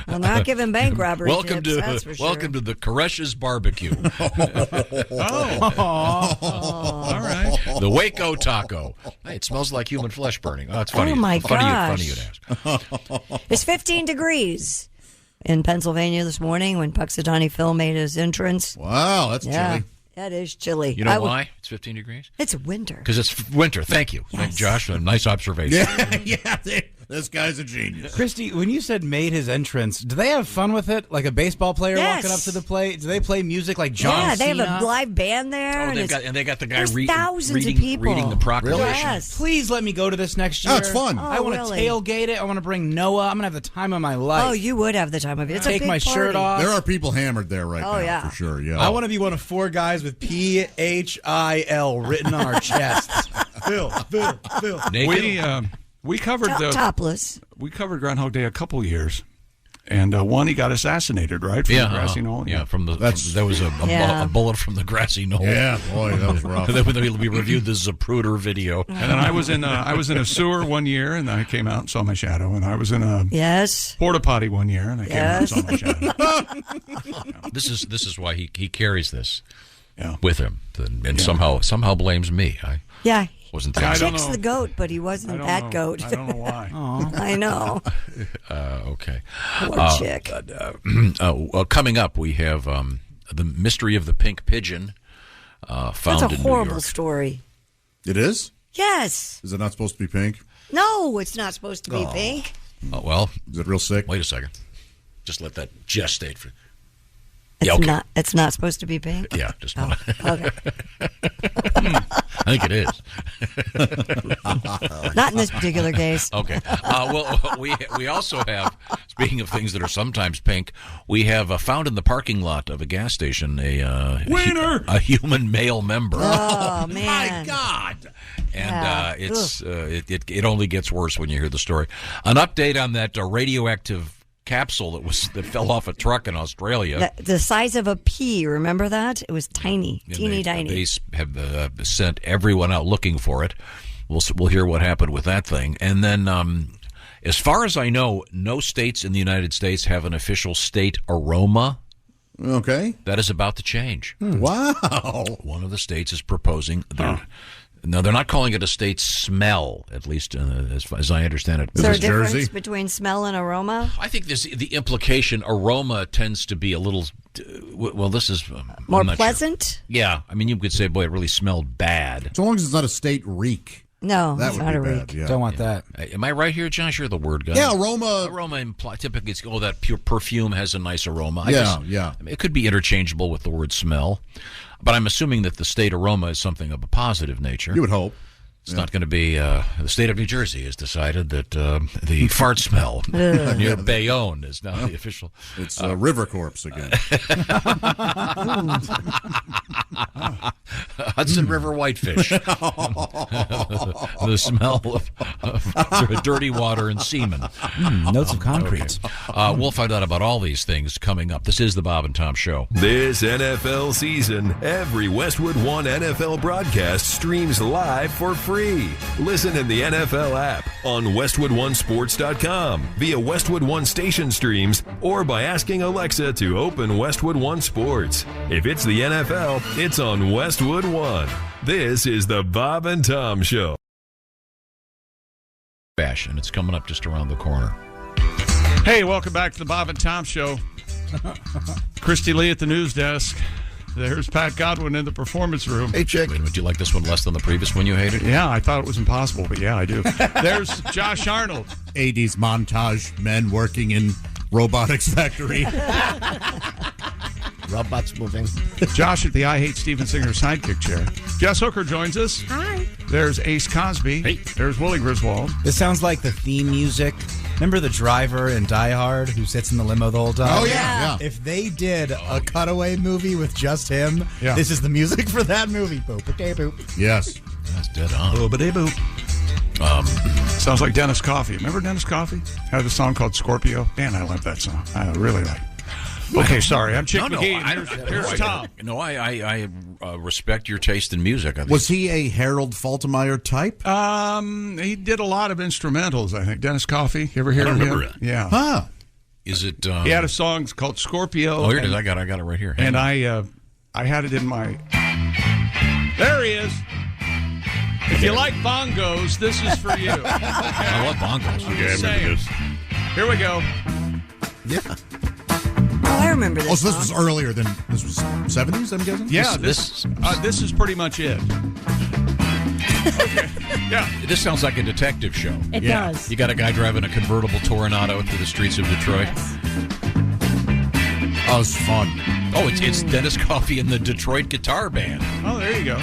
Well, not giving bank robbery welcome tips, that's for sure. Welcome to the Koresh's barbecue. All right. The Waco taco. Hey, it smells like human flesh burning. Oh, it's funny. Oh, my funny gosh. you'd ask. It's 15 degrees in Pennsylvania this morning when Puxatawny Phil made his entrance. Wow, that's Yeah, chilly. that is chilly. You know why it's 15 degrees? It's winter. Because it's winter. Thank you. Yes. Josh, a nice observation. Yeah, yeah. This guy's a genius. Christy, when you said made his entrance, do they have fun with it? Like a baseball player Yes. walking up to the plate? Do they play music like John they Cena? have a live band there. Oh, they got the guy there's thousands reading, of people. reading the proclamation. Yes. Please let me go to this next year. Oh, it's fun. I want to really? tailgate it. I want to bring Noah. I'm going to have the time of my life. Oh, you would have the time of it. It's Take a big my shirt party. off. There are people hammered there right Oh, now, yeah. for sure. Yeah. I want to be one of 4 guys with PHIL written on our chests. Phil. We covered topless. We covered Groundhog Day a couple years, and one he got assassinated right from the grassy knoll. Yeah, there was a bullet from the grassy knoll. Yeah, boy, that was rough. Then we reviewed the Zapruder video, And then I was in a sewer one year, and I came out and saw my shadow. And I was in a porta potty one year, and I came out and saw my shadow. This is why he carries this with him, and somehow blames me. Yeah. Wasn't He there? kicks the goat, but he wasn't that goat. I don't know why. I know. Okay. Poor chick. Coming up, we have the mystery of the pink pigeon found That's a in New horrible York. story. It is? Yes. Is it not supposed to be pink? No, it's not supposed to be Oh. pink. Oh, well, is it real sick? Wait a second. Just let that gestate for. It's not supposed to be pink. Yeah, just okay. I think it is. Not in this particular case. Okay. Well, we also have, speaking of things that are sometimes pink, we have found in the parking lot of a gas station a human male member. Oh man! My God! And it only gets worse when you hear the story. An update on that radioactive capsule that fell off a truck in Australia. The size of a pea. Remember that? It was tiny, teeny tiny. They have sent everyone out looking for it. We'll hear what happened with that thing. And then, as far as I know, no states in the United States have an official state aroma. Okay. That is about to change. Wow. One of the states is proposing. No, they're not calling it a state smell, at least as I understand it. Is there a difference between smell and aroma? I think the implication aroma tends to be a little. Well, this is More I'm not pleasant? Sure. Yeah, I mean, you could say, boy, it really smelled bad. So long as it's not a state reek. No, that it's would not be a bad. reek. Yeah. Don't want that. Am I right here, Josh? You're the word guy. Yeah, aroma. Aroma typically, it's that pure perfume has a nice aroma. Yeah. I mean, it could be interchangeable with the word smell, but I'm assuming that the state aroma is something of a positive nature. You would hope. It's not going to be. The state of New Jersey has decided that the fart smell near Bayonne is now the official. It's River Corpse again. Hudson River whitefish. The smell of dirty water and semen. Notes of concrete. Okay. We'll find out about all these things coming up. This is the Bob and Tom Show. This NFL season, every Westwood One NFL broadcast streams live for free. Listen in the NFL app, on WestwoodOneSports.com, via Westwood One station streams, or by asking Alexa to open Westwood One Sports. If it's the NFL, it's on Westwood One. This is the Bob and Tom Show. Bash, and it's coming up just around the corner. Hey, welcome back to the Bob and Tom Show. Christy Lee at the news desk. There's Pat Godwin in the performance room. Hey, Chick. Would you like this one less than the previous one you hated? Yeah, I thought it was impossible, but yeah, I do. There's Josh Arnold. 80s montage, men working in robotics factory. Robots moving. Josh at the I Hate Steven Singer sidekick chair. Jess Hooker joins us. Hi. There's Ace Cosby. Hey. There's Willie Griswold. This sounds like the theme music. Remember the driver in Die Hard who sits in the limo the whole time? Oh, yeah. If they did a cutaway movie with just him, this is the music for that movie. Boop-a-day-boop. Yes. That's dead on. Boop-a-day-boop. Sounds like Dennis Coffey. Remember Dennis Coffey? Had a song called Scorpio. Man, I love that song. I really like it. Okay, sorry. I'm Chick McGee. Here's Tom. No, I respect your taste in music. Was he a Harold Faltermeyer type? He did a lot of instrumentals, I think. Dennis Coffey. You ever hear of him? remember it. Yeah. Huh. Is it? He had a song called Scorpio. Oh, here it is. I got it right here. And I had it in my. There he is. If you like bongos, this is for you. I love bongos. Okay, I remember this. Here we go. Yeah. Oh, I remember this. Oh, so this song. was earlier than this was 70s, I'm guessing? Yeah, this is pretty much it. Yeah. This sounds like a detective show. It does. You got a guy driving a convertible Toronado through the streets of Detroit. Oh, it's fun. Oh, it's Dennis Coffey and the Detroit Guitar Band. Oh, there you go.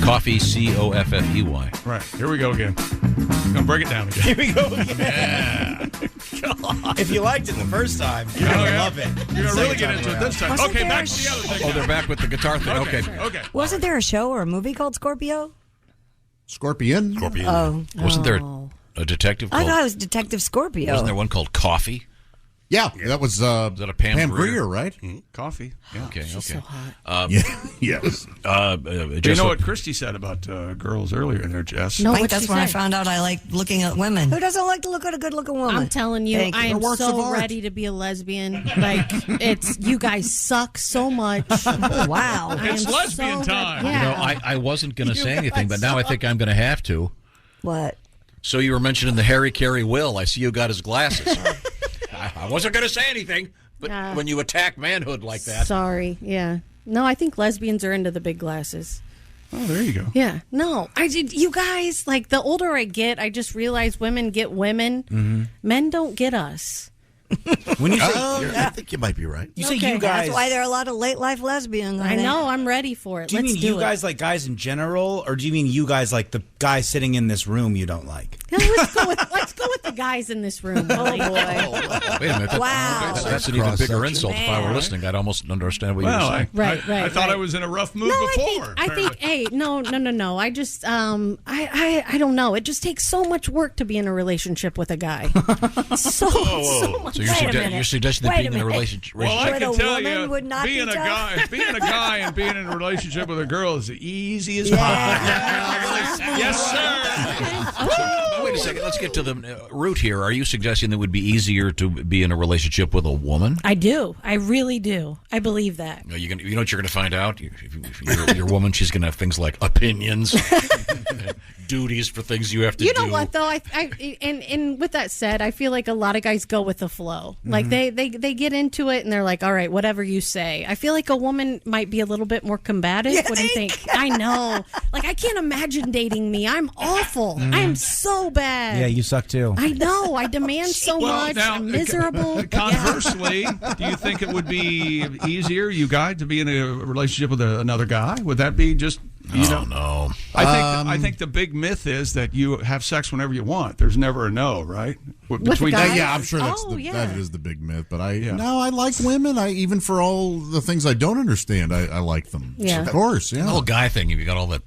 Coffey, Coffey. Right. Here we go again. I'm gonna break it down again. Here we go again. Yeah. If you liked it the first time, you're going to love it. You're gonna really get into it this time. Wasn't Okay, there back a to the other thing. Oh, they're back with the guitar thing. Okay. Okay. Wasn't there a show or a movie called Scorpio? Scorpion? Oh. Wasn't there a detective I called... thought it was Detective Scorpio. Wasn't there one called Coffee? Yeah, that was Is that a Pam Grier, right? Coffee. Yeah. Okay, She's okay. so hot. Yes. Do you know what Christy said about girls earlier there, Jess? No, that's when I found out I like looking at women. Who doesn't like to look at a good-looking woman? I'm telling you, Thank I am They're works of so art. ready to be a lesbian. Like, it's you guys suck so much. Wow. I It's am lesbian so time. ready. You know, Yeah. I wasn't going to say anything, but now I think I'm going to have to. What? So you were mentioning the Harry Carey Will. I see you got his glasses. I wasn't going to say anything, but when you attack manhood like that. Sorry. Yeah. No, I think lesbians are into the big glasses. Oh, there you go. Yeah. No, you guys, like, the older I get, I just realize women get women. Mm-hmm. Men don't get us. When you say, I think you might be right. you say Okay. you guys. That's why there are a lot of late-life lesbians. I know. I'm ready for it. Do you Let's mean do you it. guys like guys in general, or do you mean you guys like the guy sitting in this room you don't like? No, let's go with the guys in this room. Oh, boy. Wait a minute. Wow. That's an even bigger insult. If I were listening, I'd almost understand what you were saying. Right. I thought I was in a rough mood before. I think, hey, no. I just, I don't know. It just takes so much work to be in a relationship with a guy. so much. So you're suggesting that being in a relationship. Well, I But can a tell woman you, would not being be a tough. guy and being in a relationship with a girl is the easiest part. Yes, sir. Now, wait a second. Let's get to the root here. Are you suggesting that it would be easier to be in a relationship with a woman? I do. I really do. I believe that. You know what you're going to find out? If you're a woman, she's going to have things like opinions, duties for things you have to do. You know what though? And with that said, I feel like a lot of guys go with the flow. Like they get into it and they're like, all right, whatever you say. I feel like a woman might be a little bit more combative. What do you think? I know. Like, I can't imagine dating me. I'm awful. I am so bad. Yeah, you suck too. I know. I demand so much. Now, I'm miserable. Conversely, do you think it would be easier, you guys, to be in a relationship with another guy? Would that be just, no. I think the big myth is that you have sex whenever you want. There's never a no, right? Yeah, I'm sure that's Oh, that is the big myth. But I like women. Even for all the things I don't understand, I like them. Yeah. Of course. Yeah. The whole guy thing, you got all that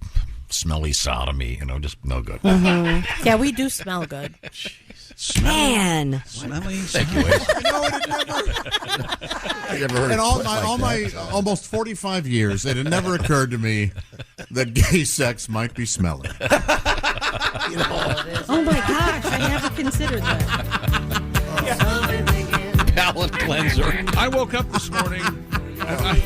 smelly sodomy, just no good. Yeah, we do smell good. Man. Smelly. Thank you. I never heard in all my almost 45 years, it had never occurred to me that gay sex might be smelly. Oh my gosh, I never considered that. Palate cleanser. I woke up this morning.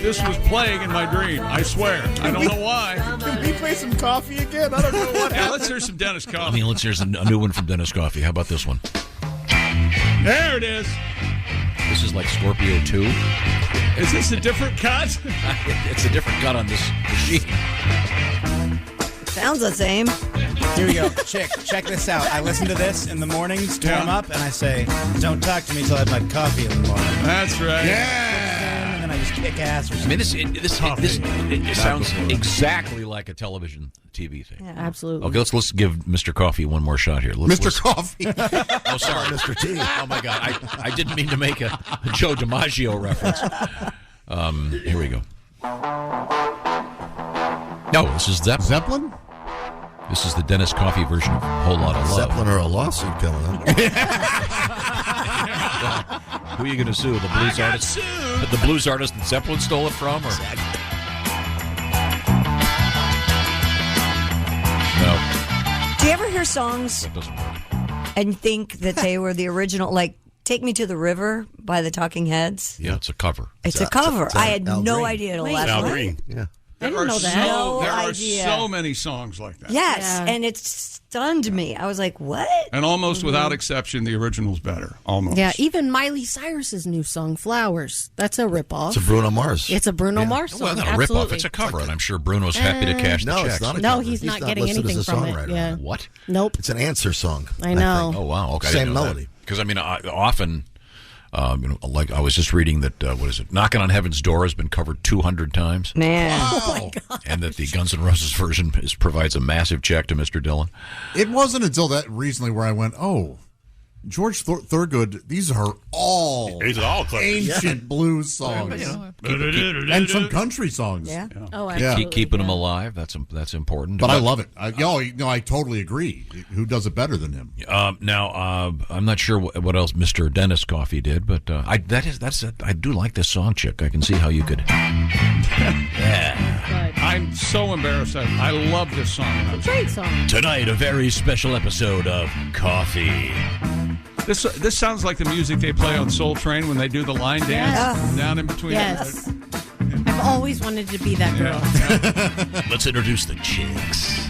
This was playing in my dream. I swear. I don't know why. Can we play some coffee again? I don't know what. Yeah, let's hear some Dennis Coffey. Let's hear a new one from Dennis Coffey. How about this one? There it is. This is like Scorpio 2. Is this a different cut? It's a different cut on this machine. Sounds the same. Here we go. Check this out. I listen to this in the mornings to warm up, and I say, don't talk to me until I've had coffee in the morning. That's right. And then I just kick ass or something. This sounds exactly like a television TV thing. Yeah, absolutely. Okay, let's give Mr. Coffee one more shot here. Mr. Coffee. Oh, sorry, Mr. T. Oh my God, I didn't mean to make a Joe DiMaggio reference. Here we go. No, this is Zeppelin. Zeppelin? This is the Dennis Coffey version of A Whole Lot of Love. Zeppelin or a lawsuit coming up. Who are you going to sue? The blues artist? The blues artist that Zeppelin stole it from? Or? No. Do you ever hear songs That doesn't work. and think that they were the original, like Take Me to the River by the Talking Heads? Yeah, it's a cover. It's a cover. it's I had Al no Green. idea till Wait, last Al night. Green. Yeah. I didn't know that. There are idea. so many songs like that. Yes, Yeah. and it stunned me. I was like, what? And almost without exception, the original's better. Almost. Yeah, even Miley Cyrus's new song, Flowers. That's a ripoff. It's a Bruno Mars. It's a Bruno Mars song. Well, not a absolutely. ripoff. It's a cover, and I'm sure Bruno's happy to cash the No, checks. it's not a No, cover. he's not getting listed anything as a from it. songwriter. Yeah. What? Nope. It's an answer song. I know. Oh, wow. Okay. I Same didn't know melody. Because, I mean, often, like I was just reading that, what is it? Knocking on Heaven's Door has been covered 200 times. Man. Oh, my God. And that the Guns N' Roses version provides a massive check to Mr. Dillon. It wasn't until that recently where I went, oh, George Thorogood, these are all ancient blues songs. And some country songs. Yeah. Oh, Yeah. absolutely. Keeping them alive, that's important. But I love it. I totally agree. Who does it better than him? Now, I'm not sure what else Mr. Dennis Coffey did, but I do like this song, Chick. I can see how you could. Yeah. I'm so embarrassed. I love this song. Great song. Tonight, a very special episode of Coffee. This sounds like the music they play on Soul Train when they do the line dance down in between. Yes. I've always wanted to be that girl. Let's introduce the chicks.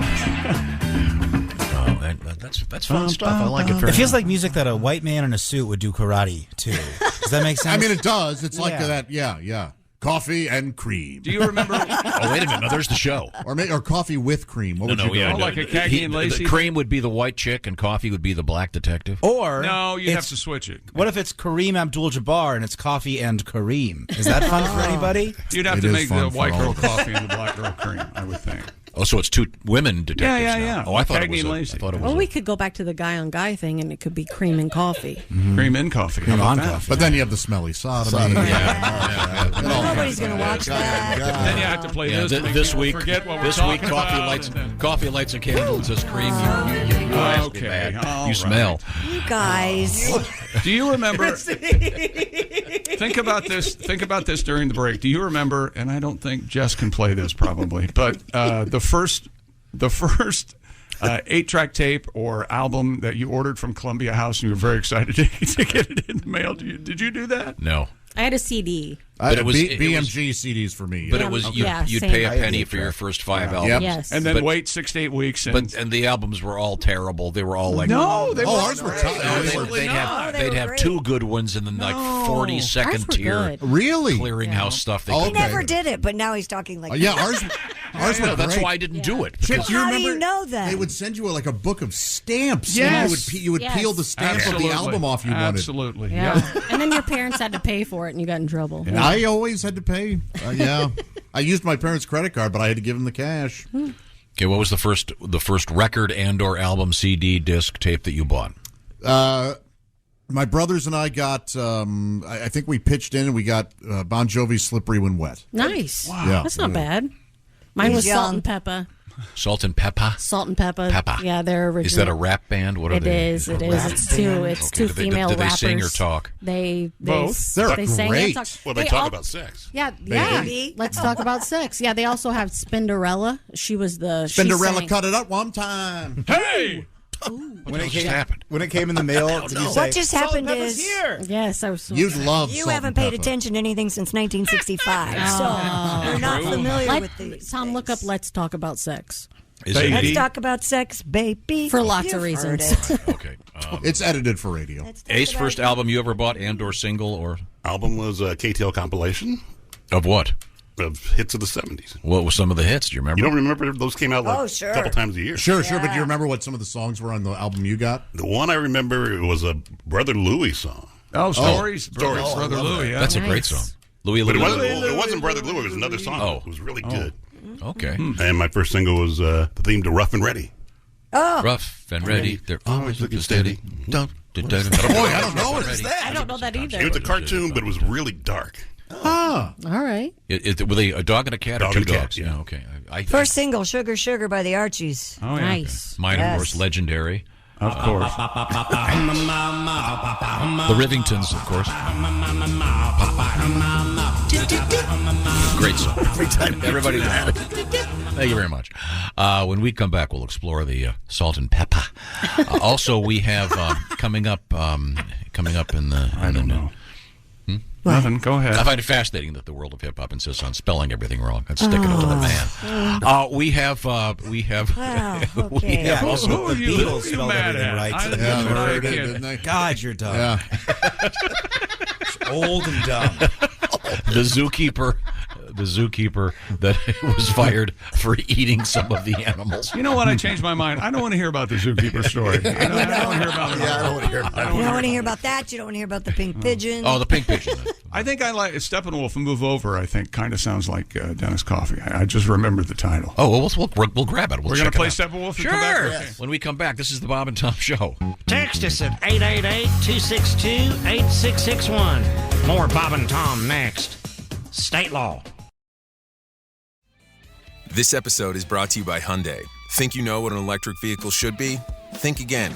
That's fun stuff. I like it very It feels much. like music that a white man in a suit would do karate too. Does that make sense? I mean, it does. It's like Yeah. that. Yeah. Coffee and cream. Do you remember? Oh, wait a minute. No, there's the show. Or coffee with cream. What would you go? like a khaki and lacy? The cream would be the white chick, and coffee would be the black detective. Or No, you'd have it's- to switch it. What if it's Kareem Abdul-Jabbar and it's Coffee and Kareem? Is that fun for anybody? You'd have It to is make fun the for white all girl of us. coffee and the black girl cream, I would think. Oh, so it's two women detectives Yeah. now. Oh, I thought it Cagney was and a, Lacey. I thought it was Well, a- we could go back to the guy on guy thing, and it could be cream and coffee. Cream and coffee. Cream How on about that? coffee. But then you have the smelly sodomy. Nobody's going to watch that. Then you have to play Yeah, this. to make this people week, forget what we're this week, talking about, and then- coffee lights a candle and says cream. You Okay, bad. all You right. smell. You guys. Do you remember? Think about this during the break. Do you remember? And I don't think Jess can play this probably, but the first 8-track tape or album that you ordered from Columbia House, and you were very excited to get it in the mail. Did you do that? No. I had a CD. But it was BMG CDs for me. But yeah. it was Yeah, you'd same. pay a penny for your first 5 albums. Yep. Yes. And then But- wait 6 to 8 weeks. And the albums were all terrible. They were all like No, they Oh, were ours were great. tough. they'd have they were great. 2 good ones and then like 40-second Ours were tier good. Really? clearinghouse stuff. They Oh, He couldn't- okay. never did it, but now he's talking like Yeah, ours No, were that's great. why I didn't do it. Chip, because- you How do remember? you know that? They would send you like a book of stamps. Yes. And you would peel the stamp of the album off you wanted. Absolutely. Yeah. And then your parents had to pay for it, and you got in trouble. And I always had to pay. Yeah, I used my parents' credit card, but I had to give them the cash. Okay, what was the first record and/or album, CD, disc, tape that you bought? My brothers and I got. I think we pitched in and we got Bon Jovi's "Slippery When Wet." Nice. Wow. Yeah. That's not bad. Mine He's was young. Salt and Pepper. Salt and Pepper. Salt and Pepper. Peppa. Yeah, they're original. Is that a rap band? What are It they? is. It A is. rap It's band? two. It's Okay. two Do they- female do they rappers. sing or talk? They Both. They're they sang and great. talked. Well, they They talk all- about sex. Yeah, Maybe. Let's talk about sex. Yeah, they also have Spinderella. She was the she Cinderella sang- cut it up one time. Hey! When it just came, happened? when it came in the mail, did you say, What just "Salt happened and pepper's is- here"? Yes, I was. So You'd love. You Salt haven't and paid Pepper. attention to anything since 1965, so you're not familiar with these. Tom, look up. Let's talk about sex Is it- Let's talk about sex, baby. for lots of You've heard reasons. it. Okay. It's edited for radio. Let's talk Ace, about first it. album you ever bought and/or single or Album was a KTL compilation of what? of hits of the 70s. What was some of the hits? Do you remember? You don't remember those came out like Oh, sure. a couple times a year? Sure. But do you remember what some of the songs were on the album you got? The one I remember was a Brother Louie song. Oh, Stories. Stories. Brother Louie. Yeah. That's a great song. Louie But Louie. it wasn't Brother Louie, it was another song. Oh. It was really good. Okay. And my first single was the theme to Rough and Ready. Oh, Rough and ready. They're always looking steady. Boy, I don't know what is that. I don't know that either. It was a cartoon, but it was really dark. Ah. All right. Were they a dog and a cat or Dog two and a cat, dogs? yeah. Okay. first single, "Sugar Sugar" by the Archies. Oh, yeah. Nice. Mine, Yes. of course, legendary. Of course. The Rivingtons, of course. Great song. Every time Everybody knows it. Thank you very much. When we come back, we'll explore the Salt and Pepper. Also, we have coming up in the. I don't know. Nothing. Go ahead. I find it fascinating that the world of hip hop insists on spelling everything wrong and sticking it to the man. We have Wow, we have Yeah, also also the you- Beatles you spelled mad everything at? right. I- So Yeah, never I heard can't- it, didn't they? God, you're dumb. Yeah. It's old and dumb. the zookeeper that was fired for eating some of the animals. You know what? I changed my mind. I don't want to hear about the zookeeper story. I don't want to hear about it. Yeah, I don't want to hear about You don't want to hear about that. You don't want to hear about the pink pigeon. Oh, the pink pigeon. I think I like Steppenwolf and Move Over. I think kind of sounds like Dennis Coffey. I just remembered the title. Oh, well, we'll grab it. We're going to play Steppenwolf. Sure. And come back? Okay. When we come back, this is the Bob and Tom Show. Text us at 888-262-8661. More Bob and Tom next. State law. This episode is brought to you by Hyundai. Think you know what an electric vehicle should be? Think again.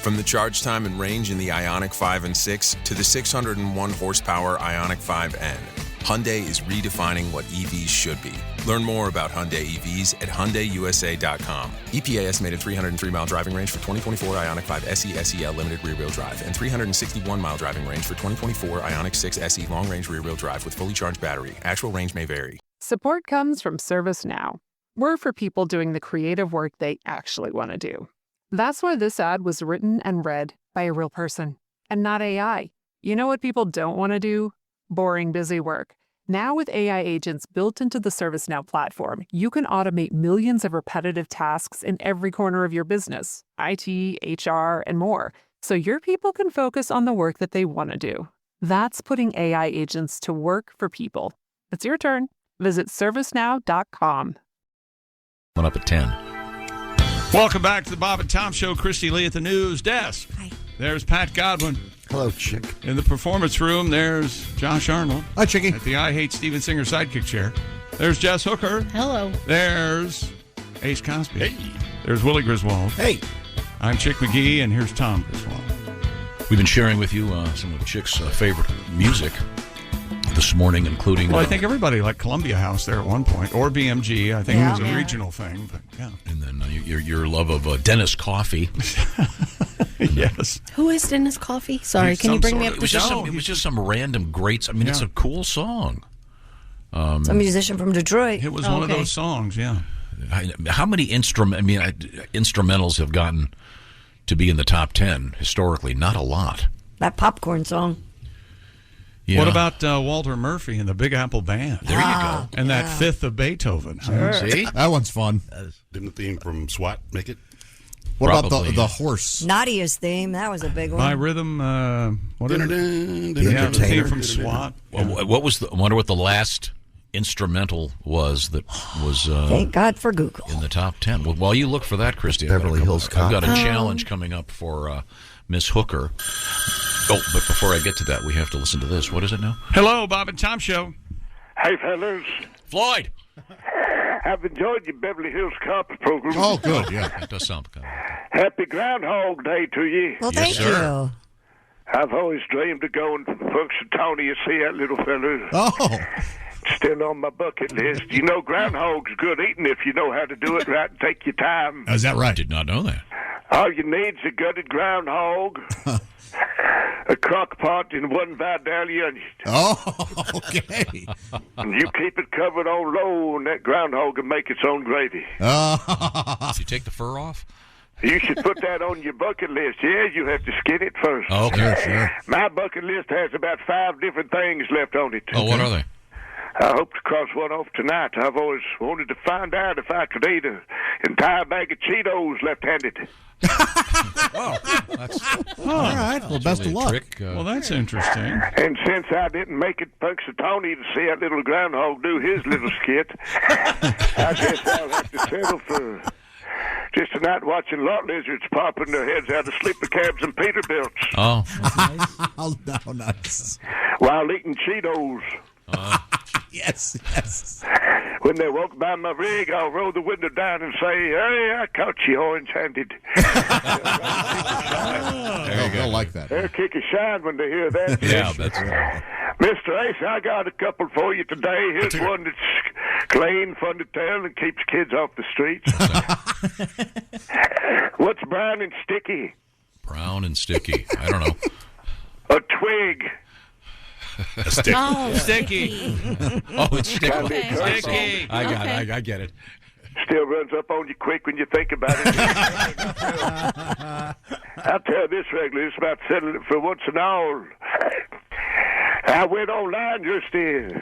From the charge time and range in the Ioniq 5 and 6 to the 601 horsepower Ioniq 5N, Hyundai is redefining what EVs should be. Learn more about Hyundai EVs at HyundaiUSA.com. EPA estimated 303-mile driving range for 2024 Ioniq 5 SE SEL limited rear-wheel drive and 361-mile driving range for 2024 Ioniq 6 SE long-range rear-wheel drive with fully charged battery. Actual range may vary. Support comes from ServiceNow. We're for people doing the creative work they actually want to do. That's why this ad was written and read by a real person and not AI. You know what people don't want to do? Boring, busy work. Now with AI agents built into the ServiceNow platform, you can automate millions of repetitive tasks in every corner of your business, IT, HR, and more, so your people can focus on the work that they want to do. That's putting AI agents to work for people. It's your turn. Visit ServiceNow.com. Up at 10. Welcome back to the Bob and Tom Show. Christy Lee at the news desk. Hi. There's Pat Godwin. Hello, Chick. In the performance room, there's Josh Arnold. Hi, Chicky. At the I Hate Steven Singer sidekick chair. There's Jess Hooker. Hello. There's Ace Cosby. Hey. There's Willie Griswold. Hey. I'm Chick McGee, and here's Tom Griswold. We've been sharing with you some of Chick's favorite music this morning, including... Well, I think everybody liked Columbia House there at one point, or BMG. I think it was a regional thing, but yeah. And then your love of Dennis Coffey. Yes. Who is Dennis Coffey? Sorry, can you bring me up It to was just some random greats. I mean, it's a cool song. It's a musician from Detroit. It was one of those songs, yeah. How many instrumentals have gotten to be in the top 10 historically? Not a lot. That popcorn song. Yeah. What about Walter Murphy and the Big Apple Band? There you go. And that Fifth of Beethoven. Sure. See? That one's fun. Didn't the theme from SWAT make it? What about the horse? Nadia's theme. That was a big one. By Rhythm, what is it? Yeah, the theme from SWAT. What was I wonder what the last instrumental was that was Thank God for Google. in the top 10. Well, while you look for that, Christy, Beverly Hills Cop. I've got a challenge coming up for Miss Hooker. Oh, but before I get to that, we have to listen to this. What is it now? Hello, Bob and Tom Show. Hey, fellas. Floyd. I've enjoyed your Beverly Hills Cop program. Oh, good, yeah. That does sound good. Happy Groundhog Day to you. Well, thank you. I've always dreamed of going to Punxsutawney to see that little fella. Oh. It's still on my bucket list. You know, groundhog's good eating if you know how to do it right and take your time. Is that right? I did not know that. All you need's a gutted groundhog, a crock pot, and one Vidalia onion. Oh, okay. And you keep it covered on low, and that groundhog can make its own gravy. Did you take the fur off? You should put that on your bucket list. Yeah, you have to skin it first. Oh, okay. Sure. My bucket list has about 5 different things left on it. Oh, what are they? I hope to cross one off tonight. I've always wanted to find out if I could eat an entire bag of Cheetos left-handed. Oh, that's all right. Well, best of luck. Well, that's interesting. And since I didn't make it Punxsutawney to see that little groundhog do his little skit, I guess I'll have to settle for just a night watching lot lizards popping their heads out of sleeper cabs and Peterbilts. Oh, Oh, no, nice. While eating Cheetos. Yes, yes. When they walk by my rig, I'll roll the window down and say, "Hey, I caught you orange-handed." They'll like that. They'll kick a shine when they hear that. yeah, that's Mr. Ace, I got a couple for you today. Here's one that's clean, fun to tell, and keeps kids off the streets. What's brown and sticky? brown and sticky. I don't know. A twig. Sticky. Oh, Sticky. Oh, it's sticky. Okay. Sticky. I got it. I get it. Still runs up on you quick when you think about it. I'll tell you this regularly. It's about settling it for once and all. I went online just in.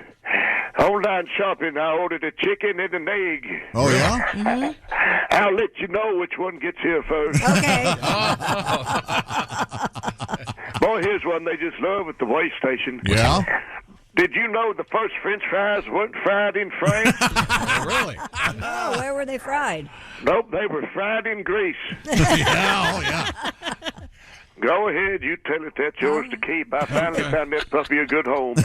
Online shopping. I ordered a chicken and an egg. Oh, yeah? Mm-hmm. I'll let you know which one gets here first. Okay. Boy, here's one they just love at the weigh station. Yeah? Did you know the first French fries weren't fried in France? Really? Oh, where were they fried? Nope, they were fried in grease. Yeah. Go ahead, you tell it that's yours to keep. I finally found that puppy a good home.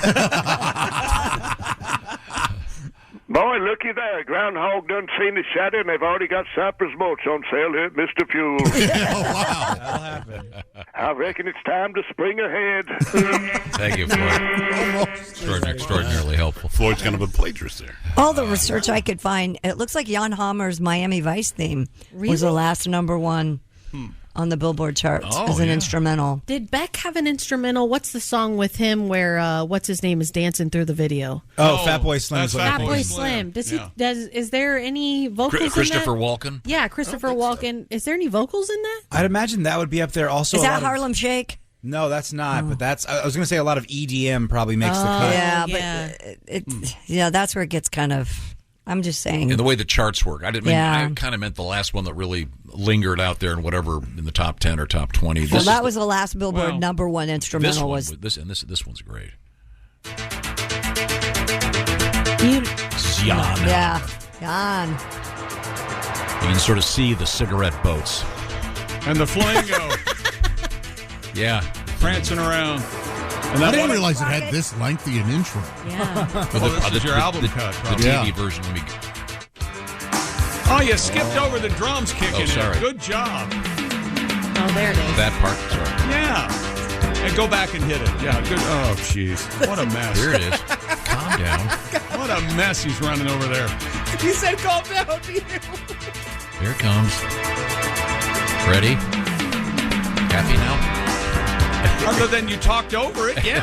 Boy, looky there. Groundhog done seen the shadow, and they've already got Cypress mulch on sale here at Mr. Fuel. Oh, wow. That'll happen. I reckon it's time to spring ahead. Thank you, Floyd. Extraordinarily helpful. Floyd's kind of a plagiarist there. All the research I could find, it looks like Jan Hammer's Miami Vice theme was the last number one on the Billboard charts as an instrumental. Did Beck have an instrumental? What's the song with him where what's his name is dancing through the video? Oh, Fatboy Slim. Fatboy Slim. Is there any vocals Christopher in that? Walken? Yeah, Christopher Walken. So. Is there any vocals in that? I'd imagine that would be up there. Also, is that Harlem Shake? No, that's not. But that's. I was going to say a lot of EDM probably makes the cut. Yeah, but that's where it gets kind of. I'm just saying. And the way the charts work. I kind of meant the last one that really lingered out there in whatever in the top 10 or top 20. Well, that was the last Billboard number one instrumental. This one's great. Jan. Yeah, Jan. You can sort of see the cigarette boats. And the flamingo. Yeah. Prancing around. And I didn't realize it had this lengthy an intro. Yeah. This is your album cut. The TV version. Oh, you skipped over the drums kicking. Sorry. Good job. Oh, there it is. That part. Sorry. Yeah. And go back and hit it. Yeah. Good. Oh, jeez. What a mess. Here it is. Calm down. What a mess he's running over there. He said, "Calm down." Here it comes. Ready? Happy now? Other than you talked over it, yeah.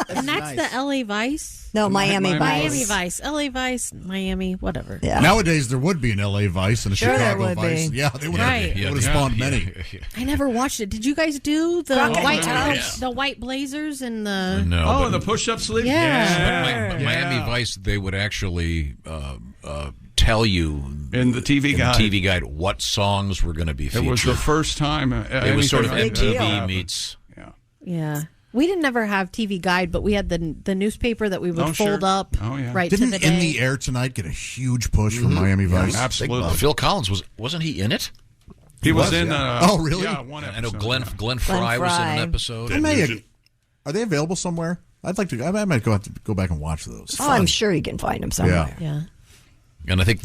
And that's the LA Vice? No, Miami Vice. Miami Vice. LA Vice, Miami, whatever. Yeah. Nowadays, there would be an LA Vice and a Chicago Vice. Be. Yeah, they would Right. have spawned many. I never watched it. Did you guys do the white blazers and the... No. The push-up sleeve? Yeah. Miami Vice, they would actually tell you in the TV guide what songs were going to be featured. It was the first time. It was sort of MTV meets... Yeah. We didn't ever have TV Guide, but we had the newspaper that we would fold up right Didn't to the day. In the Air Tonight get a huge push from Miami Vice? Yeah, absolutely. Phil Collins, wasn't he in it? He was in... oh, really? Yeah, one episode. I know Glenn Fry was in an episode. Are they available somewhere? I'd like to... I might go back and watch those. I'm sure you can find them somewhere. Yeah. And I think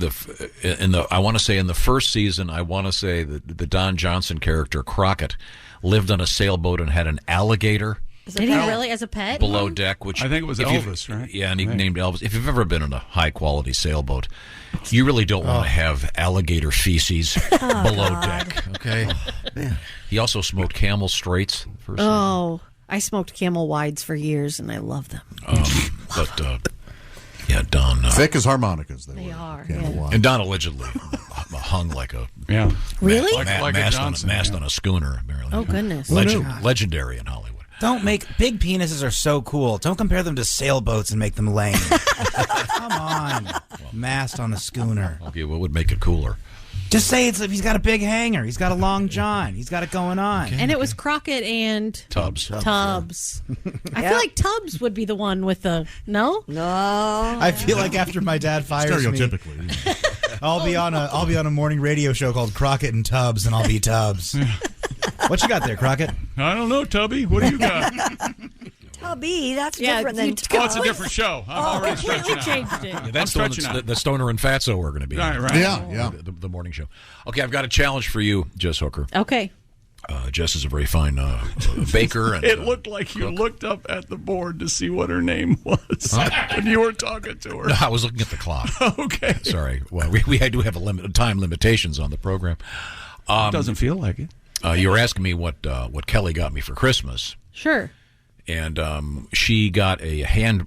I want to say in the first season, I want to say that the Don Johnson character Crockett lived on a sailboat and had an alligator. Did he really, as a pet? Below deck, which I think it was Elvis, right? Yeah, and he named Elvis. If you've ever been on a high quality sailboat, you really don't want to have alligator feces below deck. Okay. He also smoked Camel Straights. I smoked Camel Wides for years, and I love them. Yeah, Don. Thick as harmonicas, they are. And Don allegedly hung like a really mast on a schooner. Apparently. Oh goodness! Legendary in Hollywood. Don't make big penises are so cool. Don't compare them to sailboats and make them lame. Come on, mast on a schooner. Okay, what would make it cooler? Just say he's got a big hanger. He's got a long john. He's got it going on. Okay. And it was Crockett and Tubbs. I feel like Tubbs would be the one with the no. I feel like after my dad fires me, I'll be on a morning radio show called Crockett and Tubbs, and I'll be Tubbs. What you got there, Crockett? I don't know, Tubby. What do you got? Tubby, that's different than Tubbs. Oh, it's a different show. I'm already stretching out. Changed it. Yeah, that's the Stoner and Fatso are going to be. Right. Yeah. The morning show. Okay, I've got a challenge for you, Jess Hooker. Okay. Jess is a very fine baker. And, it looked like you looked up at the board to see what her name was when you were talking to her. No, I was looking at the clock. Okay. Sorry. Well, we do have time limitations on the program. It doesn't feel like it. You were asking me what Kelly got me for Christmas. Sure. And she got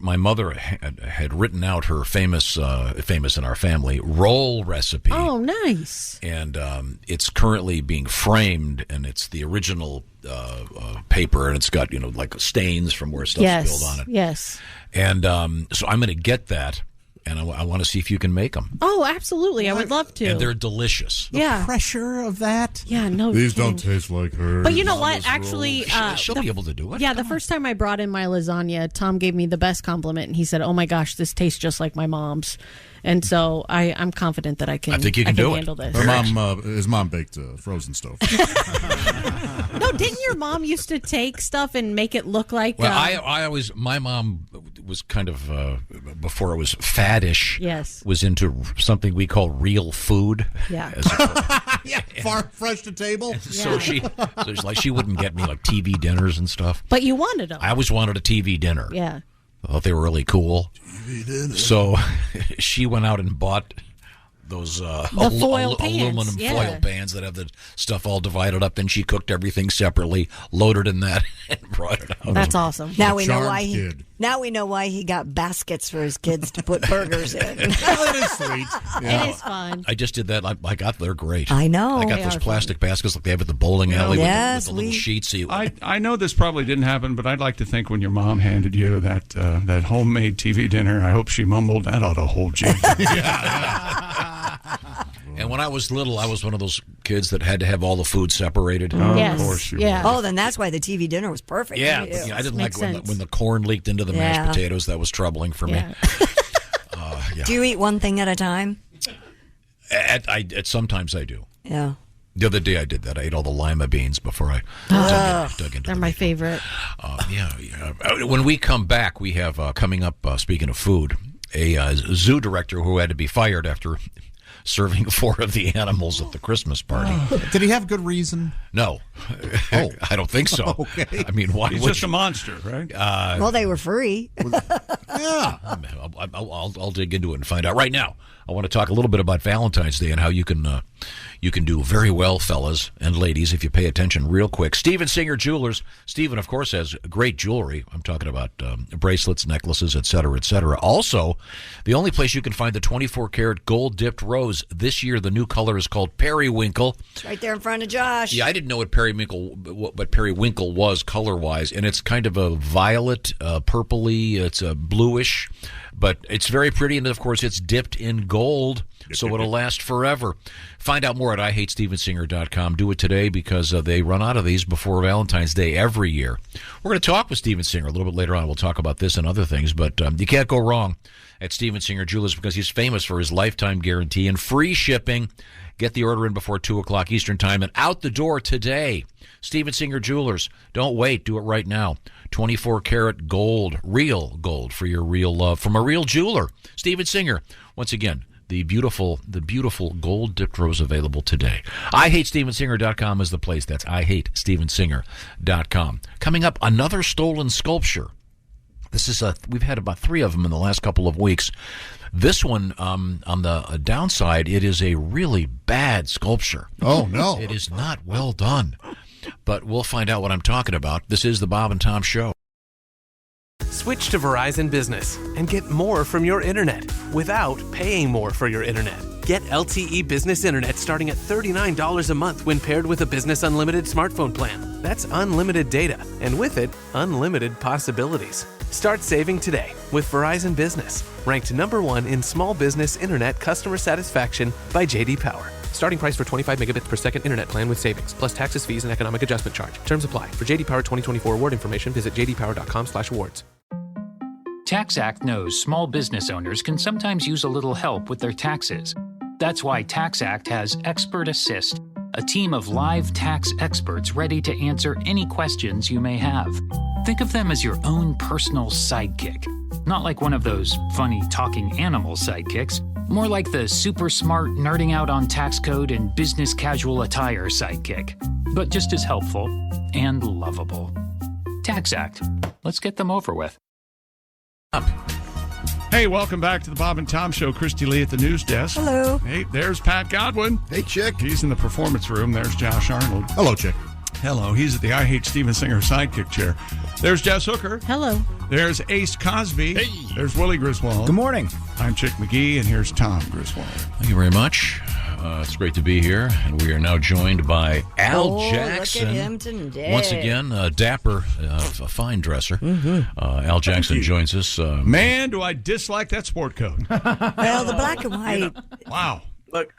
my mother had written out her famous in our family roll recipe. Oh, nice. And it's currently being framed, and it's the original paper, and it's got, like stains from where stuff spilled on it. Yes. And so I'm going to get that, and I want to see if you can make them. Oh, absolutely. I would love to. And they're delicious. Yeah. Pressure of that. Yeah, no. These kidding. don't taste like her. But you know what? Actually, she'll be able to do it. Yeah, the first time I brought in my lasagna, Tom gave me the best compliment, and he said, "Oh my gosh, this tastes just like my mom's." And so I'm confident that I can. I think you can do handle it. this. His mom baked a frozen stove. No, didn't your mom used to take stuff and make it look like? Well, my mom was kind of before it was faddish. Yes, was into something we call real food. Yeah, fresh to table. So she wouldn't get me like TV dinners and stuff. But you wanted them. I always wanted a TV dinner. Yeah. I thought they were really cool. So she went out and bought those aluminum foil pans that have the stuff all divided up, and she cooked everything separately, loaded in that, and brought it out. That's awesome. Now we know why he got baskets for his kids to put burgers in. That is sweet. Yeah. It is fun. I just did that. I got they're great. I know. I got those plastic baskets like they have at the bowling alley with the little sheets. So I know this probably didn't happen, but I'd like to think when your mom handed you that homemade TV dinner, I hope she mumbled, "That ought to hold you." And when I was little, I was one of those kids that had to have all the food separated. Yes. Of course you Yeah. were. Oh, then that's why the TV dinner was perfect. Yeah, I didn't like when the corn leaked into the mashed potatoes. That was troubling for me. Do you eat one thing at a time? Sometimes I do. Yeah. The other day I did that. I ate all the lima beans before I dug into They're my favorite. When we come back, we have coming up, speaking of food, a zoo director who had to be fired after serving 4 of the animals at the Christmas party. Did he have good reason? No. I don't think so. Okay. I mean, why He's would just you? a monster, right? Well, they were free. Yeah. I'll dig into it and find out. Right now, I want to talk a little bit about Valentine's Day and how you can do very well, fellas and ladies, if you pay attention real quick. Steven Singer Jewelers. Steven, of course, has great jewelry. I'm talking about bracelets, necklaces, et cetera, et cetera. Also, the only place you can find the 24-karat gold-dipped rose. This year, the new color is called Periwinkle. It's right there in front of Josh. Yeah, I didn't know what periwinkle was color-wise, and it's kind of a violet, purpley. It's a bluish, but it's very pretty, and of course, it's dipped in gold, so it'll last forever. Find out more at IHateStevenSinger.com. Do it today because they run out of these before Valentine's Day every year. We're going to talk with Steven Singer a little bit later on. We'll talk about this and other things, but you can't go wrong at Steven Singer Jewelers because he's famous for his lifetime guarantee and free shipping. Get the order in before 2 o'clock Eastern Time and out the door today. Steven Singer Jewelers. Don't wait. Do it right now. 24-karat gold, real gold for your real love from a real jeweler. Steven Singer. Once again, the beautiful gold-dipped rose available today. IHateStevenSinger.com is the place. That's IHateStevenSinger.com. Coming up, another stolen sculpture. This is we've had about 3 of them in the last couple of weeks. This one, on the downside, it is a really bad sculpture. Oh, no. It is not well done. But we'll find out what I'm talking about. This is the Bob and Tom Show. Switch to Verizon Business and get more from your internet without paying more for your internet. Get LTE Business Internet starting at $39 a month when paired with a Business Unlimited smartphone plan. That's unlimited data, and with it, unlimited possibilities. Start saving today with Verizon Business, ranked #1 in small business internet customer satisfaction by J.D. Power. Starting price for 25 megabits per second internet plan with savings, plus taxes, fees, and economic adjustment charge. Terms apply. For J.D. Power 2024 award information, visit jdpower.com/awards. TaxAct knows small business owners can sometimes use a little help with their taxes. That's why TaxAct has Expert Assist, a team of live tax experts ready to answer any questions you may have. Think of them as your own personal sidekick. Not like one of those funny talking animal sidekicks, more like the super smart nerding out on tax code and business casual attire sidekick, but just as helpful and lovable. TaxAct. Let's get them over with. Hey, welcome back to the Bob and Tom Show. Christy Lee at the news desk. Hello. Hey, there's Pat Godwin. Hey, Chick. He's in the performance room. There's Josh Arnold. Hello, Chick. Hello. He's at the I Hate Steven Singer sidekick chair. There's Jess Hooker. Hello. There's Ace Cosby. Hey. There's Willie Griswold. Good morning. I'm Chick McGee, and here's Tom Griswold. Thank you very much. It's great to be here, and we are now joined by Al Jackson. Look at him today. Once again, dapper, a fine dresser. Al Jackson joins us. Man, do I dislike that sport coat. Well, the black and white. Wow. Look,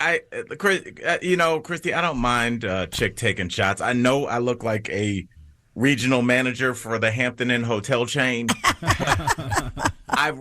Christy, I don't mind Chick taking shots. I know I look like a regional manager for the Hampton Inn hotel chain. I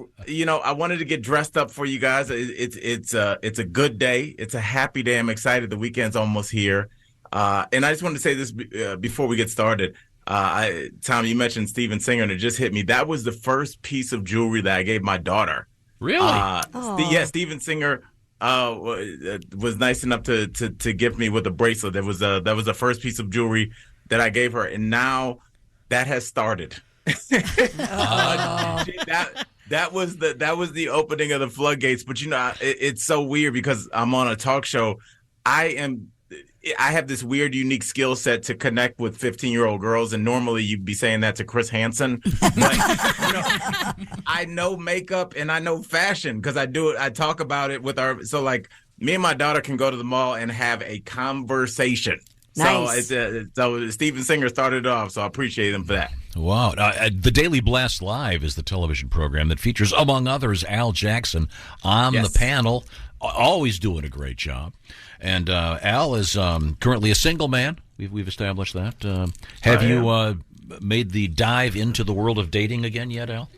wanted to get dressed up for you guys. It's a good day. It's a happy day. I'm excited. The weekend's almost here. And I just wanted to say this before we get started. Tom, you mentioned Steven Singer, and it just hit me. That was the first piece of jewelry that I gave my daughter. Really? Yeah, Steven Singer was nice enough to gift me with a bracelet. That was the first piece of jewelry that I gave her, and now that has started. That was the opening of the floodgates. But it's so weird because I'm on a talk show. I have this weird, unique skill set to connect with 15-year-old girls, and normally you'd be saying that to Chris Hansen. But, I know makeup and I know fashion because I do it. I talk about it with me and my daughter can go to the mall and have a conversation. Nice. So Steven Singer started it off, so I appreciate him for that. Wow. The Daily Blast Live is the television program that features, among others, Al Jackson on the panel, always doing a great job. And Al is currently a single man. We've established that. Have you made the dive into the world of dating again yet, Al?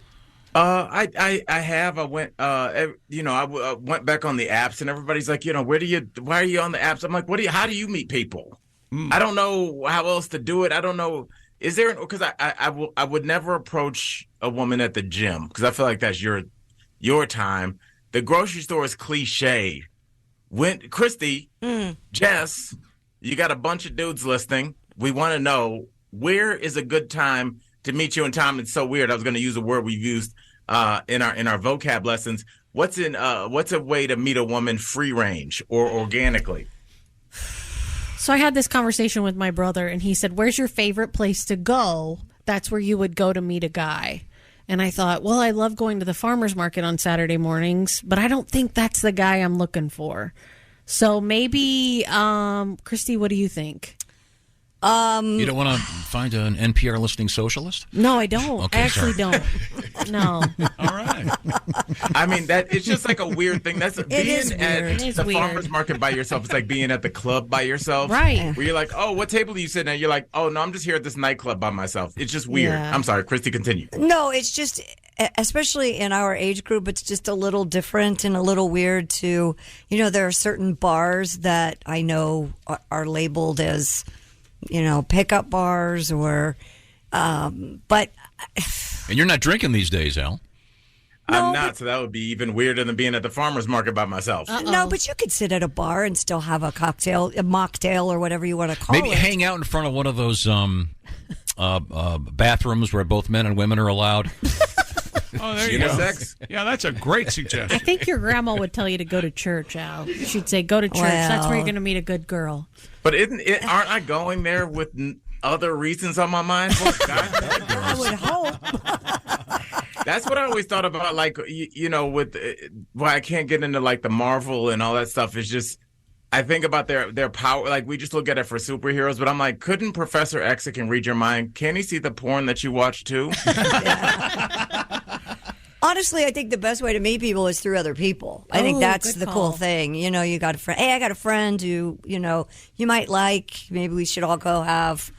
I have. I went. I went back on the apps, and everybody's like, why are you on the apps? I'm like, how do you meet people? I don't know how else to do it. I don't know. Is there? Because I would never approach a woman at the gym because I feel like that's your time. The grocery store is cliche. Christy, Jess, you got a bunch of dudes listening. We want to know where is a good time to meet you. And Tom, it's so weird. I was going to use a word we've used in our vocab lessons. What's a way to meet a woman free range or organically? So I had this conversation with my brother, and he said, "Where's your favorite place to go? That's where you would go to meet a guy." And I thought, well, I love going to the farmer's market on Saturday mornings, but I don't think that's the guy I'm looking for. So maybe, Christy, what do you think? You don't want to find an NPR listening socialist? No, I don't. Okay, I actually don't. No. All right. I mean, it's just like a weird thing. Being at the farmer's market by yourself. It's like being at the club by yourself. Right. Where you're like, oh, what table do you sit at? You're like, oh, no, I'm just here at this nightclub by myself. It's just weird. Yeah. I'm sorry, Christy, continue. No, it's just, especially in our age group, it's just a little different and a little weird to, there are certain bars that I know are labeled as, pickup bars but. And you're not drinking these days, Al. I'm not, so that would be even weirder than being at the farmer's market by myself. No, but you could sit at a bar and still have a cocktail, a mocktail, or whatever you want to call it. Maybe hang out in front of one of those bathrooms where both men and women are allowed. Oh, there you go. Yeah, that's a great suggestion. I think your grandma would tell you to go to church, Al. She'd say, go to church. That's where you're going to meet a good girl. But aren't I going there with other reasons on my mind? I would hope. That's what I always thought about, with why I can't get into like the Marvel and all that stuff. Is just I think about their power. Like we just look at it for superheroes, but I'm like, couldn't Professor X that can read your mind? Can he see the porn that you watch too? Honestly, I think the best way to meet people is through other people. I think that's the cool thing. You got a friend. Hey, I got a friend who, you might like. Maybe we should all go have,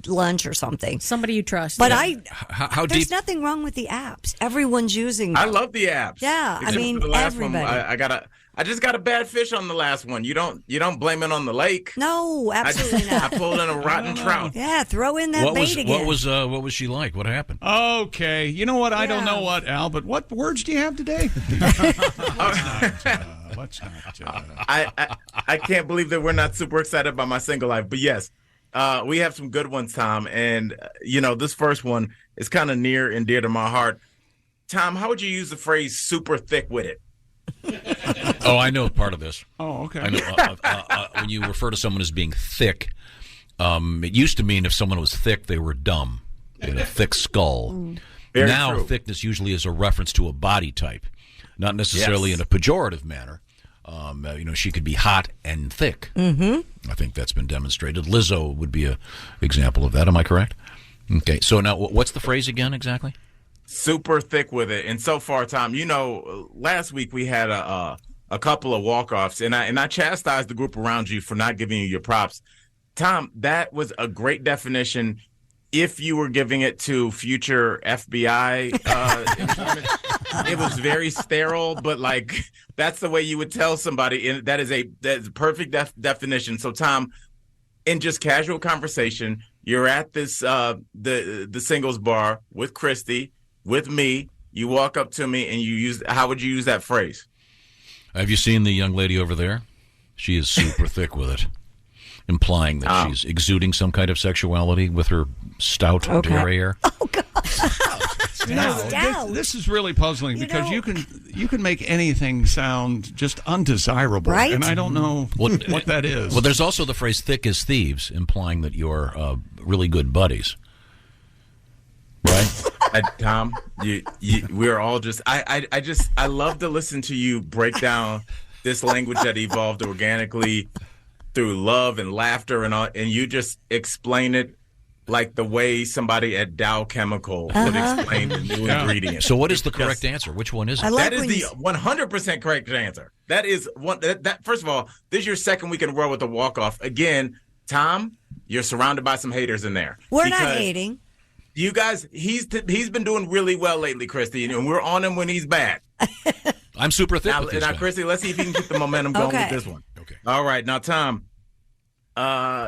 lunch or something. Somebody you trust. But how there's deep? nothing wrong with the apps. Everyone's using them. I love the apps. Yeah, Except for the last everybody. one, I just got a bad fish on the last one. You don't blame it on the lake. No, absolutely not. I pulled in a rotten trout. Yeah, throw in that bait again. What was she like? What happened? Okay, you know what? I don't know what, Al, but what words do you have today? Let's not. I can't believe that we're not super excited about my single life, but yes, we have some good ones, Tom. And this first one is kind of near and dear to my heart. Tom, how would you use the phrase "super thick with it"? Oh, I know part of this. Oh, okay. I know when you refer to someone as being thick, it used to mean if someone was thick, they were dumb. and a thick skull. Very now, true. thickness usually is a reference to a body type, not necessarily in a pejorative manner. She could be hot and thick. Mm-hmm. I think that's been demonstrated. Lizzo would be an example of that. Am I correct? Okay. So now, what's the phrase again exactly? Super thick with it. And so far, Tom, last week we had a couple of walk-offs, and I chastised the group around you for not giving you your props. Tom, that was a great definition if you were giving it to future FBI informants. It was very sterile, but that's the way you would tell somebody, and that's a perfect definition. So, Tom, in just casual conversation, you're at this the singles bar with Christy, with me. You walk up to me and how would you use that phrase? Have you seen the young lady over there? She is super thick with it, implying that she's exuding some kind of sexuality with her stout derriere. Oh, God. This is really puzzling because you can make anything sound just undesirable, right? And I don't know what that is. Well, there's also the phrase "thick as thieves," implying that you're really good buddies, right? Tom, we're all just. I love to listen to you break down this language that evolved organically through love and laughter and all, and you just explain it like the way somebody at Dow Chemical would explain the new ingredient. So what is the correct answer? Which one is it? That is the 100% correct answer. That is one. That first of all, this is your second week in a row with a walk-off. Again, Tom, you're surrounded by some haters in there. We're not hating. You guys, he's been doing really well lately, Christy, and we're on him when he's bad. I'm super thick with this now, guy. Christy, let's see if you can keep the momentum going with this one. Okay. All right, now, Tom.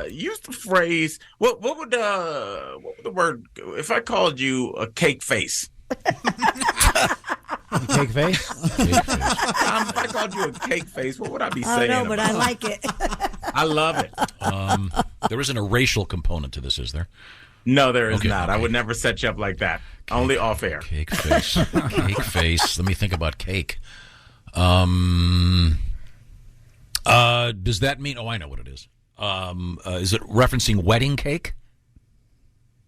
Use the phrase. What would the word if I called you a cake face? Cake face? If I called you a cake face, what would I be saying? Oh no, but I like it. I love it. There isn't a racial component to this, is there? No, there is not. I would never set you up like that. Only off air. Cake face. Cake face. Let me think about cake. Does that mean? Oh, I know what it is. Is it referencing wedding cake?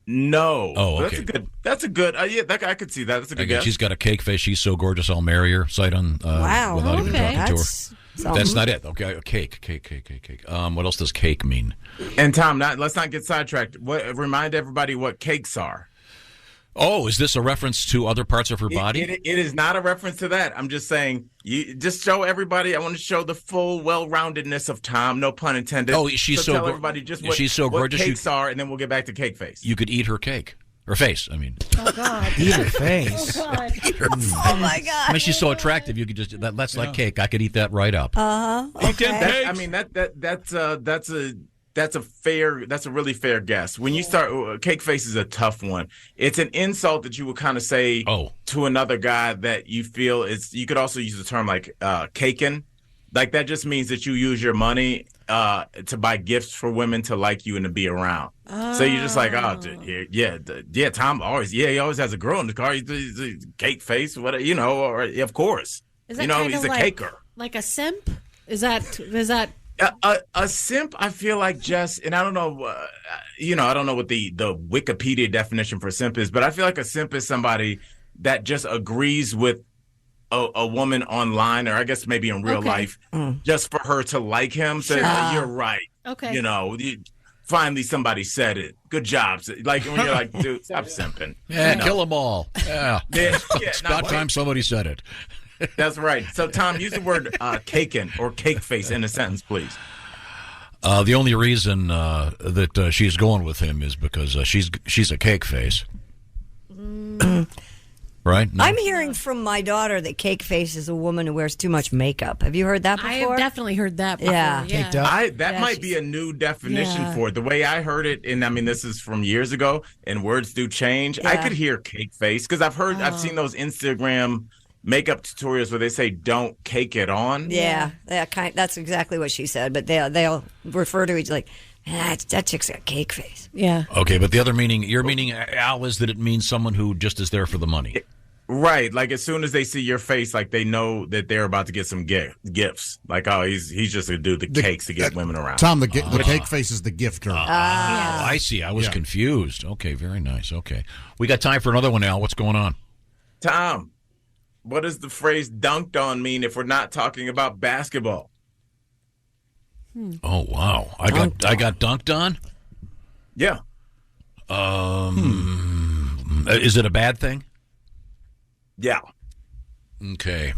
No. Oh, okay. That's a good. Yeah, I could see that. That's a good guess. She's got a cake face. She's so gorgeous, I'll marry her. Sight on. Wow. Without even talking to her. Something. That's not it. Okay, cake. What else does cake mean? And Tom, let's not get sidetracked. Remind everybody what cakes are. Oh, is this a reference to other parts of her body? It is not a reference to that. I'm just saying, you just show everybody. I want to show the full well-roundedness of Tom. No pun intended. Oh, she's so tell everybody just what, she's so what gorgeous. Cakes are, and then we'll get back to cake face. You could eat her cake. Her face, I mean. Oh, God. Eat her face. Oh, God. Oh, my God. I mean, she's so attractive. You could just that's like cake. I could eat that right up. Okay. I mean that's a really fair guess. When you start, cake face is a tough one. It's an insult that you would kind of say to another guy that you feel is. You could also use the term like caking. Like that just means that you use your money to buy gifts for women to like you and to be around. So you're just like, yeah, Tom he always has a girl in the car. He's a cake face, whatever, or of course, Is that he's a caker. Like a simp? Is that? A simp, I feel like and I don't know, I don't know what the Wikipedia definition for simp is, but I feel like a simp is somebody that just agrees with a woman online, or I guess maybe in real life, just for her to like him. So you're right. Okay. Finally somebody said it. Good job. Like when you're like, dude, stop simping. Yeah, kill them all. Yeah. It's about time somebody said it. That's right. So, Tom, use the word caking or cake face in a sentence, please. The only reason that she's going with him is because she's a cake face. Right? No? I'm hearing from my daughter that cake face is a woman who wears too much makeup. Have you heard that before? I have definitely heard that before. Yeah. That might be a new definition for it. The way I heard it, and I mean, this is from years ago, and words do change. Yeah. I could hear cake face because I've seen those Instagram makeup tutorials where they say don't cake it on. Yeah, that's exactly what she said. But they'll refer to each like, that chick's got cake face. Yeah. Okay, but the other meaning, your meaning, Al, is that it means someone who just is there for the money. Right, like as soon as they see your face, like they know that they're about to get some gifts. Like, oh, he's just gonna do the cakes to get women around. Tom, the cake face is the gifter. I see. I was confused. Okay, very nice. Okay, we got time for another one, Al. What's going on? Tom, what does the phrase "dunked on" mean if we're not talking about basketball? Oh wow, I got dunked on. Yeah. Is it a bad thing? Yeah. Okay.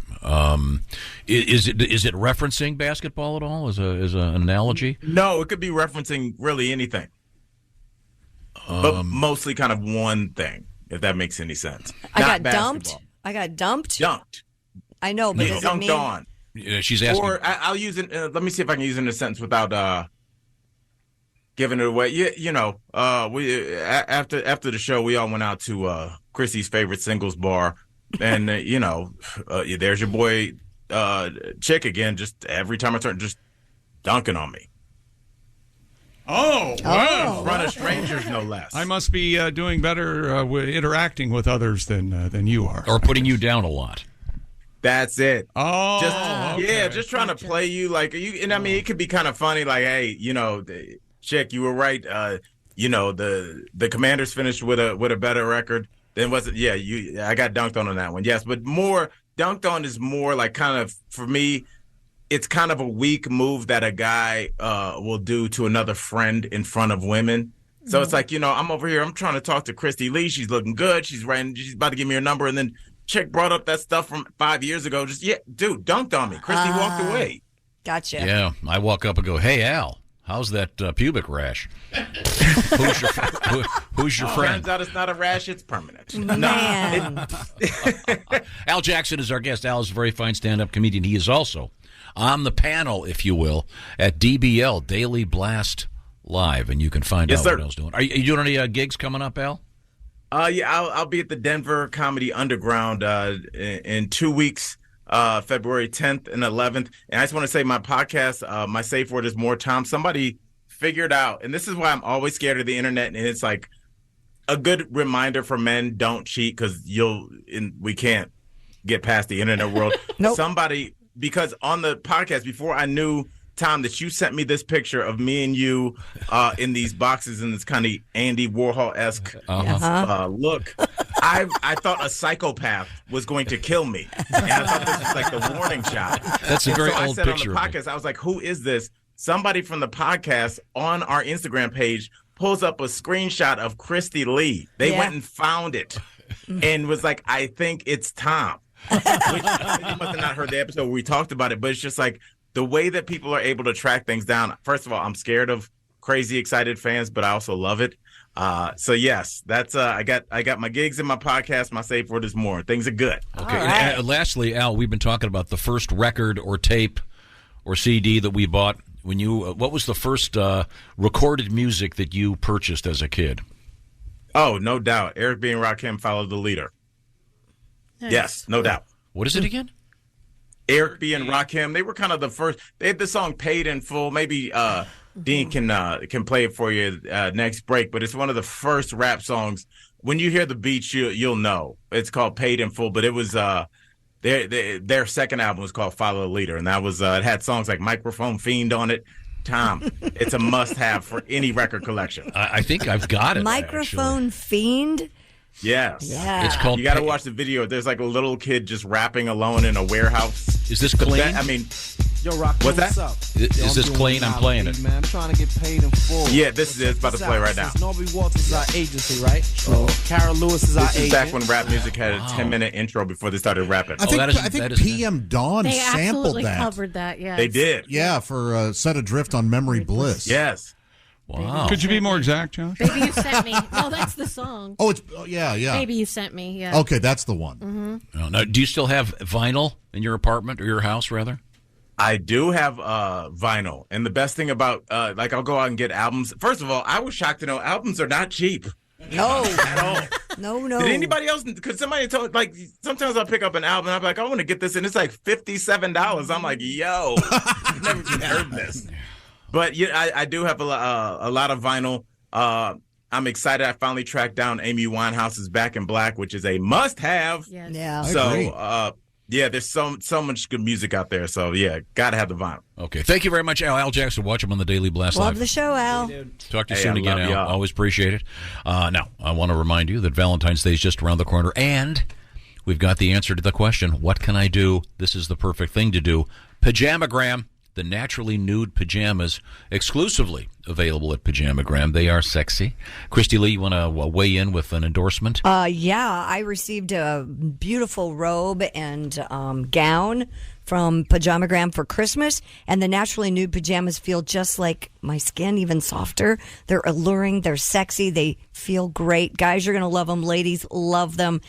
Is it referencing basketball at all? As an analogy? No, it could be referencing really anything, but mostly kind of one thing. If that makes any sense. I got dumped. Dunked. I know, but does it dunked mean on? Yeah, she's asking. Or I'll use it. Let me see if I can use it in a sentence without giving it away. You know, we after the show, we all went out to Chrissy's favorite singles bar. And, there's your boy, Chick again, just every time I turn, just dunking on me. Oh, wow. In front of strangers, no less. I must be doing better interacting with others than you are. Or putting you down a lot. That's it. Oh, okay. Just trying to play you like you. And I mean, it could be kind of funny, like, hey, Chick, you were right. The Commanders finished with a better record. Then was it? Yeah, I got dunked on that one. Yes, but more dunked on is more like kind of for me. It's kind of a weak move that a guy will do to another friend in front of women. So it's like, I'm over here. I'm trying to talk to Christy Lee. She's looking good. She's about to give me her number, and then Chick brought up that stuff from 5 years ago. Dude, dunked on me. Christy walked away. Gotcha. Yeah, I walk up and go, "Hey, Al, how's that pubic rash? Who's your friend?" Turns out it's not a rash; it's permanent. Man. Al Jackson is our guest. Al is a very fine stand-up comedian. He is also on the panel, if you will, at DBL Daily Blast Live, and you can find out what Al's doing. Are you doing any gigs coming up, Al? Yeah, I'll be at the Denver Comedy Underground in 2 weeks. February 10th and 11th. And I just want to say my podcast, my safe word is more Tom. Somebody figured out, and this is why I'm always scared of the internet, and it's like a good reminder for men, don't cheat, because we can't get past the internet world. Nope. Somebody, because on the podcast, before I knew, Tom, that you sent me this picture of me and you in these boxes in this kind of Andy Warhol-esque look. I thought a psychopath was going to kill me. And I thought this was like the warning shot. That's a very old picture. I said on the podcast, I was like, who is this? Somebody from the podcast on our Instagram page pulls up a screenshot of Christy Lee. They went and found it and was like, I think it's Tom. Which, you must have not heard the episode where we talked about it, but it's just like, the way that people are able to track things down. First of all, I'm scared of crazy excited fans, but I also love it. So yes, that's I got my gigs and my podcast. My safe word is more. Things are good. Okay. Right. Lastly, Al, we've been talking about the first record or tape or CD that we bought when you. What was the first recorded music that you purchased as a kid? Oh, no doubt. Eric B. and Rakim, Follow the Leader. Nice. Yes, no doubt. What is it again? Eric B. and Rakim, they were kind of the first. They had the song "Paid in Full." Maybe Dean can play it for you next break. But it's one of the first rap songs. When you hear the beats, you'll know it's called "Paid in Full." But it was their second album was called "Follow the Leader," and that was it had songs like "Microphone Fiend" on it. Tom, it's a must-have for any record collection. I think I've got it. Microphone Fiend. Yes. Yeah. It's called. You got to watch the video. There's like a little kid just rapping alone in a warehouse. Is this clean? Yo, Rock, what's that? Is this clean? I'm playing it. Man, I'm trying to get paid in full. Yeah, this is it's about to play right now. Norby Walters is our agency, right? Carol Lewis is our agent. This is back when rap music had a 10-minute intro before they started rapping. I think PM Dawn they sampled absolutely that. covered that, yes. They did. Yeah, for Set Adrift on Memory Bliss. Yes. Wow. Could you be more exact, Josh? Baby, you sent me. No, that's the song. Oh, it's yeah. Baby, you sent me. Yeah. Okay, that's the one. Mm-hmm. Now, do you still have vinyl in your apartment or your house, rather? I do have vinyl, and the best thing about I'll go out and get albums. First of all, I was shocked to know albums are not cheap. No, at all. No. Did anybody else? Because somebody told sometimes I'll pick up an album and I'm like, I want to get this, and it's like $57. I'm like, yo, I've never even heard this. But yeah, I do have a lot of vinyl. I'm excited. I finally tracked down Amy Winehouse's Back in Black, which is a must-have. Yes. Yeah. So, there's so much good music out there. So, yeah, got to have the vinyl. Okay. Thank you very much, Al. Al Jackson. Watch him on the Daily Blast Love Live. the show, Al. Talk to you Hey, soon I again, love Al. y'all. Always appreciate it. Now, I want to remind you that Valentine's Day is just around the corner, and we've got the answer to the question, what can I do? This is the perfect thing to do. Pajamagram, the naturally nude pajamas, exclusively available at Pajamagram. They are sexy. Christy Lee, you want to weigh in with an endorsement? Yeah, I received a beautiful robe and gown from Pajamagram for Christmas, and the naturally nude pajamas feel just like my skin, even softer. They're alluring, they're sexy, they feel great. Guys, you're going to love them. Ladies, love them.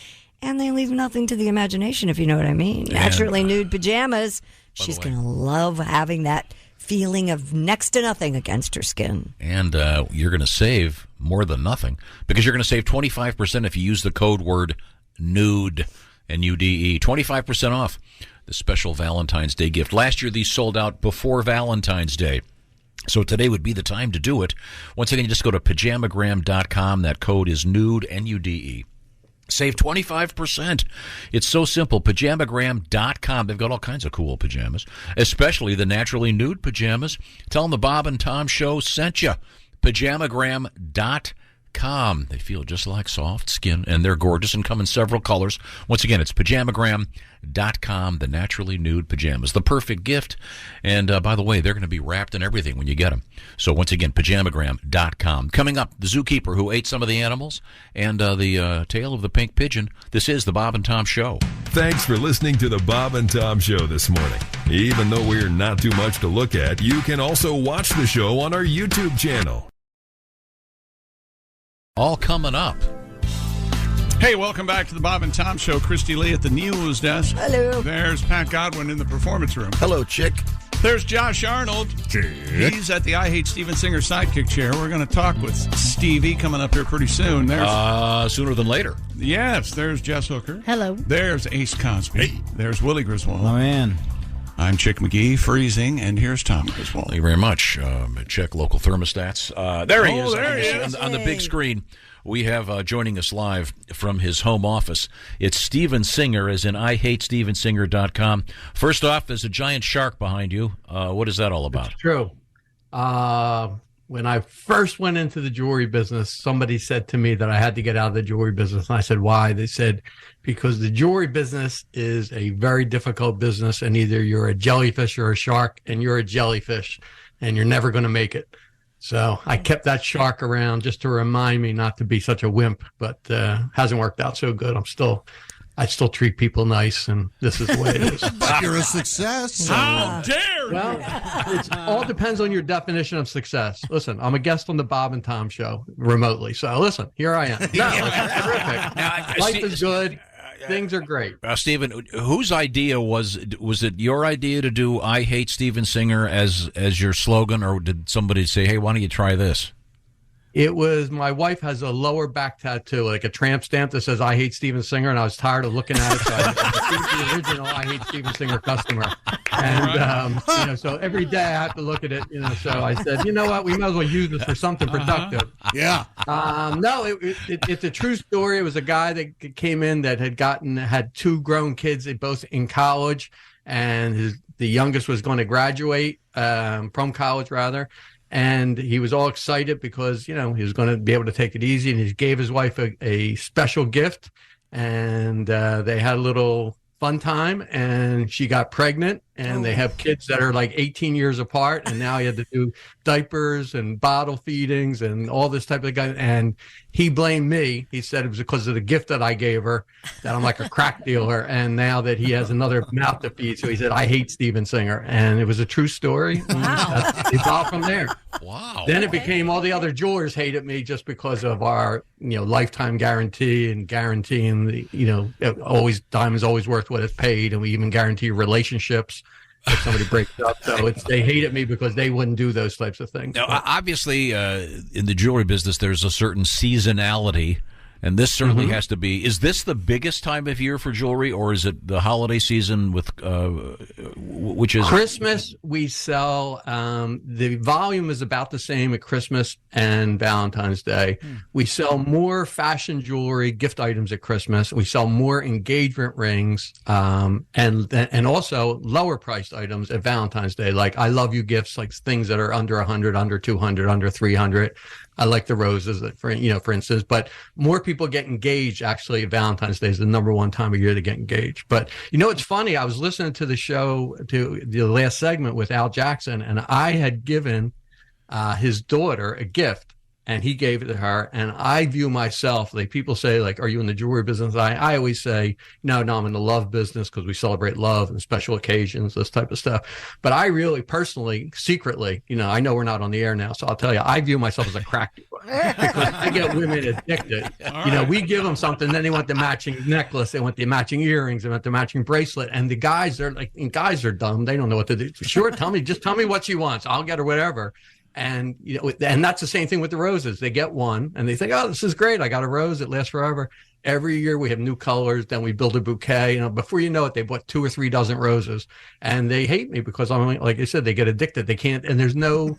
And they leave nothing to the imagination, if you know what I mean. Naturally nude pajamas. She's going to love having that feeling of next to nothing against her skin. And you're going to save more than nothing, because you're going to save 25% if you use the code word NUDE, N-U-D-E. 25% off the special Valentine's Day gift. Last year, these sold out before Valentine's Day. So today would be the time to do it. Once again, you just go to pajamagram.com. That code is NUDE, N-U-D-E. Save 25%. It's so simple. Pajamagram.com. They've got all kinds of cool pajamas, especially the naturally nude pajamas. Tell them the Bob and Tom Show sent you. Pajamagram.com. They feel just like soft skin, and they're gorgeous and come in several colors. Once again, it's pajamagram.com, the naturally nude pajamas. The perfect gift. And by the way, they're going to be wrapped in everything when you get them. So once again, pajamagram.com. Coming up, the zookeeper who ate some of the animals and the tale of the pink pigeon. This is the Bob and Tom Show. Thanks for listening to the Bob and Tom Show this morning. Even though we're not too much to look at, you can also watch the show on our YouTube channel. All coming up. Hey, welcome back to the Bob and Tom Show. Christy Lee at the news desk. Hello. There's Pat Godwin in the performance room. Hello, chick. There's Josh Arnold. He's at the I Hate Steven Singer sidekick chair. We're going to talk with Stevie coming up here pretty soon. There's sooner than later. Yes, there's Jess Hooker. Hello. There's Ace Cosby. Hey. There's Willie Griswold. Oh, man. I'm Chick McGee, freezing, and here's Tom Griswold. Thank you very much. Check local thermostats. There he is. There he is. On the big screen, we have joining us live from his home office. It's Steven Singer, as in IHateStevenSinger.com. First off, there's a giant shark behind you. What is that all about? It's true. When I first went into the jewelry business, somebody said to me that I had to get out of the jewelry business. And I said, why? They said, because the jewelry business is a very difficult business, and either you're a jellyfish or a shark, and you're a jellyfish, and you're never going to make it. So I kept that shark around just to remind me not to be such a wimp, but hasn't worked out so good. I still treat people nice, and this is the way it is. But you're a success. How dare you? Well, it all depends on your definition of success. Listen, I'm a guest on the Bob and Tom Show remotely. So listen, here I am. No, it's terrific. Life is good. Things are great. Steven, whose idea was it your idea to do I Hate Steven Singer as your slogan, or did somebody say, hey, why don't you try this? It was, my wife has a lower back tattoo, like a tramp stamp that says I Hate Steven Singer, and I was tired of looking at it, so I the original I Hate Steven Singer customer. And, so every day I have to look at it, so I said, you know what, we might as well use this for something productive. Yeah. No, it's a true story. It was a guy that came in that had two grown kids, both in college, and the youngest was going to graduate from college, rather. And he was all excited because, he was going to be able to take it easy. And he gave his wife a special gift. And they had a little fun time. And she got pregnant. And they have kids that are like 18 years apart. And now he had to do diapers and bottle feedings and all this type of thing. And he blamed me. He said it was because of the gift that I gave her, that I'm like a crack dealer. And now that he has another mouth to feed. So he said, I hate Steven Singer. And it was a true story. Wow. It evolved from there. Wow. Then it became all the other jewelers hated me just because of our, lifetime guarantee and guaranteeing always diamonds always worth what it's paid. And we even guarantee relationships if somebody breaks up. So they hated me because they wouldn't do those types of things. Now, obviously, in the jewelry business, there's a certain seasonality And this certainly has to be. Is this the biggest time of year for jewelry, or is it the holiday season with which is Christmas? We sell the volume is about the same at Christmas and Valentine's Day. We sell more fashion jewelry, gift items at Christmas. We sell more engagement rings, and also lower priced items at Valentine's Day, like I love you gifts, like things that are under 100, under 200, under 300. I like the roses, for instance. But more people get engaged. Actually, Valentine's Day is the number one time of year to get engaged. But it's funny. I was listening to the show, to the last segment with Al Jackson, and I had given his daughter a gift, and he gave it to her. And I view myself, like people say, like, are you in the jewelry business? I always say, no, I'm in the love business because we celebrate love and special occasions, this type of stuff. But I really personally, secretly, I know we're not on the air now, so I'll tell you, I view myself as a crack dealer because I get women addicted. We give them something, then they want the matching necklace, they want the matching earrings, they want the matching bracelet. And the guys are guys are dumb. They don't know what to do. Sure, just tell me what she wants. I'll get her whatever. And and that's the same thing with the roses. They get one and they think, oh, this is great. I got a rose. It lasts forever. Every year we have new colors. Then we build a bouquet. Before you know it, they bought 2 or 3 dozen roses, and they hate me because I'm like I said, they get addicted. They can't, and there's no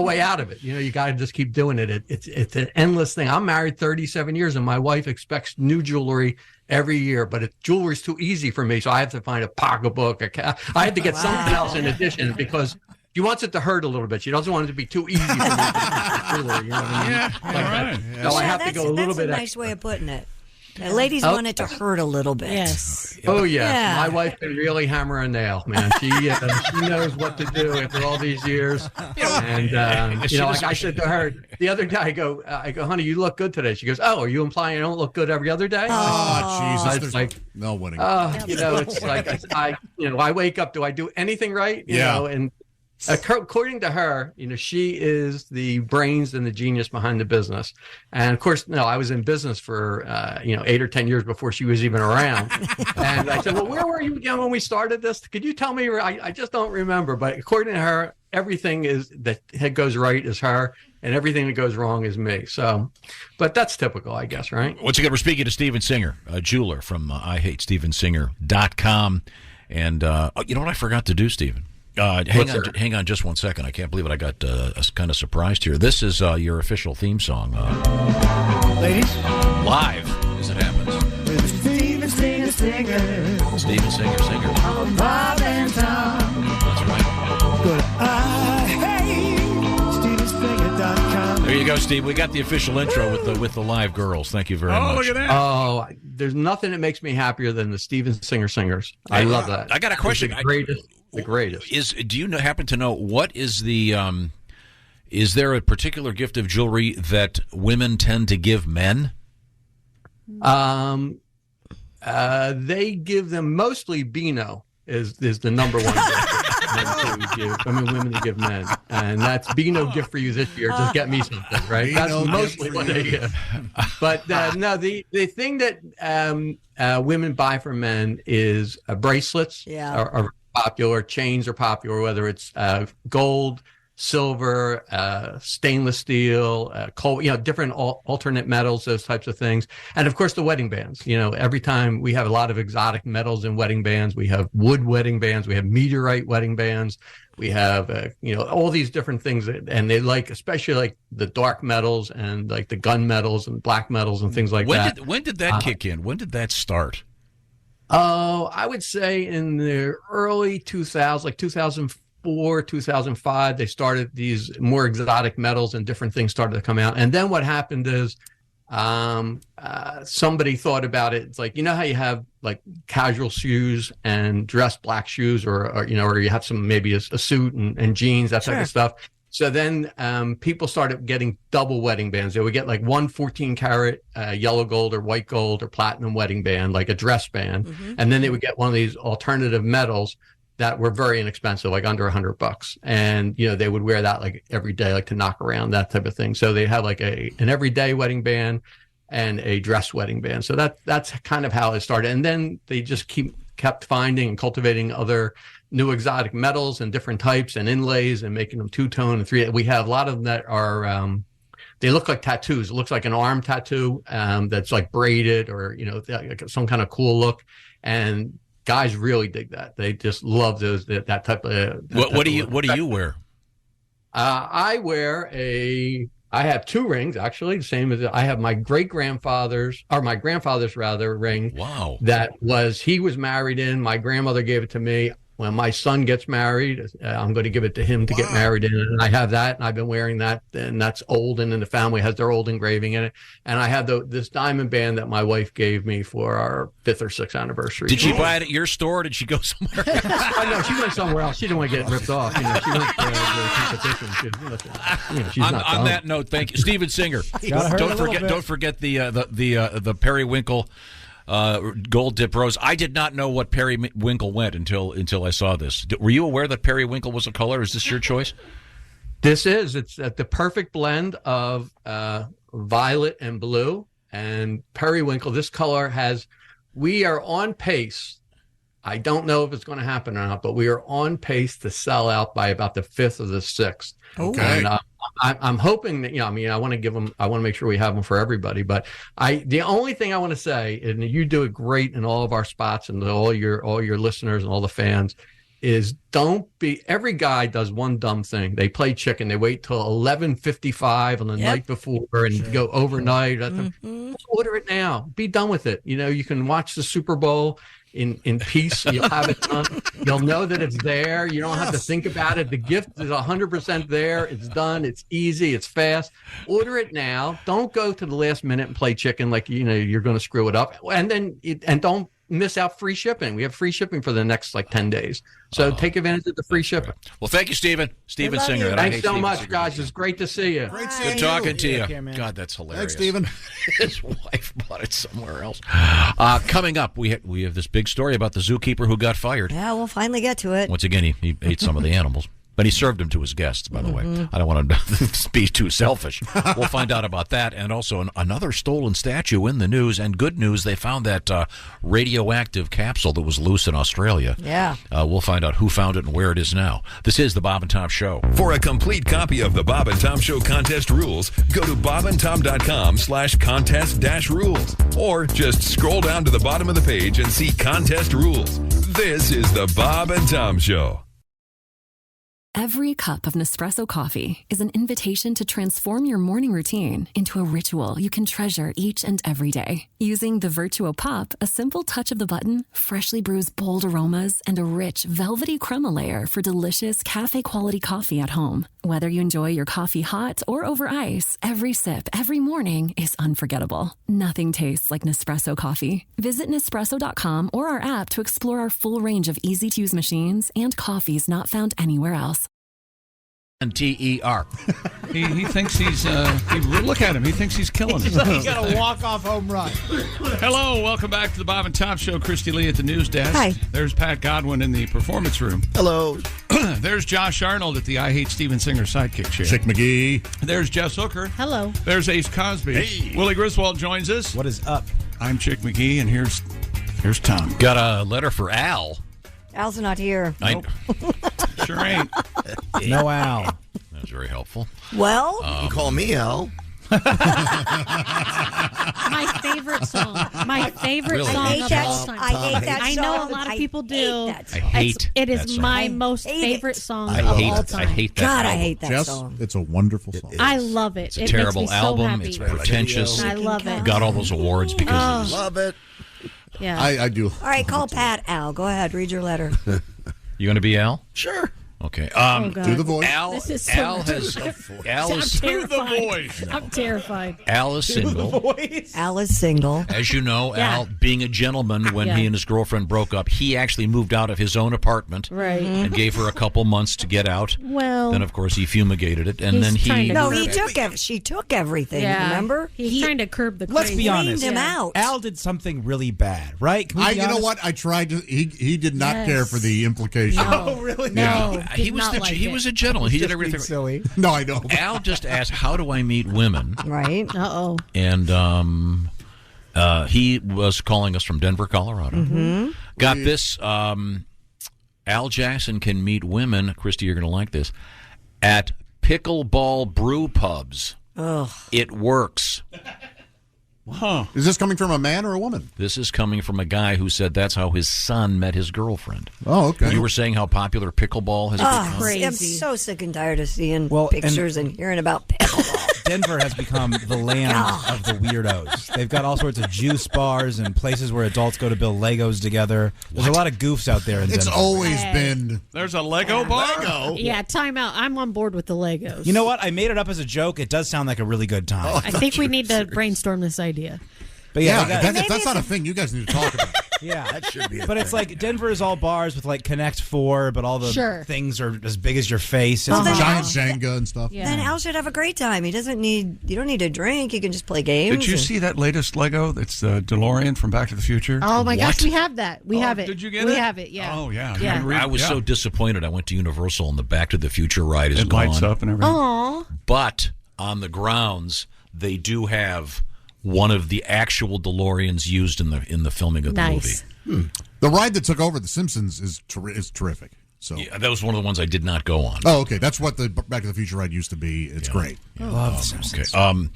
way out of it. You got to just keep doing it. It's an endless thing. I'm married 37 years, and my wife expects new jewelry every year, but jewelry's too easy for me, so I have to find a pocketbook. I had to get something else in addition because she wants it to hurt a little bit. She doesn't want it to be too easy for me. You know what I mean? Yeah, right. So I have to go a little bit. That's a nice way of putting it. The ladies want it to hurt a little bit. Yes. Oh yeah. My wife can really hammer a nail, man. She knows what to do after all these years. And like I said to her the other day, I go, honey, you look good today. She goes, oh, are you implying I don't look good every other day? Oh, Jesus! It's like no winning. It's like I wake up. Do I do anything right? You know, and according to her, she is the brains and the genius behind the business. And of course, I was in business for 8 or 10 years before she was even around. And I said, well, where were you again when we started this? Could you tell me? I just don't remember. But according to her, everything that goes right is her, and everything that goes wrong is me. So, but that's typical, I guess, right? Once again, we're speaking to Steven Singer, a jeweler from IHateStevenSinger.com. And you know what I forgot to do, Steven? Hang on just 1 second. I can't believe it. I got kind of surprised here. This is your official theme song. Ladies? Live, as it happens. With Steven Singer. Steven Singer. On Bob and Tom. That's right. Go to IHateStevenSinger.com. There you go, Steve. We got the official intro with the live girls. Thank you very much. Look at that. Oh, there's nothing that makes me happier than the Steven Singer singers. I love that. I got a question. The greatest. Do you happen to know what is the is there a particular gift of jewelry that women tend to give men? They give them mostly Beano is the number one gift women to give men, and that's Beano gift for you this year. Just get me something, right? That's mostly what they give. But no, the thing that women buy for men is bracelets. Are popular, chains are popular, whether it's gold, silver, stainless steel, coal, different alternate metals, those types of things. And of course the wedding bands. Every time we have a lot of exotic metals in wedding bands. We have wood wedding bands, we have meteorite wedding bands, we have all these different things and they especially like the dark metals and like the gun metals and black metals and things like that. When did that kick in? When did that start? Oh, I would say in the early 2000s, like 2004, 2005, they started these more exotic metals and different things started to come out. And then what happened is somebody thought about it. It's like, how you have like casual shoes and dress black shoes or you have some, maybe a suit and jeans, that type of stuff. So then people started getting double wedding bands. They would get like one 14-karat yellow gold or white gold or platinum wedding band, like a dress band. Mm-hmm. And then they would get one of these alternative metals that were very inexpensive, like under $100. And, they would wear that like every day, like to knock around, that type of thing. So they had like an everyday wedding band and a dress wedding band. So that's kind of how it started. And then they just kept finding and cultivating other new exotic metals and different types and inlays and making them two-tone and three. We have a lot of them that are they look like tattoos. It looks like an arm tattoo that's like braided or, like some kind of cool look. And guys really dig that. They just love that type of. What do you wear? I wear I have 2 rings, actually, the same as I have my grandfather's ring. Wow. He was married in. My grandmother gave it to me. When my son gets married, I'm going to give it to him to get married in. And I have that, and I've been wearing that, and that's Olden, and the family has their old engraving in it. And I have this diamond band that my wife gave me for our 5th or 6th anniversary. Did she buy it at your store, or did she go somewhere else? No, she went somewhere else. She didn't want to get ripped off. She went for the competition. She's not on that note, thank you. Steven Singer. Don't forget the Periwinkle gold dip rose. I did not know what periwinkle went until I saw this. Were you aware that periwinkle was a color? Is this your choice? It's the perfect blend of violet and blue, and periwinkle. This color we are on pace. I don't know if it's going to happen or not, but we are on pace to sell out by about the 5th or the 6th. Okay. And, I'm hoping that, I want to make sure we have them for everybody. But the only thing I want to say, and you do it great in all of our spots and all your listeners and all the fans, is every guy does one dumb thing. They play chicken. They wait till 11:55 on the night before and go overnight. Order it now. Be done with it. You can watch the Super Bowl in peace. You'll have it done. You'll know that it's there. You don't have to think about it. The gift is 100% there. It's done. It's easy. It's fast. Order it now. Don't go to the last minute and play chicken like you're going to screw it up. And don't miss out free shipping. We have free shipping for the next 10 days. So take advantage of the free shipping. Well, thank you, Steven. Steven Singer. Thanks so much, guys. It's great to see you. Good talking to you. God, that's hilarious. Thanks, Steven. His wife bought it somewhere else. Coming up, we have this big story about the zookeeper who got fired. Yeah, we'll finally get to it. Once again, he ate some of the animals. But he served them to his guests, by the way. I don't want to be too selfish. We'll find out about that. And also another stolen statue in the news. And good news, they found that radioactive capsule that was loose in Australia. Yeah. We'll find out who found it and where it is now. This is the Bob and Tom Show. For a complete copy of the Bob and Tom Show contest rules, go to bobandtom.com/contest-rules. Or just scroll down to the bottom of the page and see contest rules. This is the Bob and Tom Show. Every cup of Nespresso coffee is an invitation to transform your morning routine into a ritual you can treasure each and every day. Using the Vertuo Pop, a simple touch of the button freshly brews bold aromas and a rich, velvety crema layer for delicious cafe-quality coffee at home. Whether you enjoy your coffee hot or over ice, every sip, every morning is unforgettable. Nothing tastes like Nespresso coffee. Visit Nespresso.com or our app to explore our full range of easy-to-use machines and coffees not found anywhere else. T-E-R. He thinks he's look at him. He thinks he's killing it. He's got a walk-off home run. Hello, welcome back to the Bob and Tom Show. Christy Lee at the news desk. Hi. There's Pat Godwin in the performance room. Hello. There's Josh Arnold at the I Hate Steven Singer sidekick chair. Chick McGee. There's Jess Hooker. Hello. There's Ace Cosby. Hey. Willie Griswold joins us. What is up? I'm Chick McGee, and here's Tom. Got a letter for Al. Al's not here. Sure ain't. No Al. That was very helpful. Well, You call me Al. My favorite song. My favorite Really? song I hate of that- all time. I hate that I know song. a lot of I people hate do. that I hate It that is song. my I most hate favorite it. song I of all hate time. that God, I album. hate that Jess, song. it's a wonderful song. I love it. It's a It terrible makes me so album. happy. It's pretentious. I love it. Got all those awards because of this. Love it. Yeah. I do. All right, call Pat. Al, go ahead. Read your letter. You going to be Al? Sure. Okay. Oh, God. Do the voice. Al, This is so Al has. Al I'm is, terrified. I'm terrified. Al is single. Al is single. As you know, Yeah. Al, being a gentleman, when Yeah. he and his girlfriend broke up, he actually moved out of his own apartment Right. and gave her a couple months to get out. Well, Then, of course, he fumigated it, and He's then trying he. to- No, she took everything. yeah. Remember? He's trying to curb the Let's crazy. be honest. Cleaned him out. Al did something really bad, right? Can we be You know honest? what? I tried to. He did not Yes. care for the implication. No, really? No, He did was not like he it. was a gentleman. He did Just being everything. silly. No, I don't. Al just asked, "How do I meet women?" Right. Uh-oh. And he was calling us from Denver, Colorado. Mm-hmm. Got this. Al Jackson can meet women. Christy, you're going to like this. At pickleball brew pubs. It works. Huh. Is this coming from a man or a woman? This is coming from a guy who said that's how his son met his girlfriend. Oh, okay. You were saying how popular pickleball has become. I'm so sick and tired of seeing Well, pictures and hearing about pickleball. Denver has become the land of the weirdos. They've got all sorts of juice bars and places where adults go to build Legos together. There's a lot of goofs out there in Denver. It's always been. There's a Lego bar? Yeah, time out. I'm on board with the Legos. You know what? I made it up as a joke. It does sound like a really good time. I think we need to brainstorm this idea. But if that's not a thing, you guys need to talk about. Yeah, that should be. But it's like Denver is all bars with like Connect Four, but all the things are as big as your face. Well, It's then giant Jenga and stuff. Then Al should have a great time. You don't need a drink. You can just play games. Did you see that latest Lego? It's the DeLorean from Back to the Future. Oh my gosh, we have that. We have it. Did you get We it? have it. Yeah. Oh yeah. I was so disappointed. I went to Universal and the Back to the Future ride is It gone. lights up and everything. Aw. But on the grounds, they do have one of the actual DeLoreans used in the filming of the movie. The ride that took over The Simpsons is terrific. So Yeah, that was one of the ones I did not go on. Oh, okay. That's what the Back to the Future ride used to be. It's great. Love The Simpsons. Okay.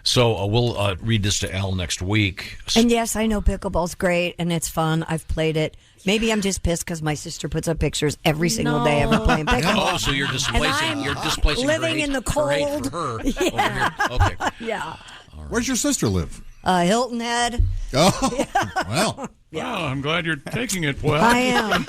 So we'll read this to Al next week. And yes, I know pickleball's great and it's fun. I've played it. Maybe I'm just pissed because my sister puts up pictures every single day of her playing pickleball. Oh, so you're displacing. You're displacing living her in the her hate cold. for her Yeah. over here. Okay. Yeah. Where's your sister live? Hilton Head. Oh, well. Well, I'm glad you're taking it well. I am.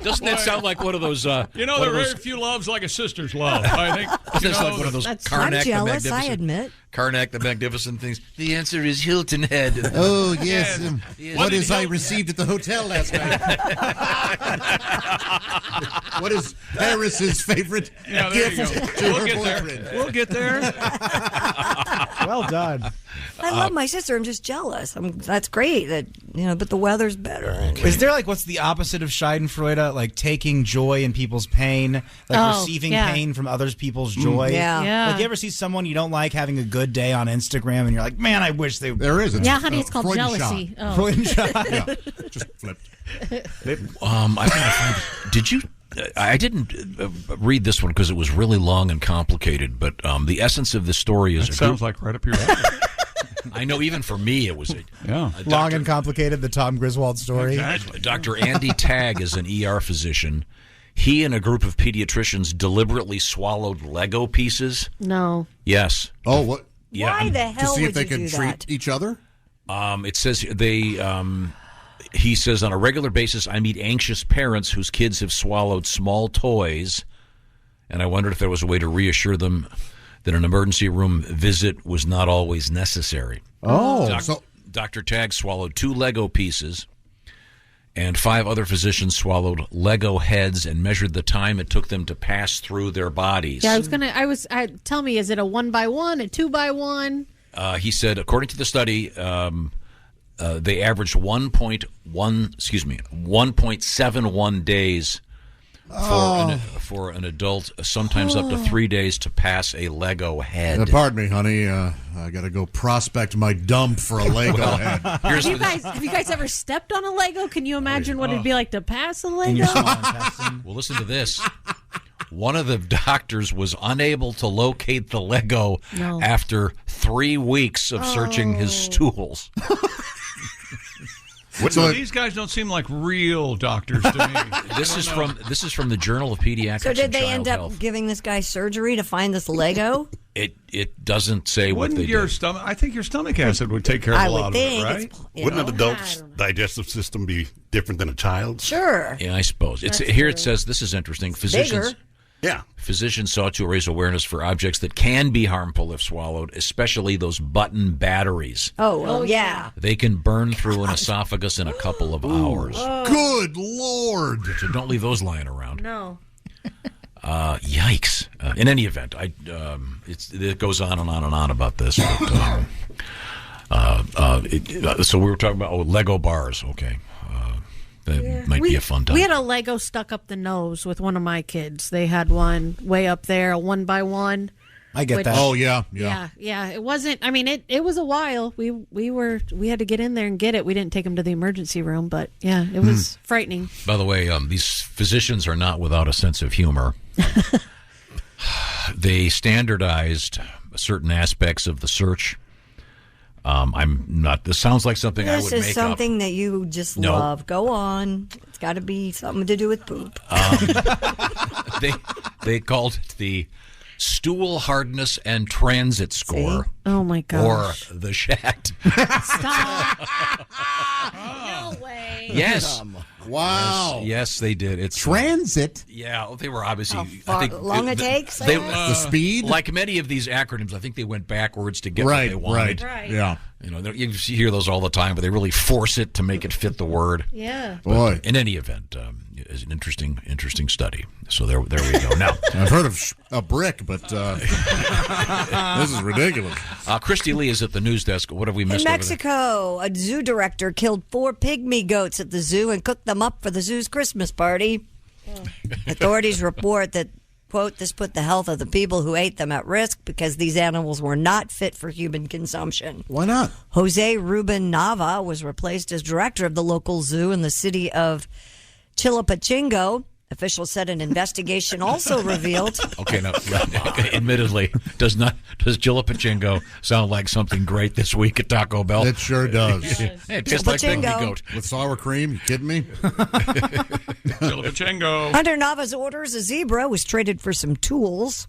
Doesn't that sound like one of those? You know, there are very few loves like a sister's love. I think. Doesn't that like one of those I'm Karnak jealous, the I Magnificent? admit. Karnak the Magnificent things. The answer is Hilton Head. Oh, yes. Yes. What is I received at the hotel last night? What is Paris's favorite Yeah, there you gift go. to We'll her get there. boyfriend? We'll get there. Well done. I love my sister. I'm just jealous. That's great. But the weather's better. Is there like what's the opposite of Schadenfreude? Like taking joy in people's pain, like receiving pain from others people's joy. Yeah. Like you ever see someone you don't like having a good day on Instagram, and you're like, man, I wish they. There is. Yeah, honey, it's called jealousy. Oh. Freudenschau. Yeah, just flipped. I gotta find. Did you? I didn't read this one because it was really long and complicated. But the essence of the story is. That sounds like right up your alley. I know, even for me, it was Long and complicated. The Tom Griswold story. Exactly. Dr. Andy Tagg is an ER physician. He and a group of pediatricians deliberately swallowed Lego pieces. No. Yes. Oh, what? Yeah. Why the hell To see would if they you can do treat that? each other? It says he says, on a regular basis, I meet anxious parents whose kids have swallowed small toys, and I wondered if there was a way to reassure them that an emergency room visit was not always necessary. Oh. Dr. Tagg swallowed 2 Lego pieces, and 5 other physicians swallowed Lego heads and measured the time it took them to pass through their bodies. Yeah, tell me, is it a 1x1, a 2x1? He said, according to the study, they averaged 1.71 days for an adult, sometimes up to 3 days to pass a Lego head. Pardon me, honey. I got to go prospect my dump for a Lego head. Have you guys ever stepped on a Lego? Can you imagine what it'd be like to pass a Lego? Well, listen to this. One of the doctors was unable to locate the Lego after 3 weeks of searching his stools. So these guys don't seem like real doctors to me. This is from the Journal of Pediatrics. So did and they Child end up Health. giving this guy surgery to find this Lego? It doesn't say what they your did. stomach? I think your stomach acid would take care of I a would lot of think it, right? it's- Wouldn't an adult's digestive system be different than a child's? Sure. Yeah, I suppose. It says this is interesting. Bigger. Physicians sought to raise awareness for objects that can be harmful if swallowed, especially those button batteries. Oh, yeah. They can burn through an esophagus in a couple of hours. Good Lord. So don't leave those lying around. No. Yikes. In any event, it goes on and on and on about this. But, so we were talking about Lego bars. Okay. That might be a fun time. We had a Lego stuck up the nose with one of my kids. They had one way up there, a 1x1. I get that. Oh, yeah. Yeah. It wasn't. I mean, it was a while. We had to get in there and get it. We didn't take him to the emergency room, but yeah, it was frightening. By the way, these physicians are not without a sense of humor. they standardized certain aspects of the search. I'm not. This sounds like something I would This make is something that you just No. love. Go on. It's got to be something to do with poop. up. They called it the stool hardness and transit score. Oh my gosh. Or the SHAT. No way. Yes. Wow. Yes, they did. It's transit. Yeah, they were obviously. How far long it takes, I They, guess? The speed? like many of these acronyms, I think they went backwards to get Right, what they wanted. right. Yeah. You know, you hear those all the time, but they really force it to make it fit the word. Yeah. Boy. But in any event, it's an interesting study. So there we go. Now I've heard of a brick, but this is ridiculous. Christy Lee is at the news desk. What have we In missed over there? Mexico, a zoo director killed 4 pygmy goats at the zoo and cooked them up for the zoo's Christmas party. Authorities report that, quote, this put the health of the people who ate them at risk because these animals were not fit for human consumption. Why not? Jose Ruben Nava was replaced as director of the local zoo in the city of Chilpachingo. Officials said an investigation also revealed. Okay, now, admittedly, does Chilpachingo sound like something great this week at Taco Bell? It sure does. Hey, it tastes like pygmy goat. With sour cream? You kidding me? Chilpachingo. Under Nava's orders, a zebra was traded for some tools.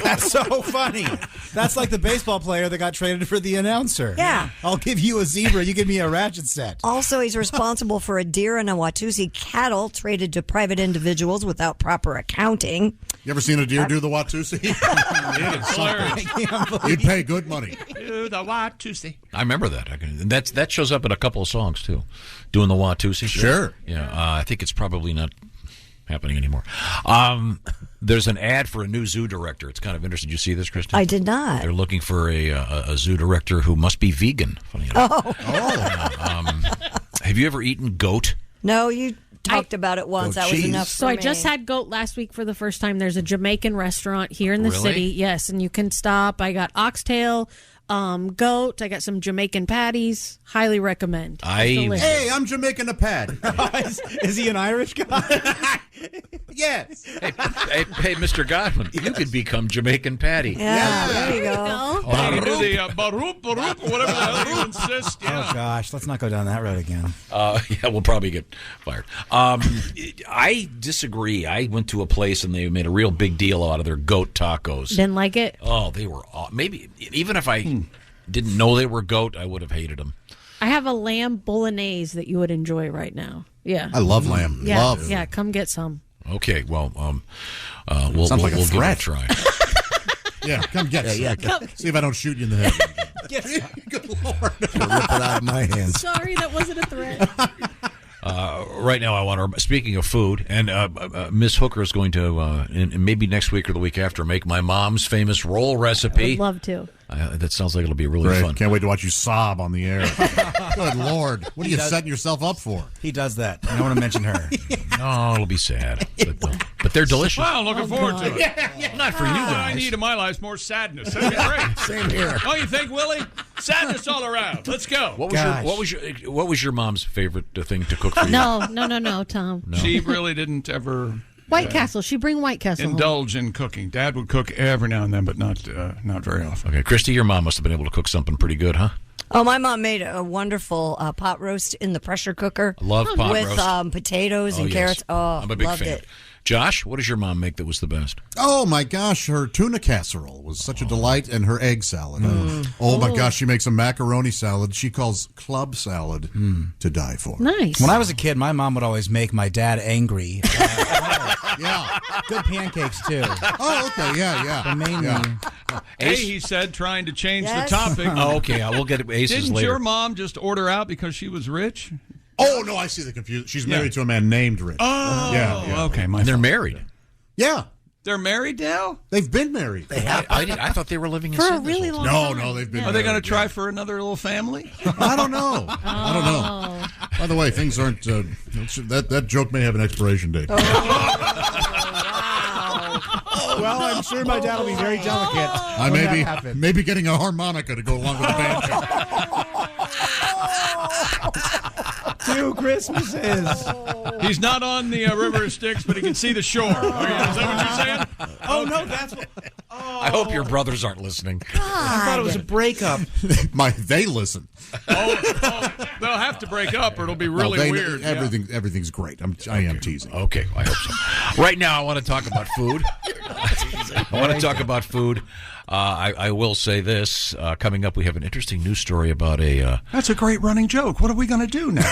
That's so funny. That's like the baseball player that got traded for the announcer. Yeah. I'll give you a zebra. You give me a ratchet set. Also, he's responsible for a deer and a Watusi cattle traded to private individuals without proper accounting. You ever seen a deer do the Watusi? You'd pay good money. Do the Watusi. I remember that. And that shows up in a couple of songs too, doing the Watusi. Sure. Yeah, I think it's probably not happening anymore. There's an ad for a new zoo director. It's kind of interesting. Did you see this, Kristen? I did not. They're looking for a zoo director who must be vegan. Funny enough. Have you ever eaten goat? No, you talked about it once. That was enough for So I me. just had goat last week for the first time. There's a Jamaican restaurant here in the Really? city. Yes, and you can stop. I got oxtail, goat. I got some Jamaican patties. Highly recommend. It's delicious. Hey, I'm Jamaican a pad. Is he an Irish guy? Yes. Hey, Mr. Godwin, you could become Jamaican Patty. Yeah, there you go. Oh, you do the baroop, whatever the hell you insist. Yeah. Oh, gosh. Let's not go down that road again. Yeah, we'll probably get fired. I disagree. I went to a place and they made a real big deal out of their goat tacos. Didn't like it? Oh, they were maybe even if I didn't know they were goat, I would have hated them. I have a lamb bolognese that you would enjoy right now. Yeah. I love lamb. Yeah, Love. yeah. Come get some. Okay, well, we'll Sounds like a give it a threat. try. Yeah, come get some. Yeah, See if I don't shoot you in the head. Good Lord. Rip it out of my hands. Sorry, that wasn't a threat. Right now, I want to. Speaking of food, and Miss Hooker is going to, and maybe next week or the week after, make my mom's famous roll recipe. I'd love to. That sounds like it'll be really Great. fun. Can't wait to watch you sob on the air. Good Lord. What are you setting yourself up for? He does that. I don't want to mention her. No, it'll be sad, but they're delicious. Well, I'm looking forward to it. Yeah, not for you What I guys. need in my life is more sadness. That'd be great. Same here. Don't you think, Willie? Sadness all around. Let's go. What was your mom's favorite thing to cook for you? No, Tom. She really didn't ever White Castle. She bring White Castle home. indulge in cooking. Dad would cook every now and then, but not very often. Okay, Christy, your mom must have been able to cook something pretty good, huh? Oh, my mom made a wonderful pot roast in the pressure cooker. I love pot with, roast. potatoes and yes. carrots. Oh, I'm a big loved fan. it. Josh, what does your mom make that was the best? Oh, my gosh. Her tuna casserole was such a delight, and her egg salad. Oh, my gosh. She makes a macaroni salad she calls club salad to die for. Nice. When I was a kid, my mom would always make my dad angry. Yeah. Good pancakes, too. Oh, okay. Yeah. Mainly. Hey, he said, trying to change Yes. the topic. Oh, okay. We'll get aces Didn't later. your mom just order out because she was rich? Oh, no, I see the confusion. She's married to a man named Rich. Oh, Yeah. okay. And they're married. Yeah. They're married now? They've been married. I thought they were living in For a sin this really whole long time. time. No, they've been Are they going to married, try for another little family? I don't know. I don't know. By the way, things aren't. That joke may have an expiration date. Well, I'm sure my dad will be very delicate. I when may that be happens. maybe getting a harmonica to go along with the banjo. 2 Christmases. He's not on the River of Styx, but he can see the shore. Is that what you're saying? Oh, no, that's what. I hope your brothers aren't listening. I thought it was a breakup. They listen. They'll have to break up or it'll be really weird. Everything's great. I am teasing. Okay, I hope so. Right now, I want to talk about food. I will say this. Coming up, we have an interesting news story about a... That's a great running joke. What are we going to do now?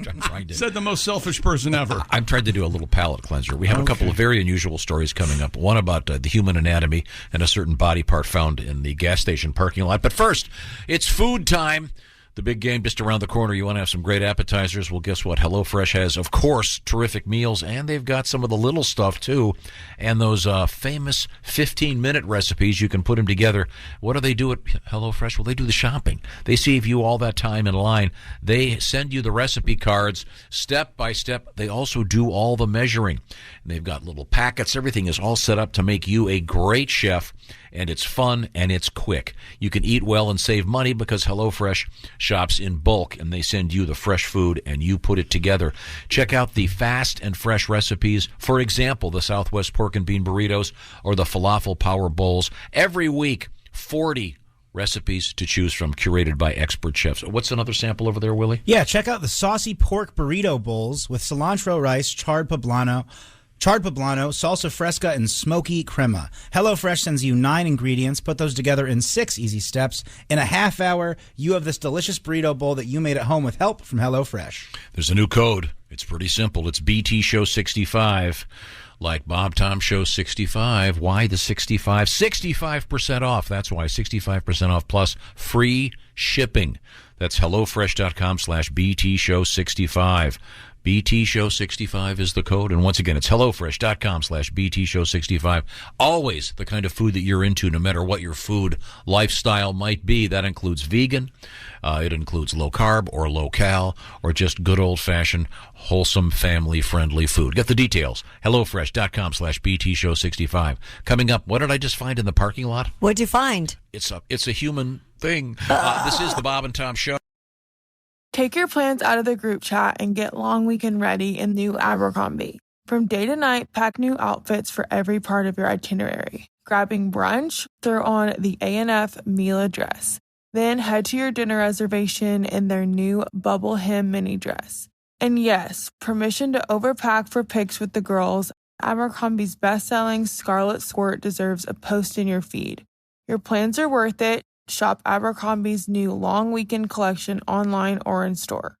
I'm trying to... Said the most selfish person ever. I'm trying to do a little palate cleanser. We have a couple of very unusual stories coming up. One about the human anatomy and a certain body part found in the gas station parking lot. But first, it's food time. The big game just around the corner. You want to have some great appetizers? Well, guess what? HelloFresh has, of course, terrific meals, and they've got some of the little stuff, too. And those famous 15-minute recipes, you can put them together. What do they do at HelloFresh? Well, they do the shopping. They save you all that time in line. They send you the recipe cards step by step. They also do all the measuring. And they've got little packets. Everything is all set up to make you a great chef. And it's fun and it's quick. You can eat well and save money because HelloFresh shops in bulk and they send you the fresh food and you put it together. Check out the fast and fresh recipes. For example, the Southwest Pork and Bean Burritos or the Falafel Power Bowls. Every week, 40 recipes to choose from, curated by expert chefs. What's another sample over there, Willie? Yeah, check out the saucy pork burrito bowls with cilantro rice, charred poblano, salsa fresca, and smoky crema. HelloFresh sends you 9 ingredients. Put those together in 6 easy steps. In a half hour, you have this delicious burrito bowl that you made at home with help from HelloFresh. There's a new code. It's pretty simple. It's BT Show 65. Like Bob Tom Show 65. Why the 65? 65% off. That's why 65% off plus free shipping. That's HelloFresh.com/BT Show 65. BT Show 65 is the code. And once again, it's HelloFresh.com/BT Show 65. Always the kind of food that you're into, no matter what your food lifestyle might be. That includes vegan. It includes low carb or low cal or just good old fashioned, wholesome, family friendly food. Get the details. HelloFresh.com/BT Show 65. Coming up, what did I just find in the parking lot? What'd you find? It's a human thing. This is the Bob and Tom Show. Take your plans out of the group chat and get long weekend ready in new Abercrombie. From day to night, pack new outfits for every part of your itinerary. Grabbing brunch? Throw on the A&F Mila dress. Then head to your dinner reservation in their new bubble hem mini dress. And yes, permission to overpack for pics with the girls. Abercrombie's best-selling Scarlet Squirt deserves a post in your feed. Your plans are worth it. Shop Abercrombie's new long weekend collection online or in store.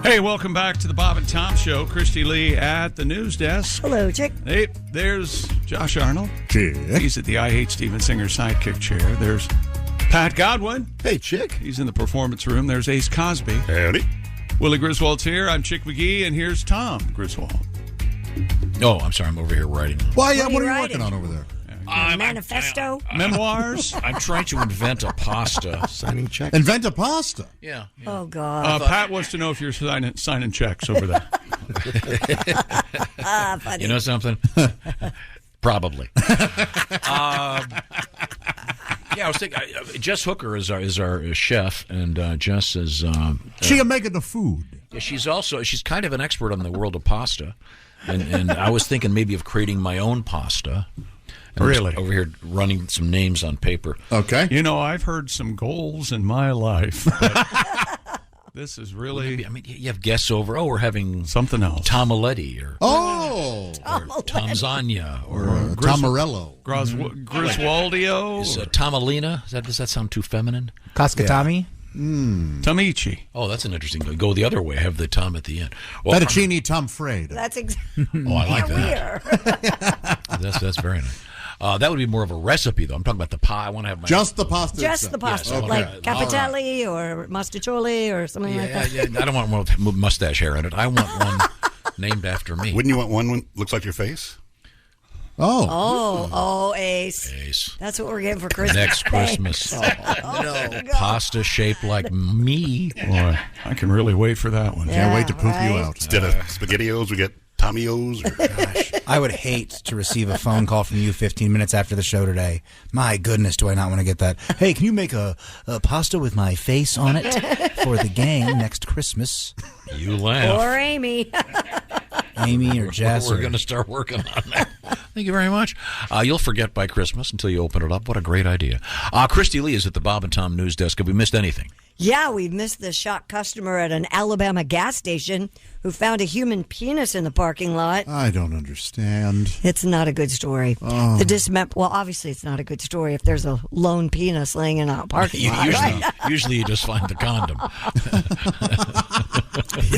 Hey, welcome back to the Bob and Tom Show. Christy Lee at the news desk. Hello, Chick. Hey, there's Josh Arnold. Chick. He's at the I Hate Steven Singer sidekick chair. There's Pat Godwin. Hey, Chick. He's in the performance room. There's Ace Cosby. Howdy. Willie Griswold's here. I'm Chick McGee, and here's Tom Griswold. Oh, I'm sorry. I'm over here writing. What are you working on over there? Manifesto? Memoirs? I'm trying to invent a pasta. Signing checks. Invent a pasta? Yeah. Oh, God. Pat wants to know if you're signing checks over there. Funny. You know something? Probably. Yeah, I was thinking. Jess Hooker is our chef, and Jess is. She making the food. Yeah, she's kind of an expert on the world of pasta, and I was thinking maybe of creating my own pasta. And really? Over here running some names on paper. Okay. You know, I've heard some goals in my life. This is really... I mean, you have guests over. Oh, we're having... something else. Tomaletti or... Oh! Or Tomzania or... Tom Morello. Griswoldio. Is Tomalina? Does that sound too feminine? Cascatami? Tamici. Oh, that's an interesting... Go the other way. Have the Tom at the end. Well, Fettuccine Tomfredo. That's Oh, I like that. That's very nice. That would be more of a recipe, though. I'm talking about the pie. I want to have my... Just the pasta. Just the pasta. Yes, like capitelli or mustacholi or something like that. Yeah, I don't want one with mustache hair in it. I want one named after me. Wouldn't you want one that looks like your face? Oh, Ace. That's what we're getting for Christmas. Next Christmas. Pasta shaped like me. Boy, I can really wait for that one. Can't wait to poop you out. Instead of SpaghettiOs, we get Tommy's. Gosh. I would hate to receive a phone call from you 15 minutes after the show today. My goodness, do I not want to get that. Hey, can you make a pasta with my face on it for the gang next Christmas? You laugh. Or Amy. Amy or Jess. We're going to start working on that. Thank you very much. You'll forget by Christmas until you open it up. What a great idea. Christy Lee is at the Bob and Tom News Desk. Have we missed anything? Yeah, we missed the shocked customer at an Alabama gas station who found a human penis in the parking lot. I don't understand. It's not a good story. Oh. Well, obviously it's not a good story if there's a lone penis laying in a parking lot. Usually you just find the condom.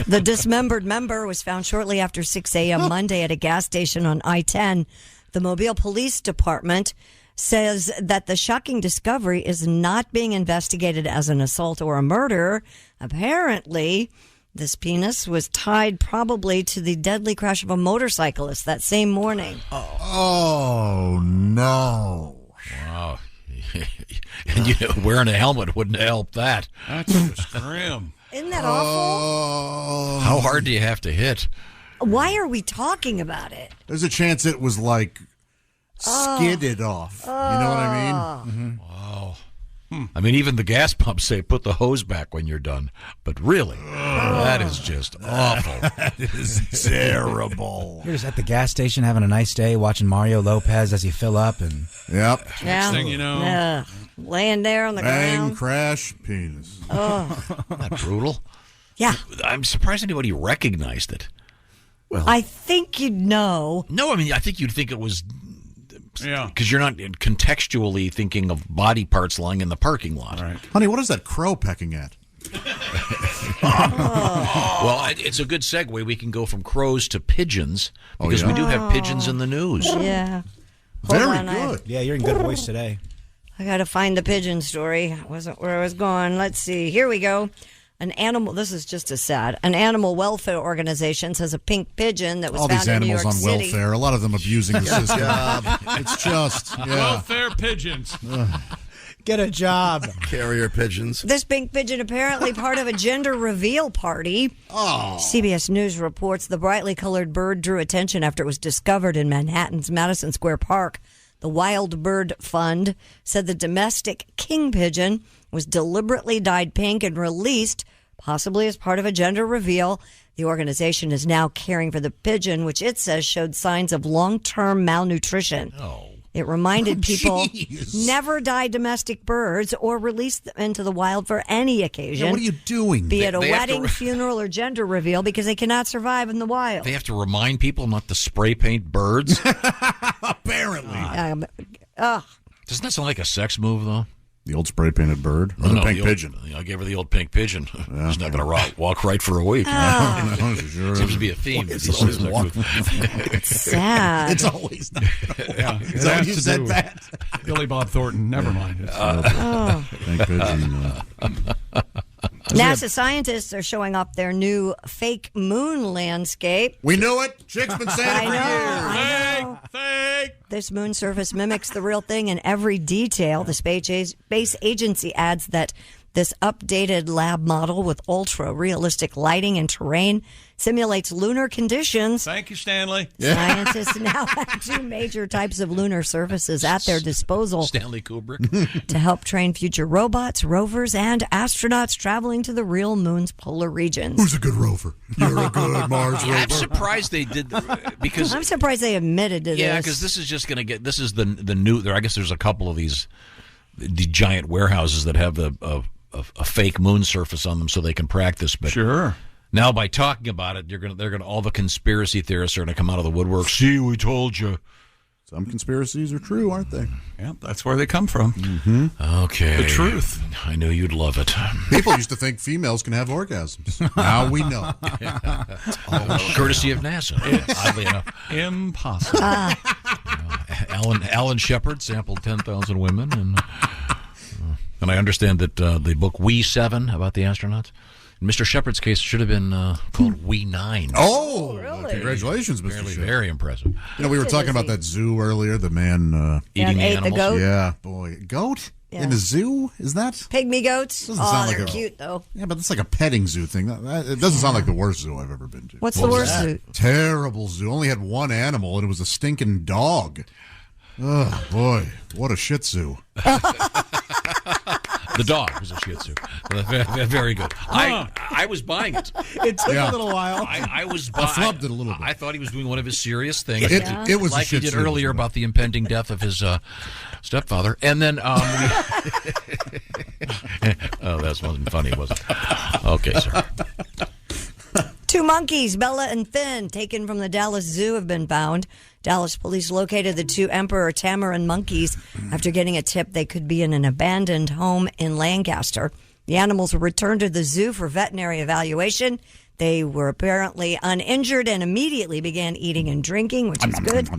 The dismembered member was found shortly after 6 a.m. Monday at a gas station on I-10. The Mobile Police Department says that the shocking discovery is not being investigated as an assault or a murder. Apparently, this penis was tied probably to the deadly crash of a motorcyclist that same morning. Oh no. Wow. And wearing a helmet wouldn't help that. That's just grim. Isn't that awful? How hard do you have to hit? Why are we talking about it? There's a chance it was like skidded off. You know what I mean? Mm-hmm. Wow. I mean, even the gas pumps say put the hose back when you're done. But really, that is just awful. That is terrible. You're just at the gas station having a nice day, watching Mario Lopez as you fill up, and yep. Yeah. Next thing you know, laying there on the bang, ground. crash, penis. Oh, Not brutal. Yeah. I'm surprised anybody recognized it. Well, I think you'd know. No, I mean, I think you'd think it was. Yeah. Because you're not contextually thinking of body parts lying in the parking lot. Right. Honey, what is that crow pecking at? Well, it's a good segue. We can go from crows to pigeons because we do have pigeons in the news. Yeah. Very good. yeah, you're in good voice today. I got to find the pigeon story. I wasn't where I was going. Let's see. Here we go. An animal welfare organization says a pink pigeon that was all found these in New animals York on City. welfare. A lot of them abusing the system. It's just welfare pigeons. Get a job. Carrier pigeons. This pink pigeon apparently part of a gender reveal party. Oh. CBS News reports the brightly colored bird drew attention after it was discovered in Manhattan's Madison Square Park. The Wild Bird Fund said the domestic king pigeon was deliberately dyed pink and released, possibly as part of a gender reveal. The organization is now caring for the pigeon, which it says showed signs of long-term malnutrition. Oh. It reminded people never dye domestic birds or release them into the wild for any occasion. Yeah, what are you doing? Be it a wedding, funeral, or gender reveal, because they cannot survive in the wild. They have to remind people not to spray paint birds. Apparently. Doesn't that sound like a sex move, though? The old spray painted bird or the pink pigeon? I gave her the old pink pigeon. She's not going to walk right for a week. Seems to be a theme. It's sad. It's always not. Yeah, Is that when you said that? Billy Bob Thornton. Never mind. Pink pigeon. NASA scientists are showing up their new fake moon landscape. We knew it. Chick's been saying it for years. Fake. This moon surface mimics the real thing in every detail. The space agency adds that this updated lab model with ultra-realistic lighting and terrain simulates lunar conditions. Thank you, Stanley. Scientists now have two major types of lunar surfaces at their disposal. Stanley Kubrick. To help train future robots, rovers, and astronauts traveling to the real moon's polar regions. Who's a good rover? You're a good Mars rover. I'm surprised they did because I'm surprised they admitted to this. Yeah, because this is just going to get. This is the new. I guess there's a couple of the giant warehouses that have a fake moon surface on them so they can practice. But sure. Now by talking about it, they're gonna all the conspiracy theorists are gonna come out of the woodwork. See, we told you. Some conspiracies are true, aren't they? Yeah, that's where they come from. Mm-hmm. Okay. The truth. I knew you'd love it. People used to think females can have orgasms. Now we know. Courtesy of NASA. Oddly enough. Impossible. Alan Shepard sampled 10,000 women, and I understand that the book We 7 about the astronauts, in Mr. Shepard's case, should have been called We 9. Oh, really? Congratulations, Mr. Shepard. Very impressive. You know, we were talking about that zoo earlier. The man eating the ate animals. the goat? Yeah, boy, goat Yeah. in the zoo? Is that? Pygmy goats? Doesn't sound they're like a- cute, though. Yeah, but it's like a petting zoo thing. It doesn't sound like the worst zoo I've ever been to. What's the worst zoo? Terrible zoo. Only had one animal, and it was a stinking dog. Oh boy, what a shih tzu! The dog was a Shih Tzu. Very good. I was buying it. It took a little while. I was I flubbed it a little bit. I thought he was doing one of his serious things. It was a like he Shih did Tzu, earlier about the impending death of his stepfather. And then oh, that wasn't funny, was it? Okay, sir. 2 monkeys, Bella and Finn, taken from the Dallas Zoo, have been found. Dallas police located the 2 emperor tamarin monkeys after getting a tip they could be in an abandoned home in Lancaster. The animals were returned to the zoo for veterinary evaluation. They were apparently uninjured and immediately began eating and drinking, which is good.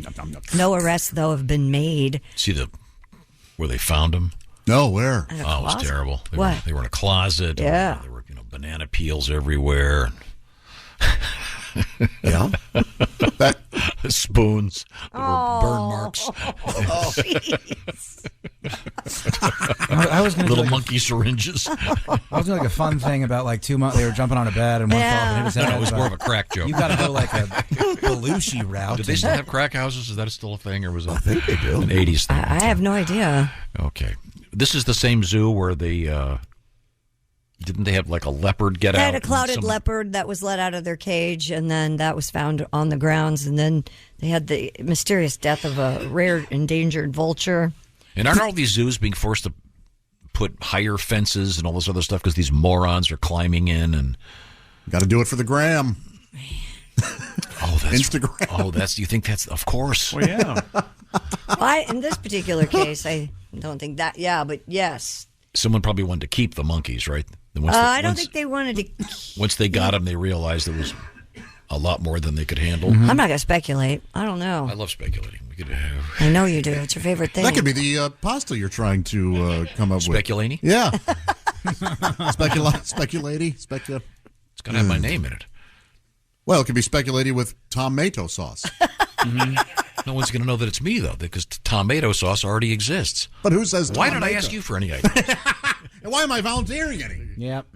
No arrests, though, have been made. See where they found them? No, where? In a Oh, it was closet? terrible. What? They were in a closet. Yeah. There were banana peels everywhere. Yeah. Spoons. There were burn marks. I was going to little monkey syringes. I was doing like a fun thing about like 2 months. They were jumping on a bed and one fell off and hit his head. No, it was more of a crack joke. You got to go like a Belushi route. Did they still have crack houses? Is that still a thing, or was it? I think they do. An 80s thing? I have no idea. Okay. This is the same zoo where they didn't they have like a leopard get They out? had a clouded leopard that was let out of their cage, and then that was found on the grounds. And then they had the mysterious death of a rare endangered vulture. And aren't all these zoos being forced to put higher fences and all this other stuff because these morons are climbing in and got to do it for the gram? Oh, that's Instagram. Oh, that's. You think that's of course? Well, yeah. In this particular case, I don't think that. Yeah, but yes. Someone probably wanted to keep the monkeys, right? I don't think they wanted to. Once they got them, they realized there was a lot more than they could handle. I'm not going to speculate. I don't know. I love speculating. We could. I know you do. It's your favorite thing. That could be the pasta you're trying to come up with. Speculini? Yeah. Speculati? It's got to have my name in it. Well, it could be Speculati with tomato sauce. No one's going to know that it's me, though, because tomato sauce already exists. But who says Why did I tomato? ask you for any ideas? And why am I volunteering any? Yep.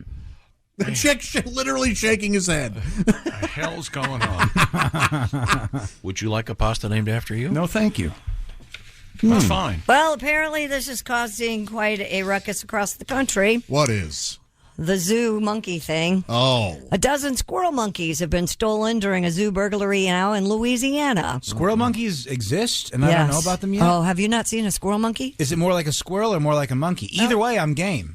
The chick literally shaking his head. What the hell's going on? Would you like a pasta named after you? No, thank you. That's fine. Well, apparently this is causing quite a ruckus across the country. What is? The zoo monkey thing. Oh. A dozen squirrel monkeys have been stolen during a zoo burglary now in Louisiana. Squirrel monkeys exist, and I don't know about them yet. Oh, have you not seen a squirrel monkey? Is it more like a squirrel or more like a monkey? Either way, I'm game.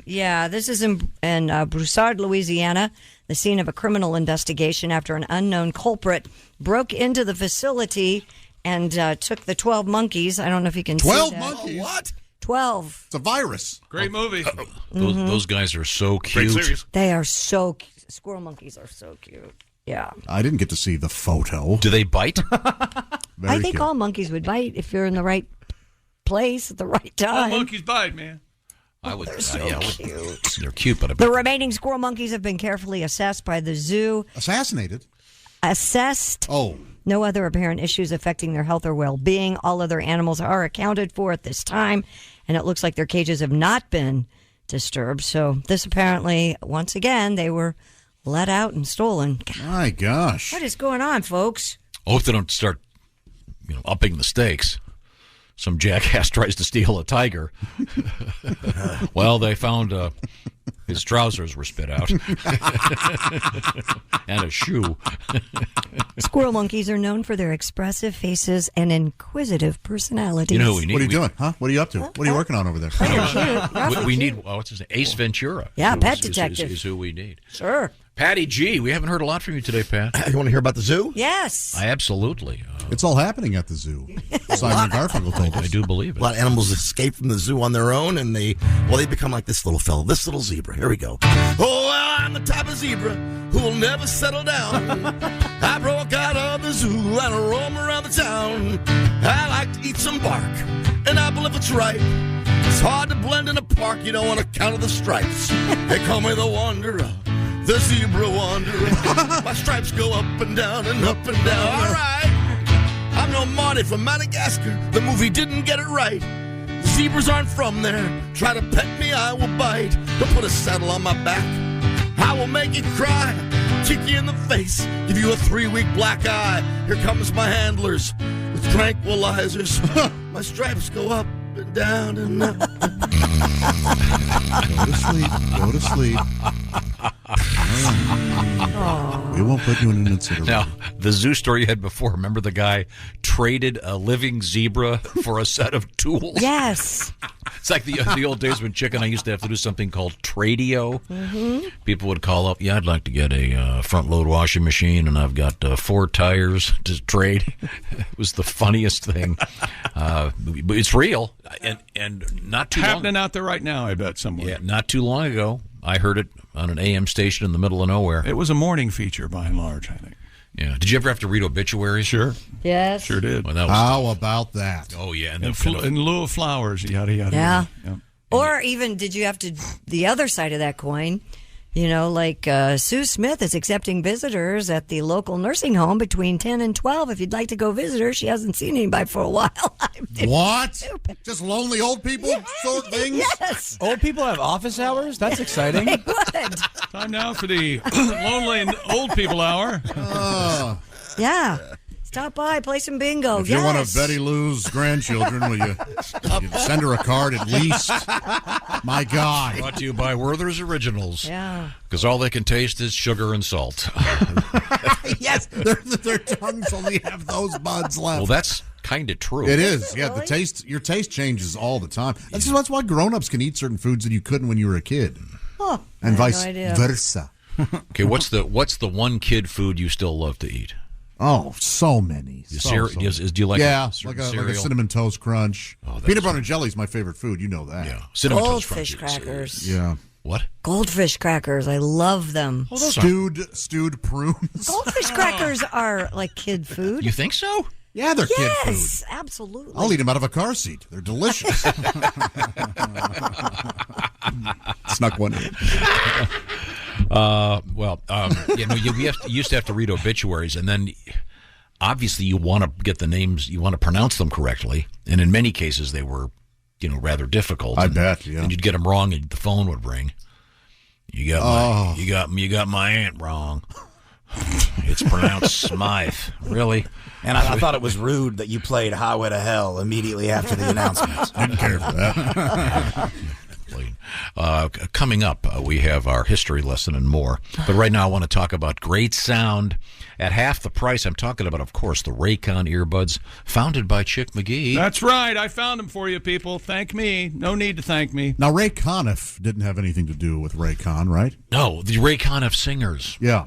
Yeah, this is in Broussard, Louisiana, the scene of a criminal investigation after an unknown culprit broke into the facility and took the 12 monkeys. I don't know if you can see 12 that. monkeys? What? 12. It's a virus. Great movie. Those guys are so Great cute. series. They are so cute. Squirrel monkeys are so cute. Yeah. I didn't get to see the photo. Do they bite? I think all monkeys would bite if you're in the right place at the right time. All monkeys bite, man. I would. They're so cute. They're cute, but The remaining squirrel monkeys have been carefully assessed by the zoo. Assassinated? Assessed. Oh. No other apparent issues affecting their health or well-being. All other animals are accounted for at this time, and it looks like their cages have not been disturbed. So this apparently, once again, they were let out and stolen. My gosh. What is going on, folks? I hope they don't start, upping the stakes. Some jackass tries to steal a tiger. Well, they found his trousers were spit out and a shoe. Squirrel monkeys are known for their expressive faces and inquisitive personalities. You know who we need? What are you doing, huh? What are you up to? What are you working on over there? We need. What's his name? Ace Ventura. Yeah, Pet is Detective. is who we need. Sure. Patty G. We haven't heard a lot from you today, Pat. You want to hear about the zoo? Yes. Absolutely. It's all happening at the zoo. Simon Garfunkel told us. I do believe it. A lot of animals escape from the zoo on their own, and they become like this little fellow, this little zebra. Here we go. Oh, I'm the type of zebra who will never settle down. I broke out of the zoo and I roam around the town. I like to eat some bark, and I believe it's right. It's hard to blend in a park, on account of the stripes. They call me the wanderer, the zebra wanderer. My stripes go up and down and up and down. All right. I'm no Marty from Madagascar. The movie didn't get it right. The zebras aren't from there. Try to pet me, I will bite. Don't put a saddle on my back. I will make you cry. Kick you in the face. Give you a 3-week black eye. Here comes my handlers with tranquilizers. My stripes go up and down and up. Go to sleep. We won't put you in an incinerator. Now, the zoo story you had before, remember the guy traded a living zebra for a set of tools? Yes. It's like the old days when Chick and I used to have to do something called tradio. Mm-hmm. People would call up, yeah, I'd like to get a front-load washing machine, and I've got 4 tires to trade. It was the funniest thing. But it's real, and not too happening long. out there right now, I bet, somewhere. Yeah, not too long ago, I heard it on an AM station in the middle of nowhere. It was a morning feature, by and large, I think. Yeah. Did you ever have to read obituaries? Sure. Yes. Sure did. Well, that was How about that? Oh, yeah. In lieu of flowers, yada, yada. Yeah. Yada. Or even, did you have to, the other side of that coin, like Sue Smith is accepting visitors at the local nursing home between 10 and 12. If you'd like to go visit her, she hasn't seen anybody for a while. What? Just lonely old people sort things? Yes. Old people have office hours? That's exciting. They would. Time now for the Lonely Old People Hour. Yeah. Stop by, play some bingo. If you're one of Betty Lou's grandchildren, will you send her a card at least? My God. Brought to you by Werther's Originals. Yeah. Because all they can taste is sugar and salt. Yes, their tongues only have those buds left. Well, that's kind of true. It is. Yeah, the taste. Your taste changes all the time. That's why grown-ups can eat certain foods that you couldn't when you were a kid, Oh, and I had vice no idea. versa. Okay, what's the one kid food you still love to eat? Oh, so many. Do you like yeah, a like a cereal? Cinnamon Toast Crunch. Oh, Peanut butter and jelly is my favorite food. You know that. Yeah, Cinnamon Toast Goldfish Crunch. crackers. Yeah. What? Goldfish crackers. I love them. Oh, stewed prunes. Goldfish crackers are like kid food. You think so? Yeah, they're kid food. Yes, absolutely. I'll eat them out of a car seat. They're delicious. Snuck one in. You used to have to read obituaries, and then obviously you want to get the names, you want to pronounce them correctly, and in many cases they were, rather difficult. I bet, yeah. And you'd get them wrong, and the phone would ring. You got my aunt wrong. It's pronounced Smythe. Really? And I thought it was rude that you played Highway to Hell immediately after the announcement. Didn't care for that. Coming up, we have our history lesson and more. But right now I want to talk about great sound at half the price. I'm talking about, of course, the Raycon earbuds founded by Chick McGee. That's right. I found them for you, people. Thank me. No need to thank me. Now, Ray Conniff didn't have anything to do with Raycon, right? No, the Ray Conniff singers. Yeah.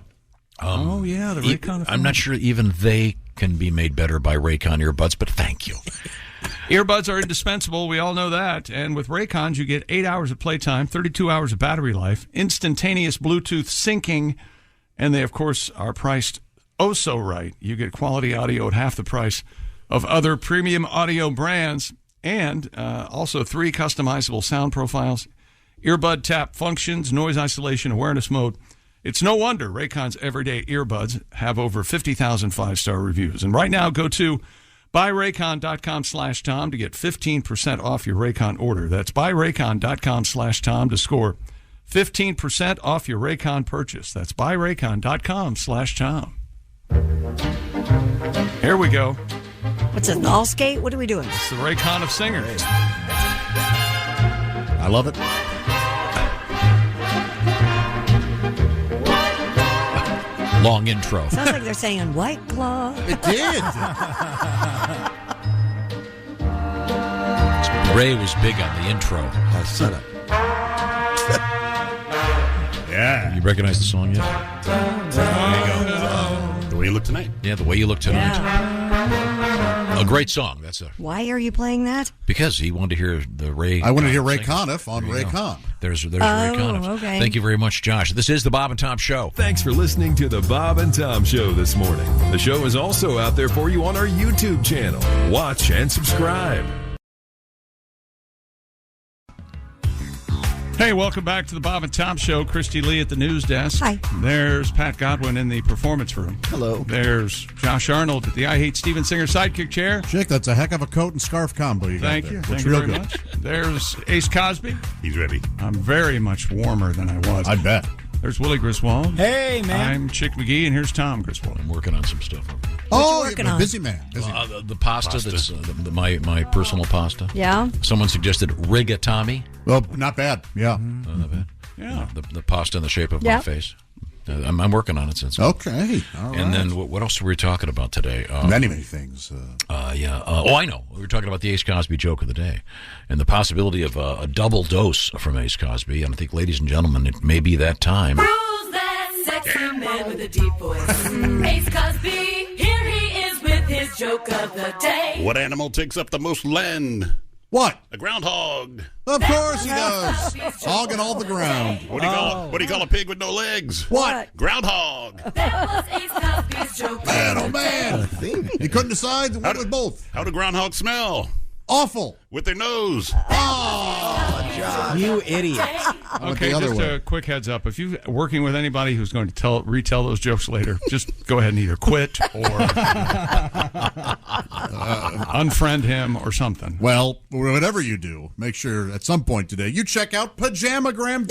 The Raycon. I'm not sure even they can be made better by Raycon earbuds, but thank you. Earbuds are indispensable. We all know that. And with Raycons, you get 8 hours of playtime, 32 hours of battery life, instantaneous Bluetooth syncing, and they, of course, are priced oh so right. You get quality audio at half the price of other premium audio brands, and also 3 customizable sound profiles, earbud tap functions, noise isolation, awareness mode. It's no wonder Raycon's everyday earbuds have over 50,000 5-star reviews. And right now, go to buyraycon.com/Tom to get 15% off your Raycon order. That's buyraycon.com/Tom to score 15% off your Raycon purchase. That's buyraycon.com/Tom. Here we go. What's it, an all skate? What are we doing? It's the Raycon of singers. I love it. Long intro. Sounds like they're saying White Claw. It did. Ray was big on the intro. Shut up. Yeah. You recognize the song yet? There you go. The Way You Look Tonight. Yeah, The Way You Look Tonight. A great song. Why are you playing that? Because he wanted to hear the Ray. I wanted to hear Ray singers. Conniff on Raycon. There's Ray Conniff. Okay. Thank you very much, Josh. This is the Bob and Tom Show. Thanks for listening to the Bob and Tom Show this morning. The show is also out there for you on our YouTube channel. Watch and subscribe. Hey, welcome back to the Bob and Tom Show. Christy Lee at the news desk. Hi. There's Pat Godwin in the performance room. Hello. There's Josh Arnold at the I Hate Steven Singer sidekick chair. Chick, that's a heck of a coat and scarf combo you got Thank there. you. Looks Thank you real very good. much. There's Ace Cosby. He's ready. I'm very much warmer than I was. I bet. There's Willie Griswold. Hey, man. I'm Chick McGee, and here's Tom Griswold. I'm working on some stuff over here. Oh, working you're a on? busy man. Busy. The pasta. That's my personal pasta. Yeah. Someone suggested rigatoni. Well, not bad. Yeah. Not bad. Yeah. The pasta in the shape of Yeah. my face. I'm working on it since. Okay. All right. And then what else were we talking about today? Many things. Yeah. I know. We were talking about the Ace Cosby joke of the day and the possibility of a double dose from Ace Cosby. And I think, ladies and gentlemen, it may be that time. Who's that sexy man with a deep voice? Ace Cosby, here he is with his joke of the day. What animal takes up the most land? What? A groundhog. Of course he does. Hogging all the ground. What do you call a pig with no legs? What? Groundhog. That was Ace Cosby's joke. Man, oh man. He couldn't decide. Went with both. How do groundhogs smell? Awful. With their nose. You idiot. Okay, the other just way. a quick heads up. If you're working with anybody who's going to retell those jokes later, just go ahead and either quit or unfriend him or something. Well, whatever you do, make sure at some point today you check out pajamagram.com.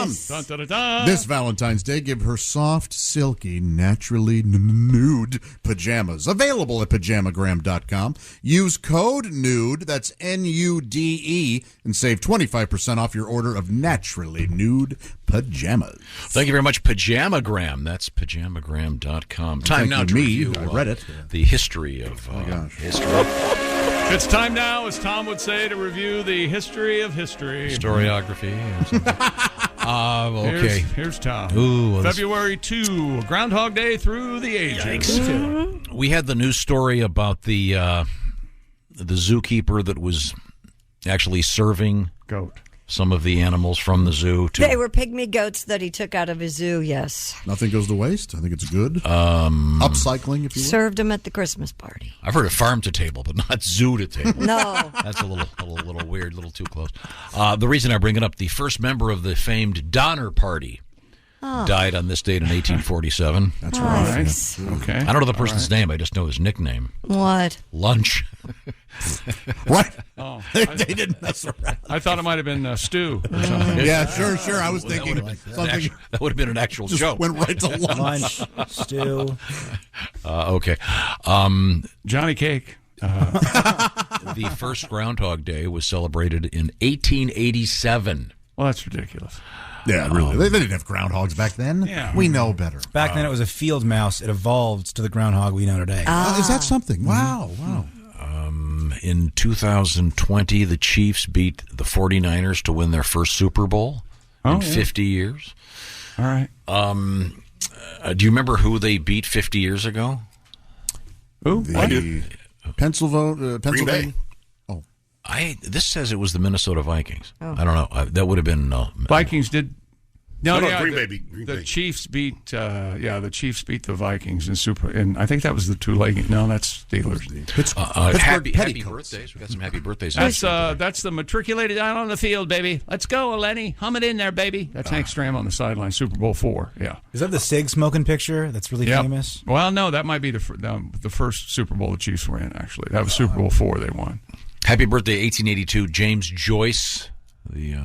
Yes. Dun, dun, dun, dun. This Valentine's Day, give her soft, silky, naturally nude pajamas. Available at pajamagram.com. Use code NUDE, that's NUDE, and save 25% off your order of naturally nude pajamas. Thank you very much, Pajamagram. That's pajamagram.com. Time Thank now you, to me. review I read it. the history of history. It's time now, as Tom would say, to review the history of history. Historiography. Okay. Here's Tom. Ooh, this- February 2, Groundhog Day through the ages. We had the news story about the zookeeper that was actually serving goat some of the animals from the zoo. They were pygmy goats that he took out of his zoo, yes. Nothing goes to waste. I think it's good. Upcycling, if you will. Served him at the Christmas party. I've heard of farm to table, but not zoo to table. No. That's a little weird, a little too close. The reason I bring it up, the first member of the famed Donner Party died on this date in 1847. That's Nice. right. Okay. I don't know the person's name. I just know his nickname. What? Lunch. What? Oh, they didn't mess around. I thought it might have been Stu or something. Yeah, sure. I was thinking something. That would have been an actual Just joke. went right to lunch. Stew. Okay. Johnny Cake. The first Groundhog Day was celebrated in 1887. Well, that's ridiculous. Yeah, really. They didn't have groundhogs back then. Yeah. We know better. Back then it was a field mouse. It evolved to the groundhog we know today. Is that something? Wow. In 2020, the Chiefs beat the 49ers to win their first Super Bowl in 50 years. All right. Do you remember who they beat 50 years ago? Who? The Pennsylvania. Oh, this says it was the Minnesota Vikings. Oh. I don't know. That would have been Vikings did. No, No, yeah, Green the, Bay beat- the Chiefs beat. The Chiefs beat the Vikings in Super. And I think that was the two-legged. No, that's Steelers. happy birthdays. We got some happy birthdays. That's the matriculated out on the field, baby. Let's go, Lenny. Hum it in there, baby. That's Hank Stram on the sideline. Super Bowl 4. Yeah. Is that the Sig smoking picture that's really Yep. famous? Well, no, that might be the first Super Bowl the Chiefs were in. Actually, that was Super Bowl 4 they won. Happy birthday, 1882, James Joyce, the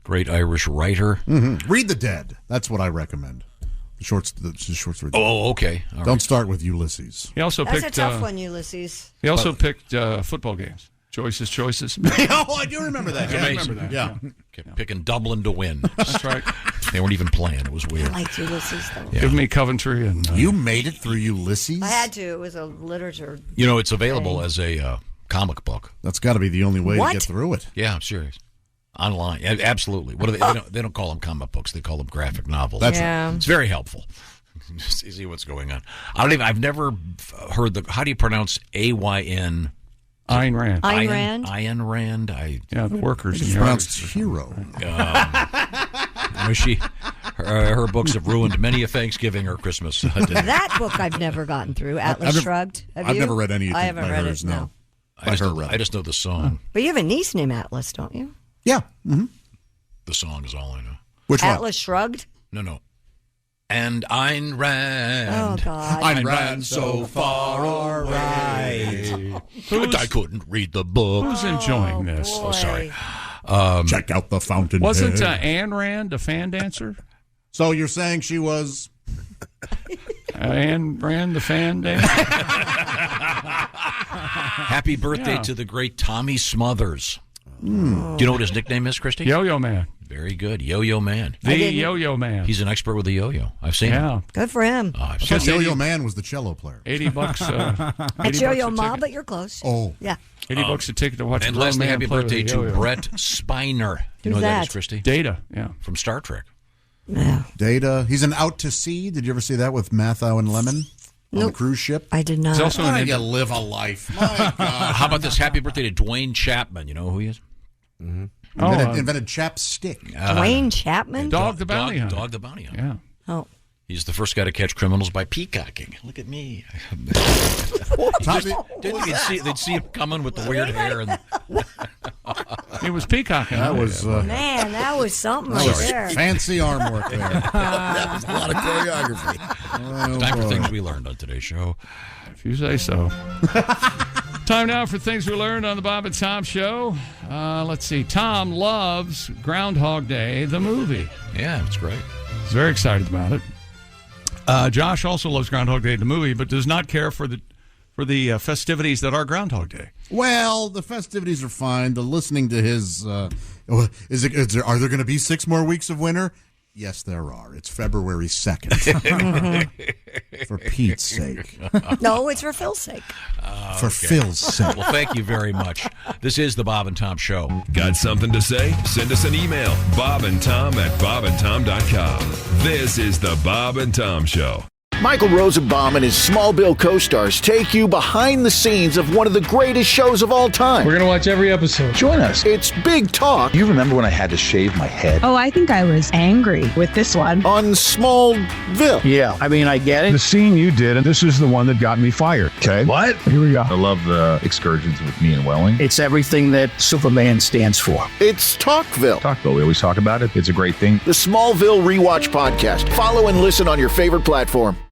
great Irish writer. Mm-hmm. Read The Dead. That's what I recommend. The short story. Oh, okay. All Don't right. start with Ulysses. He also That's picked. a tough one, Ulysses. He also picked football games. Joyce's choices. Oh, I do remember that. Yeah, I amazing. remember that. Yeah. Kept picking Dublin to win. That's right. They weren't even playing. It was I weird. liked Ulysses, though. Yeah. Give me Coventry and. You made it through Ulysses? I had to. It was a literature. You know, it's available as a comic book. That's got to be the only way What? to get through it. Yeah, I'm serious. Online, absolutely. What are they don't call them comic books; they call them graphic novels. That's Yeah. It's very helpful. Just to see what's going on. I've never heard the. How do you pronounce AYN? Ayn Rand. Ayn Rand? Ayn Rand. Yeah, the workers. It's in the pronounced arts. hero. I know her books have ruined many a Thanksgiving or Christmas. That book I've never gotten through. Atlas never- Shrugged. Have I've you? never read anything I haven't by read hers, it. no. I just know the song. But you have a niece named Atlas, don't you? Yeah. Mm-hmm. The song is all I know. Which one? Atlas Shrugged. No. And Ayn Rand. Oh God. Ayn Rand so far away. I couldn't read the book. Who's enjoying this? Oh, sorry. Check out the fountain. Wasn't Ayn Rand a fan dancer? So you're saying she was? Anne ran the fan day. Happy birthday to the great Tommy Smothers. Do you know what his nickname is, Christy? Yo-Yo Man. Very good. Yo-Yo Man. The Yo-Yo Man. He's an expert with the yo-yo. I've seen him. Good for him. I thought Yo-Yo Man was the cello player. $80. That's Yo-Yo Ma, but you're close. Oh. Yeah. $80 a ticket to watch And a grown lastly, man happy play with birthday a to yo-yo. Brett Spiner. You know Who's who that that? is, Christy? Data, yeah. From Star Trek. Data. He's an Out to Sea. Did you ever see that with Mathau and Lemon on the cruise ship? I did not. He's also an you live a life. My God. How about this? Happy birthday to Dwayne Chapman. You know who he is? Invented chapstick. Dwayne Chapman? Dog the Bounty Hunter. Dog the Bounty Hunter. Yeah. Oh. He's the first guy to catch criminals by peacocking. Look at me. They'd see him coming with the weird hair. And He was peacocking. That was Man, that was something right there. fancy arm work there. That was a lot of choreography. time for things we learned on today's show. If you say so. Time now for things we learned on the Bob and Tom Show. Let's see. Tom loves Groundhog Day, the movie. Yeah, it's great. He's very excited about it. Josh also loves Groundhog Day, the movie, but does not care for the festivities that are Groundhog Day. Well, the festivities are fine. The listening to his, are there going to be 6 more weeks of winter? Yes, there are. It's February 2nd. For Pete's sake. No, it's for Phil's sake. For Phil's sake. Well, thank you very much. This is the Bob and Tom Show. Got something to say? Send us an email, bobandtom@bobandtom.com. This is the Bob and Tom Show. Michael Rosenbaum and his Smallville co-stars take you behind the scenes of one of the greatest shows of all time. We're going to watch every episode. Join us. It's Big Talk. You remember when I had to shave my head? Oh, I think I was angry with this one. On Smallville. Yeah, I mean, I get it. The scene you did, and this is the one that got me fired. Okay. What? Here we go. I love the excursions with me and Welling. It's everything that Superman stands for. It's Talkville. Talkville, we always talk about it. It's a great thing. The Smallville Rewatch Podcast. Follow and listen on your favorite platform.